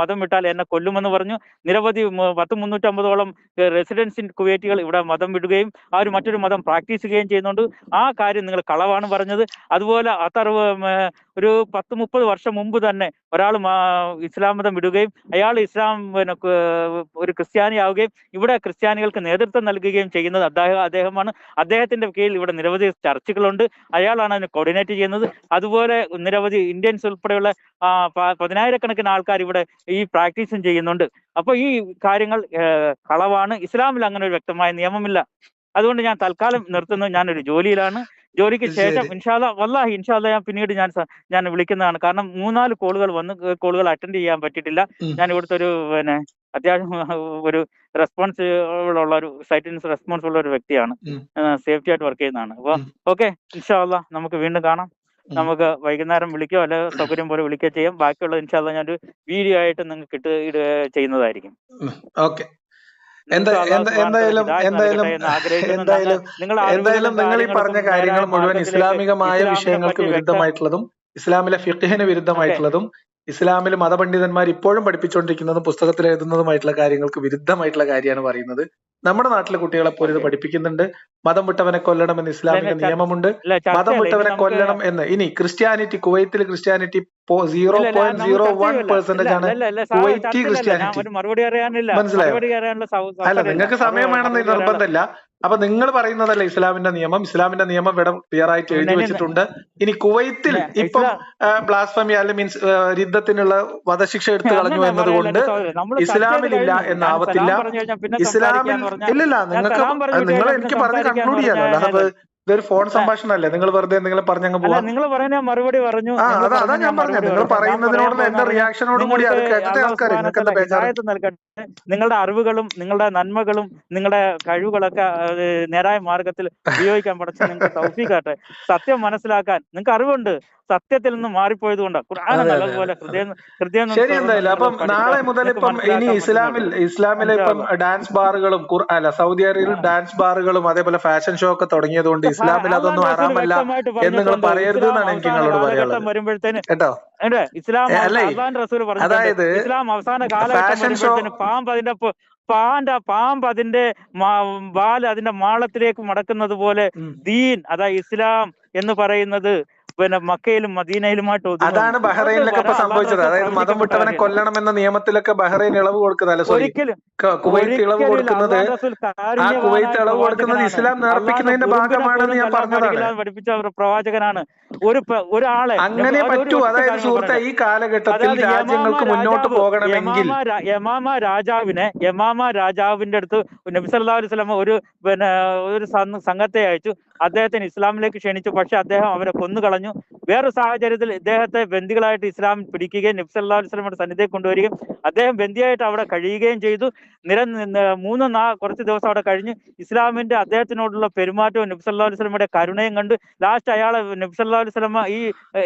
മതം വിട്ടാൽ എന്നെ കൊല്ലുമെന്ന് പറഞ്ഞു. നിരവധി 350ഓളം റെസിഡൻസ് കുവൈറ്റികൾ ഇവിടെ മതം വിടുകയും അവർ മറ്റൊരു മതം പ്രാക്ടീസ് ചെയ്യുകയും ചെയ്യുന്നുണ്ട്. ആ കാര്യം നിങ്ങൾ കളവാണ് പറഞ്ഞത്. അതുപോലെ ഒരു 10-30 വർഷം മുമ്പ് തന്നെ ഒരാൾ ഇസ്ലാം മതം വിടുകയും അയാൾ ഒരു ക്രിസ്ത്യാനിയാവുകയും ഇവിടെ ക്രിസ്ത്യാനികൾക്ക് നേതൃത്വം നൽകുകയും ചെയ്യുന്നത് അദ്ദേഹമാണ്. അദ്ദേഹത്തിന്റെ കീഴിൽ ഇവിടെ നിരവധി ചർച്ചുകളുണ്ട്. അയാളാണ് അതിനെ കോർഡിനേറ്റ് ചെയ്യുന്നത്. അതുപോലെ നിരവധി ഇന്ത്യൻസ് ഉൾപ്പെടെയുള്ള 10,000-കണക്കിന് ആൾക്കാർ ഇവിടെ ഈ പ്രാക്ടീസും ചെയ്യുന്നുണ്ട്. അപ്പൊ ഈ കാര്യങ്ങൾ കളവാണ്. ഇസ്ലാമിൽ അങ്ങനെ ഒരു വ്യക്തമായ നിയമമില്ല. അതുകൊണ്ട് ഞാൻ തൽക്കാലം നിർത്തുന്നു. ഞാനൊരു ജോലിയിലാണ്. ജോലിക്ക് ശേഷം വല്ലാഹി ഇൻഷാല്ലാ ഞാൻ പിന്നീട് ഞാൻ വിളിക്കുന്നതാണ്. കാരണം 3-4 കോളുകൾ അറ്റൻഡ് ചെയ്യാൻ പറ്റിയിട്ടില്ല. ഞാൻ ഇവിടുത്തെ ഒരു അത്യാവശ്യം ഒരു റെസ്പോൺസിബിൾ ഉള്ള ഒരു സൈറ്റിന് റെസ്പോൺസിബിൾ ഉള്ള ഒരു വ്യക്തിയാണ്. സേഫ്റ്റി ആയിട്ട് വർക്ക് ചെയ്യുന്നതാണ്. അപ്പൊ ഓക്കെ, ഇൻഷാല്ലാ നമുക്ക് വീണ്ടും കാണാം. നമുക്ക് വൈകുന്നേരം വിളിക്കോ അല്ലെ സൗകര്യം പോലെ വിളിക്കുകയോ ചെയ്യാം. ബാക്കിയുള്ളത് ഇൻഷാല്ലാ ഞാനൊരു വീഡിയോ ആയിട്ട് നിങ്ങൾക്ക് ചെയ്യുന്നതായിരിക്കും. എന്തായാലും നിങ്ങൾ ഈ പറഞ്ഞ കാര്യങ്ങൾ മുഴുവൻ ഇസ്ലാമികമായ വിഷയങ്ങൾക്ക് വിരുദ്ധമായിട്ടുള്ളതും ഇസ്ലാമിലെ ഫിഖ്ഹിന് വിരുദ്ധമായിട്ടുള്ളതും ഇസ്ലാമിൽ മതപണ്ഡിതന്മാർ ഇപ്പോഴും പഠിപ്പിച്ചുകൊണ്ടിരിക്കുന്നതും പുസ്തകത്തിൽ എഴുതുന്നതുമായിട്ടുള്ള കാര്യങ്ങൾക്ക് വിരുദ്ധമായിട്ടുള്ള കാര്യമാണ് പറയുന്നത്. നമ്മുടെ നാട്ടിലെ കുട്ടികളെ പോലും ഇത് പഠിപ്പിക്കുന്നുണ്ട്. മതം വിട്ടവനെ കൊല്ലണം എന്ന് ഇസ്ലാമിക നിയമമുണ്ട്. മതം വിട്ടവനെ കൊല്ലണം എന്ന്. ഇനി ക്രിസ്ത്യാനിറ്റി, കുവൈത്തിൽ ക്രിസ്ത്യാനിറ്റി 0.01% ആണ് കുവൈറ്റി ക്രിസ്ത്യാനിറ്റി. മനസ്സിലായോ? അല്ല, നിങ്ങൾക്ക് സമയം വേണമെന്ന് നിർബന്ധമില്ല. അപ്പൊ നിങ്ങൾ പറയുന്നതല്ല ഇസ്ലാമിന്റെ നിയമം. ഇസ്ലാമിന്റെ നിയമം ഇവിടെ ക്ലിയർ ആയിട്ട് എഴുതി വെച്ചിട്ടുണ്ട്. ഇനി കുവൈത്തിൽ ഇപ്പം ബ്ലാസ്ഫമി അല്ലെ മീൻസ് യുദ്ധത്തിനുള്ള വധശിക്ഷ എടുത്തു കളഞ്ഞു എന്നതുകൊണ്ട് ഇസ്ലാമിലില്ല എന്നാവത്തില്ല. ഇസ്ലാമിൽ ഇല്ലില്ല. നിങ്ങൾ എനിക്ക് പറഞ്ഞ് കൺക്ലൂഡ് ചെയ്യാനോ? അത് ഇതൊരു ഫോൺ സംഭാഷണമല്ലേ? നിങ്ങൾ വെറുതെ എന്തെങ്കിലും പറഞ്ഞങ്ങ് പോവാം. നിങ്ങൾ പറയുന്ന മറുപടി പറഞ്ഞു. അതാ ഞാൻ പറഞ്ഞത്. നിങ്ങൾ പറയുന്നതിനോടുള്ള എന്റെ റിയാക്ഷനോട് കൂടി അത് കേട്ടിട്ട് ആൾക്കാർ നൽകട്ടെ. നിങ്ങളുടെ അറിവുകളും നിങ്ങളുടെ നന്മകളും നിങ്ങളുടെ കഴിവുകളൊക്കെ നേരായ മാർഗത്തിൽ ഉപയോഗിക്കാൻ പഠിച്ച് നിങ്ങൾക്ക് തൗഫീഖാട്ടെ. സത്യം മനസ്സിലാക്കാൻ നിങ്ങൾക്ക് അറിവുണ്ട്. സത്യത്തിൽ നിന്ന് മാറിപ്പോയത് കൊണ്ട് ഖുർആൻ നല്ലതുപോലെ ഹൃദയം. ശരി, എന്തായാലും അപ്പം നാളെ മുതൽ ഇപ്പം ഇനി ഇസ്ലാമിലെ ഇപ്പം ഡാൻസ് ബാറുകളും സൗദി അറേബ്യയിൽ ഡാൻസ് ബാറുകളും അതേപോലെ ഫാഷൻ ഷോ ഒക്കെ തുടങ്ങിയത് കൊണ്ട് ഇസ്ലാമിൽ അതൊന്നും ഹറാമല്ല എന്ന് നിങ്ങൾ പറയരുത് എന്നാണ് എനിക്ക് നിങ്ങളോട് പറയാനുള്ളത്. വരുമ്പോഴത്തേന് കേട്ടോ, അതായത് ഇസ്ലാം അവസാന കാലഘട്ടം പാമ്പ് അതിന്റെ വാല് അതിന്റെ മാളത്തിലേക്ക് മടക്കുന്നത് പോലെ ദീൻ ഇസ്ലാം എന്ന് പറയുന്നത് മക്കയിലും മദീനയിലുമായിട്ട് അതാണ് ബഹ്റൈനിലൊക്കെ ഇപ്പൊ സംഭവിച്ചത്. അതായത് മതം വിട്ടവനെ കൊല്ലണം എന്ന നിയമത്തിലൊക്കെ ബഹ്റൈൻ ഇളവ് കൊടുക്കുന്നതല്ല, കുവൈറ്റ് ഇളവ് കൊടുക്കുന്നത്. ആ കുവൈറ്റ് ഇളവ് കൊടുക്കുന്നത് ഇസ്ലാം നേർപ്പിക്കുന്നതിന്റെ ഭാഗമാണെന്ന് ഞാൻ പറഞ്ഞതാണ്. പഠിപ്പിച്ച പ്രവാചകനാണ്. ഒരാളെ അങ്ങനെ പറ്റൂ. അതായത് സുഹൃത്തെ, ഈ കാലഘട്ടത്തിൽ രാജ്യങ്ങൾക്ക് മുന്നോട്ട് പോകണമെങ്കിൽ യമാമ രാജാവിന്റെ അടുത്ത് നബി സല്ലല്ലാഹു അലൈഹി വസല്ലം ഒരു സംഘത്തെ അയച്ചു. അദ്ദേഹത്തിന് ഇസ്ലാമിലേക്ക് ക്ഷണിച്ചു. പക്ഷെ അദ്ദേഹം അവരെ കൊന്നുകളഞ്ഞു. വേറൊരു സാഹചര്യത്തിൽ ഇദ്ദേഹത്തെ ബന്ദികളായിട്ട് ഇസ്ലാം പിടിക്കുകയും നബി സല്ലല്ലാഹു അലൈഹി വസല്ലമയുടെ സന്നിധിയിൽ കൊണ്ടുവരികയും അദ്ദേഹം ബന്ദിയായിട്ട് അവിടെ കഴിയുകയും ചെയ്തു. കുറച്ച് ദിവസം അവിടെ കഴിഞ്ഞ് ഇസ്ലാമിന്റെ അദ്ദേഹത്തിനോടുള്ള പെരുമാറ്റവും നബി സല്ലല്ലാഹു അലൈഹി വസല്ലമയുടെ കരുണയും കണ്ട് ലാസ്റ്റ് അയാളെ നബി സല്ലല്ലാഹു അലൈഹി വസല്ലമ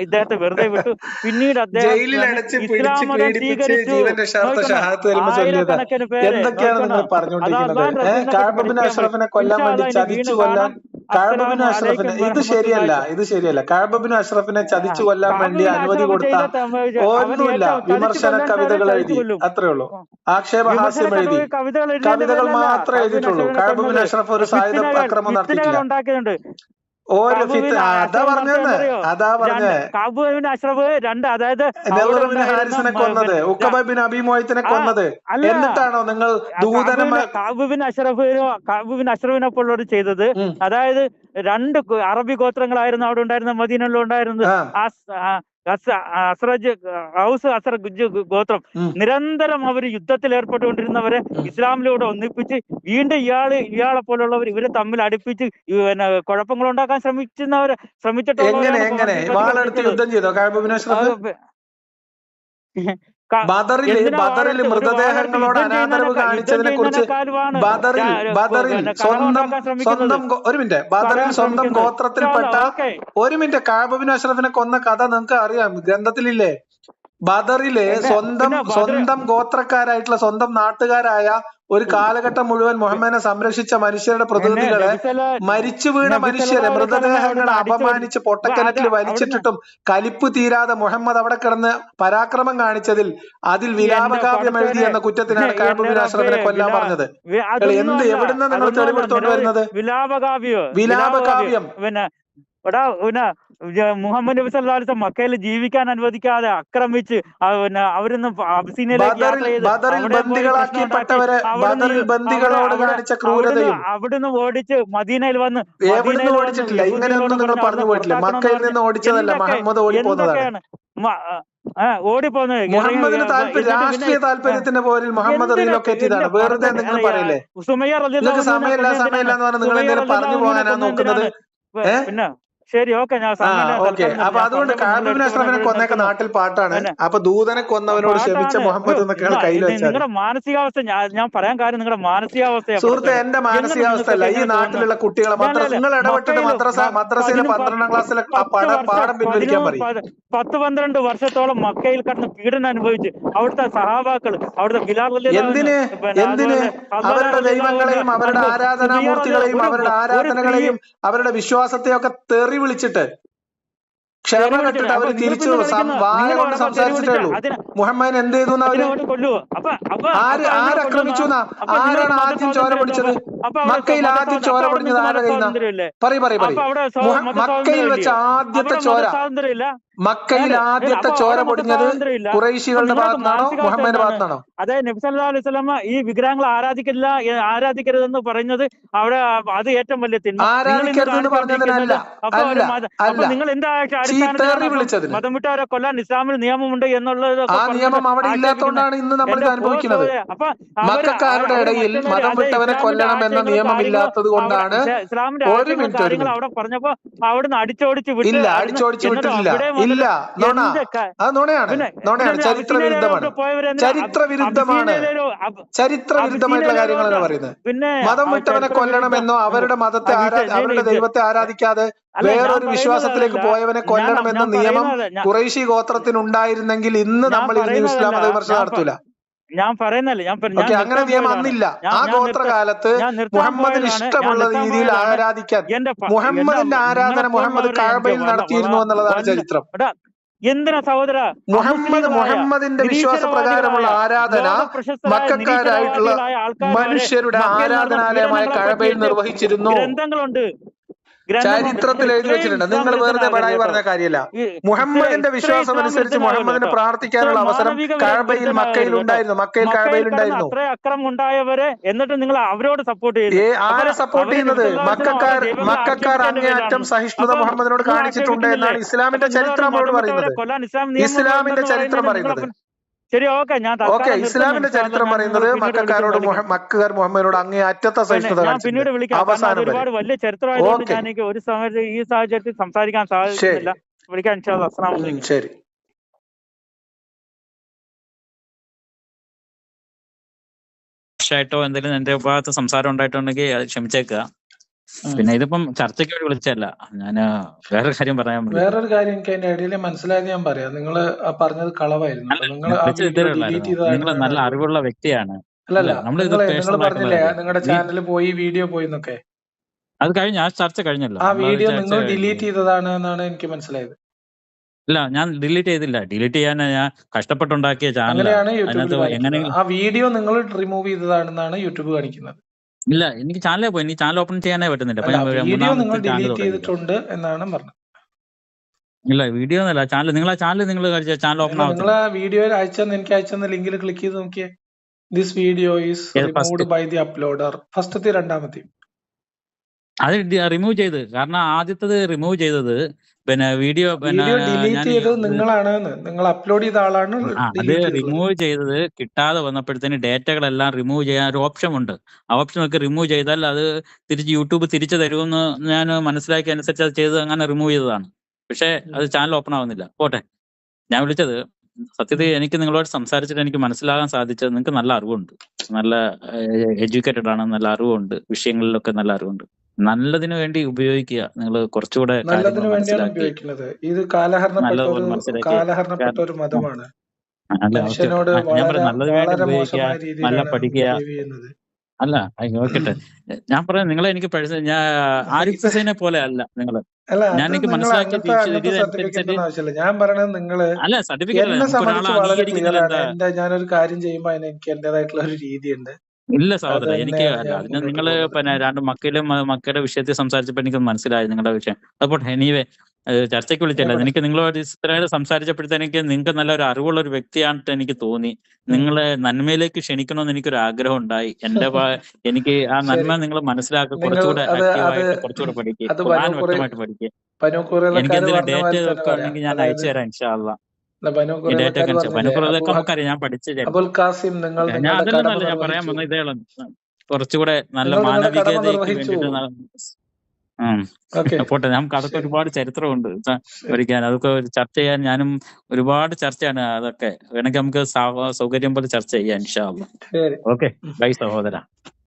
ഇദ്ദേഹത്തെ വെറുതെ വിട്ടു. പിന്നീട് അദ്ദേഹം ഇസ്ലാം മതം സ്വീകരിച്ചു. ആയിരക്കണക്കിന് പേര് ഇത് ശരിയല്ല. കഅബ ബിൻ അഷ്റഫിനെ ചതിച്ചു കൊല്ലാൻ വേണ്ടി അനുമതി കൊടുത്ത ഒന്നുമില്ല. വിമർശന കവിതകൾ എഴുതി, അത്രേ ഉള്ളൂ. ആക്ഷേപഹാസ്യം എഴുതി, കവിതകൾ മാത്രമേ എഴുതിയിട്ടുള്ളൂ. കഅബ ബിൻ അഷ്റഫ് ഒരു സായുധ ആക്രമണം നടത്തിയിട്ടില്ല. അതാ പറഞ്ഞേ അഷ്റഫ് അതായത് ഹാരിസിനെ കൊന്നത്, ഉഖബ ബിൻ അബീ മുഅയ്ത്തിനെ കൊന്നത്. എന്നിട്ടാണോ നിങ്ങൾ കഅബ് ബിൻ അഷ്റഫിനെ പോലുള്ളവർ ചെയ്തത്? അതായത് 2 അറബി ഗോത്രങ്ങളായിരുന്നു അവിടെ ഉണ്ടായിരുന്ന, മദീനയിലും ഉണ്ടായിരുന്നത്. അസ്റജ് ഗോത്രം. നിരന്തരം അവർ യുദ്ധത്തിൽ ഏർപ്പെട്ടുകൊണ്ടിരുന്നവരെ ഇസ്ലാമിലൂടെ ഒന്നിപ്പിച്ച് വീണ്ടും ഇയാളെ പോലുള്ളവർ ഇവരെ തമ്മിൽ അടുപ്പിച്ച് കുഴപ്പങ്ങൾ ഉണ്ടാക്കാൻ ശ്രമിച്ചിട്ടുള്ള ബദറിൽ മൃതദേഹങ്ങളോട് അനാദരവ് കാണിച്ചതിനെ കുറിച്ച് ബദറിൽ സ്വന്തം ഗോത്രത്തിൽപ്പെട്ട കഅബ ബിൻ അഷ്റഫിനെ കൊന്ന കഥ നിങ്ങൾക്ക് അറിയാം, ഗ്രന്ഥത്തിലില്ലേ? ബദറില് സ്വന്തം ഗോത്രക്കാരായിട്ടുള്ള സ്വന്തം നാട്ടുകാരായ ഒരു കാലഘട്ടം മുഴുവൻ മുഹമ്മദിനെ സംരക്ഷിച്ച മനുഷ്യരുടെ പ്രതിനിധികളെ മരിച്ചു വീണ മനുഷ്യരെ മൃതദേഹങ്ങളെ അപമാനിച്ച് പൊട്ടക്കിണറ്റിൽ വലിച്ചിട്ടിട്ടും കലിപ്പ് തീരാതെ മുഹമ്മദ് അവിടെ കിടന്ന് പരാക്രമം കാണിച്ചതിൽ അതിൽ വിലാപകാവ്യം എഴുതി എന്ന കുറ്റത്തിനാണ് കഅബ് ബിൻ അഷ്റഫിനെ കൊല്ലാൻ പറഞ്ഞത്. എവിടുന്ന നിങ്ങൾ തെളിവെടുത്തോണ്ട് വരുന്നത്? വിലാപകാവ്യം മുഹമ്മദ് നബി സല്ലല്ലാഹു അലൈഹി വസല്ലം മക്കയിൽ ജീവിക്കാൻ അനുവദിക്കാതെ ആക്രമിച്ച് അവരൊന്നും അവിടുന്ന് ഓടിച്ച് മദീനയിൽ വന്ന് ഓടിപ്പോന്നത് രാഷ്ട്രീയ താല്പര്യത്തിന്റെ പേരിൽ മുഹമ്മദ് റീലൊക്കേറ്റ് ചെയ്താണ്. വെറുതെ നിങ്ങൾ പറയില്ലേ സമയമില്ല പറഞ്ഞു പോകാനാണ് നോക്കുന്നത്. പിന്നെ ശരി, ഓക്കെ. അപ്പൊ അതുകൊണ്ട് കഅബ് ബിൻ അഷ്റഫിനെ കൊന്നേക്ക നാട്ടിൽ പാട്ടാണ്. അപ്പൊ ദൂതനെ കൊന്നവനോട് ക്ഷമിച്ച മുഹമ്മദ് എന്നൊക്കെയാണ് കയ്യിൽ വെച്ചത്. നിങ്ങളുടെ മാനസികാവസ്ഥ ഞാൻ പറയാൻ കാര്യം നിങ്ങളുടെ മാനസികാവസ്ഥ. സുഹൃത്തെ, എന്റെ മാനസികാവസ്ഥ അല്ല, ഈ നാട്ടിലുള്ള കുട്ടികളെ നിങ്ങൾ ഇടപെട്ടിട്ട് മദ്രസയിലെ 12ാം ക്ലാസ്സിലെ പാഠം പിൻവലിക്കാൻ പറയും. 10-12 വർഷത്തോളം മക്കയിൽ കടന്ന് പീഡനം അനുഭവിച്ച് അവിടുത്തെ സഹാബാക്കൾ അവിടുത്തെ എന്തിന് അവരുടെ ദൈവങ്ങളെയും അവരുടെ ആരാധനാമൂർത്തികളെയും അവരുടെ ആരാധനകളെയും അവരുടെ വിശ്വാസത്തെയൊക്കെ തെറി വിളിച്ചിട്ട് ക്ഷമ കെട്ടിട്ട് അവര് തിരിച്ചു വായ കൊണ്ട് സംസാരിച്ചിട്ടേ ഉള്ളൂ. മുഹമ്മദിന് എന്ത് ചെയ്തു? ആരക്രമിച്ചു? ആരാണ് ആദ്യം ചോര പൊടിച്ചത്? മക്കയിൽ ആദ്യം ചോര പൊടിഞ്ഞത് ആരുടെ കയ്യിൽ? പറയും മക്കയിൽ വെച്ച ആദ്യത്തെ ചോര, മക്കയിൽ ആദ്യത്തെ ചോര പൊടിഞ്ഞത് ഖുറൈശികളുടെ ഭാഗത്താണോ മുഹമ്മദിന്റെ ഭാഗത്താണോ? അതായത് നബി സല്ലല്ലാഹു അലൈഹി വസല്ലം ഈ വിഗ്രഹങ്ങൾ ആരാധിക്കരുതെന്ന് പറയുന്നത് അവിടെ അത് ഏറ്റവും വലിയ തിന്മ. ആരാധിക്കരുതെന്ന് പറഞ്ഞതിനല്ല, നിങ്ങൾ എന്താ മതം വിട്ടവരെ കൊല്ലാൻ ഇസ്ലാമിൽ നിയമമുണ്ട് എന്നുള്ളത്? ആ നിയമം അവിടെ ഇല്ലാത്തതുകൊണ്ടാണ് ഇന്ന് നമ്മൾ അനുഭവിക്കുന്നത്. മക്കക്കാരുടെ ഇടയിൽ മതം വിട്ടവരെ കൊല്ലണം എന്ന നിയമമില്ലാത്തത് കൊണ്ടാണ്. ഒരു മിനിറ്റ് അവിടെ പറഞ്ഞപ്പോ അവിടുന്ന് അടിച്ചോടിച്ച് വിട്ടില്ല. ഇല്ല, അത് നുണയാണ്. ചരിത്രവിരുദ്ധമായിട്ടുള്ള കാര്യങ്ങളാണ് പറയുന്നത്. മതം വിട്ടവനെ കൊല്ലണമെന്നോ അവരുടെ മതത്തെ അവരുടെ ദൈവത്തെ ആരാധിക്കാതെ വേറൊരു വിശ്വാസത്തിലേക്ക് പോയവനെ കൊല്ലണമെന്ന നിയമം ഖുറൈശി ഗോത്രത്തിനുണ്ടായിരുന്നെങ്കിൽ ഇന്ന് നമ്മൾ ഇസ്ലാം മത വിമർശനം നടത്തൂല. ഞാൻ പറയുന്നല്ലേ, അങ്ങനെ നിയമം അന്നില്ല. ആ ഗോത്രകാലത്ത് മുഹമ്മദിന് ഇഷ്ടമുള്ള രീതിയിൽ ആരാധിക്കാൻ മുഹമ്മദിന്റെ ആരാധന മുഹമ്മദ് കഅബയിൽ നടത്തിയിരുന്നു എന്നുള്ളതാണ് ചരിത്രം. എന്തിനാ സഹോദര? മുഹമ്മദിന്റെ വിശ്വാസപ്രകാരമുള്ള ആരാധന മക്കക്കാരായിട്ടുള്ള മനുഷ്യരുടെ ആരാധനാലയമായ കഅബയിൽ നിർവഹിച്ചിരുന്നു. ഗ്രന്ഥങ്ങളുണ്ട്, ചരിത്രത്തിൽ എഴുതി വെച്ചിട്ടുണ്ട്. നിങ്ങൾ വെറുതെ ബടായി പറഞ്ഞ കാര്യമല്ല. മുഹമ്മദിന്റെ വിശ്വാസം അനുസരിച്ച് മുഹമ്മദിന് പ്രാർത്ഥിക്കാനുള്ള അവസരം കഅബയിൽ മക്കയിൽ ഉണ്ടായിരുന്നു. കഅബയിൽ ഉണ്ടായിരുന്നു. അക്രമം ഉണ്ടായവരെ എന്നിട്ട് നിങ്ങൾ അവരോട് സപ്പോർട്ട് ചെയ്തു. ആരെ സപ്പോർട്ട് ചെയ്യുന്നത്? മക്കക്കാർ അങ്ങേയറ്റം സഹിഷ്ണുത മുഹമ്മദിനോട് കാണിച്ചിട്ടുണ്ട് എന്നാണ് ഇസ്ലാമിന്റെ ചരിത്രം നമ്മളോട് പറയുന്നത്. ഇസ്ലാമിന്റെ ചരിത്രം പറയുന്നത്. ശരി, ഓക്കെ. ഇസ്ലാമിന്റെ ചരിത്രം പറയുന്നത് മക്കാരോട് മക്കാർ മുഹമ്മദിനോട് അങ്ങേ അറ്റത്തെ സഹിഷ്ണുത പിന്നീട് വിളിക്കാം. ഒരുപാട് വലിയ ചരിത്രമായതുകൊണ്ട് ഞാൻ എനിക്ക് ഒരു ഈ സാഹചര്യത്തിൽ സംസാരിക്കാൻ സാധിക്കുന്നില്ല. വിളിക്കാം ഇൻഷാ അല്ലാഹ്. അസ്സലാമു അലൈക്കും. ശരി. ായിട്ടോ എന്തെങ്കിലും എന്റെ ഭാഗത്ത് സംസാരം ഉണ്ടായിട്ടുണ്ടെങ്കിൽ അത് ക്ഷമിച്ചേക്കുക. പിന്നെ ഇതിപ്പം ചർച്ചയ്ക്ക് വേണ്ടി വിളിച്ചല്ല, ഞാന് വേറൊരു കാര്യം പറയാൻ. വേറൊരു കാര്യം എനിക്ക് അതിന്റെ ഇടയിൽ മനസ്സിലായത് ഞാൻ പറയാം. നിങ്ങൾ പറഞ്ഞത് കളവായിരുന്നു. നിങ്ങൾ നല്ല അറിവുള്ള വ്യക്തിയാണ്. അല്ലല്ല, നിങ്ങൾ പറഞ്ഞില്ലേ നിങ്ങളുടെ ചാനലിൽ പോയി വീഡിയോ പോയി എന്നൊക്കെ. അത് കഴിഞ്ഞ ആ ചർച്ച കഴിഞ്ഞല്ലോ. ആ വീഡിയോ നിങ്ങൾ ഡിലീറ്റ് ചെയ്തതാണ് എന്നാണ് എനിക്ക് മനസ്സിലായത്. ഇല്ല, ഞാൻ ഡിലീറ്റ് ചെയ്തില്ല. ഡിലീറ്റ് ചെയ്യാൻ ഞാൻ കഷ്ടപ്പെട്ടുണ്ടാക്കിയ ചാനൽ. ആ വീഡിയോ നിങ്ങൾ റിമൂവ് ചെയ്തതാണെന്നാണ് യൂട്യൂബ് കാണിക്കുന്നത്. ഇല്ല, എനിക്ക് ചാനലേ പോയി. എനിക്ക് ചാനൽ ഓപ്പൺ ചെയ്യാനേ പറ്റുന്നില്ല. വീഡിയോ നിങ്ങൾ ഡിലീറ്റ് ചെയ്തിട്ടുണ്ട് എന്നാണ് പറഞ്ഞത്. ഇല്ല, വീഡിയോ ഒന്നല്ല, ചാനൽ. നിങ്ങൾ ആ ചാനൽ ചാനൽ ഓപ്പൺ ആവും. നിങ്ങൾ ആ വീഡിയോ എനിക്ക് അയച്ചെന്ന ലിങ്കിൽ ക്ലിക്ക് ചെയ്ത് നോക്കിയേ. This video is removed by the uploader. ഫസ്റ്റത്തെ രണ്ടാമത്തെ അത് റിമൂവ് ചെയ്ത്. കാരണം ആദ്യത്തത് റിമൂവ് ചെയ്തത് പിന്നെ വീഡിയോ ഡിലീറ്റ് ചെയ്തത് നിങ്ങളാണ്. നിങ്ങൾ അപ്ലോഡ് ചെയ്ത ആളാണ്. അത് റിമൂവ് ചെയ്തത് കിട്ടാതെ വന്നപ്പോഴത്തേന് ഡേറ്റകളെല്ലാം റിമൂവ് ചെയ്യാൻ ഒരു ഓപ്ഷൻ ഉണ്ട്. ആ ഓപ്ഷൻ ഒക്കെ റിമൂവ് ചെയ്താൽ അത് തിരിച്ച് യൂട്യൂബ് തിരിച്ചു തരുമെന്ന് ഞാൻ മനസ്സിലാക്കിയ അനുസരിച്ച് അത് ചെയ്ത് അങ്ങനെ റിമൂവ് ചെയ്തതാണ്. പക്ഷെ അത് ചാനൽ ഓപ്പൺ ആവുന്നില്ല. പോട്ടെ, ഞാൻ വിളിച്ചത് സത്യത്തിൽ എനിക്ക് നിങ്ങളോട് സംസാരിച്ചിട്ട് എനിക്ക് മനസ്സിലാകാൻ സാധിച്ചത് നിങ്ങൾക്ക് നല്ല അറിവുണ്ട്, നല്ല എഡ്യൂക്കേറ്റഡ് ആണ്, നല്ല അറിവുണ്ട്, വിഷയങ്ങളിലൊക്കെ നല്ല അറിവുണ്ട്. നല്ലതിനു വേണ്ടി ഉപയോഗിക്കുക. നിങ്ങൾ കുറച്ചുകൂടെ നല്ലതിനു വേണ്ടിയാണ് ഉപയോഗിക്കുന്നത്. ഇത് കാലഹരണപ്പെട്ട ഒരു മതമാണ്. അല്ല ഓക്കെ മനുഷ്യനോട് ഞാൻ പറയാം വളരെ നല്ലത് വേണ്ടി വളരെ ഉപയോഗിക്കുക, മോശമായ നല്ല രീതിയിലാണ് പഠിക്കുക. ബിഹേവ് ചെയ്യുന്നത്. അല്ല നോക്കട്ടെ, ഞാൻ പറയാം നിങ്ങളെ എനിക്ക് ഞാൻ ആരിഫ് ഇത് ഹുസൈനെ പോലെ അല്ല നിങ്ങള്. അല്ല, ഞാൻ അത് എനിക്ക് നിങ്ങൾ മനസ്സിലാക്കിയ അങ്ങനത്തെ രീതി സർട്ടിഫിക്കറ്റ് അനുസരിച്ചിട്ട് ഒന്നും ആവശ്യമില്ല. ഞാൻ പറയണത് നിങ്ങള് അല്ല സർട്ടിഫിക്കറ്റ് അല്ല, എന്നെ നമുക്ക് ഒരാളെ സംബന്ധിച്ച് വളരെ ക്ലിയർ അംഗീകരിക്കുന്നതിൽ ആണ്. എന്താ. ഞാനൊരു കാര്യം ചെയ്യുമ്പോൾ അതിന് എനിക്ക് എന്റേതായിട്ടുള്ള ഒരു രീതിയുണ്ട്. ഇല്ല അത് സഹോദര, എനിക്ക് തന്നെയാണ് അല്ല ഞാൻ അതിന് മുന്നോട്ട് നിങ്ങള് പോകുന്നത്. പിന്നെ രണ്ട് മക്കളുടെ വിഷയത്തിൽ സംസാരിച്ചപ്പോൾ എനിക്ക് മനസ്സിലായി നിങ്ങളുടെ വിഷയം. അതുപോലെ എനിവേ ചർച്ചയ്ക്ക് വിളിച്ചല്ല, ആയിക്കോട്ടെ. എനിക്ക് നിങ്ങളോട് ഇത്രയും സംസാരിച്ചപ്പോഴത്തേക്ക് നിങ്ങൾക്ക് നല്ലൊരു അറിവുള്ള ഒരു വ്യക്തിയായിട്ട് എനിക്ക് തോന്നി. നിങ്ങളെ നന്മയിലേക്ക് ക്ഷണിക്കണമെന്ന് എനിക്കൊരു ആഗ്രഹം ഉണ്ടായി. എനിക്ക് ആ ശരി, നന്മ നിങ്ങൾ മനസ്സിലാക്കുക, നിങ്ങൾ കുറച്ചുകൂടെ അത് ആക്റ്റീവായിട്ട് കുറച്ചുകൂടെ പഠിക്കുക, അത് ഖുർആൻ വ്യക്തമായിട്ട് പഠിക്കുക. എനിക്ക് ബനൂഖുറൈളക്കാര് എന്തെങ്കിലും പറഞ്ഞ ഡേറ്റ പോലെ തന്നെ ഒക്കെ പറയാം. ഉണ്ടെങ്കിൽ ഞാൻ അതായത് അയച്ചു തരാം ഇൻഷാ അള്ളാ. ഈ ഡേറ്റ ബനൂഖുറൈളക്കാര് ഒക്കെ പറഞ്ഞില്ലേ, അതൊക്കെ നമുക്കറിയാം, ഞാൻ പഠിച്ചതായിരുന്നു. അബുൽ ഖാസിം, നിങ്ങൾ ഞാൻ നിങ്ങളുടെ കടമ അതിലൊന്നല്ല ഞാൻ പറയാൻ നിർവഹിച്ചു. വന്ന ഇതേ കുറച്ചുകൂടെ നല്ല നിങ്ങൾ നിങ്ങളുടെ കടമ മാനവികതയ്ക്ക് നിർവഹിച്ചു. വേണ്ടിയിട്ട് ഓക്കെ, പോട്ടെ. നമുക്ക് അതൊക്കെ ശരി, ഒരുപാട് ചരിത്രമുണ്ട് ശരി. പഠിക്കാൻ. അതൊക്കെ ഒരു ചർച്ച ചെയ്യാൻ ഞാനും ഒരുപാട് ചർച്ചയാണ്. അതൊക്കെ വേണമെങ്കിൽ നമുക്ക് സൗകര്യം പോലെ ചർച്ച ചെയ്യാം ഇൻഷാ അള്ളാ. ശരി. ഓക്കെ ബൈ സഹോദര.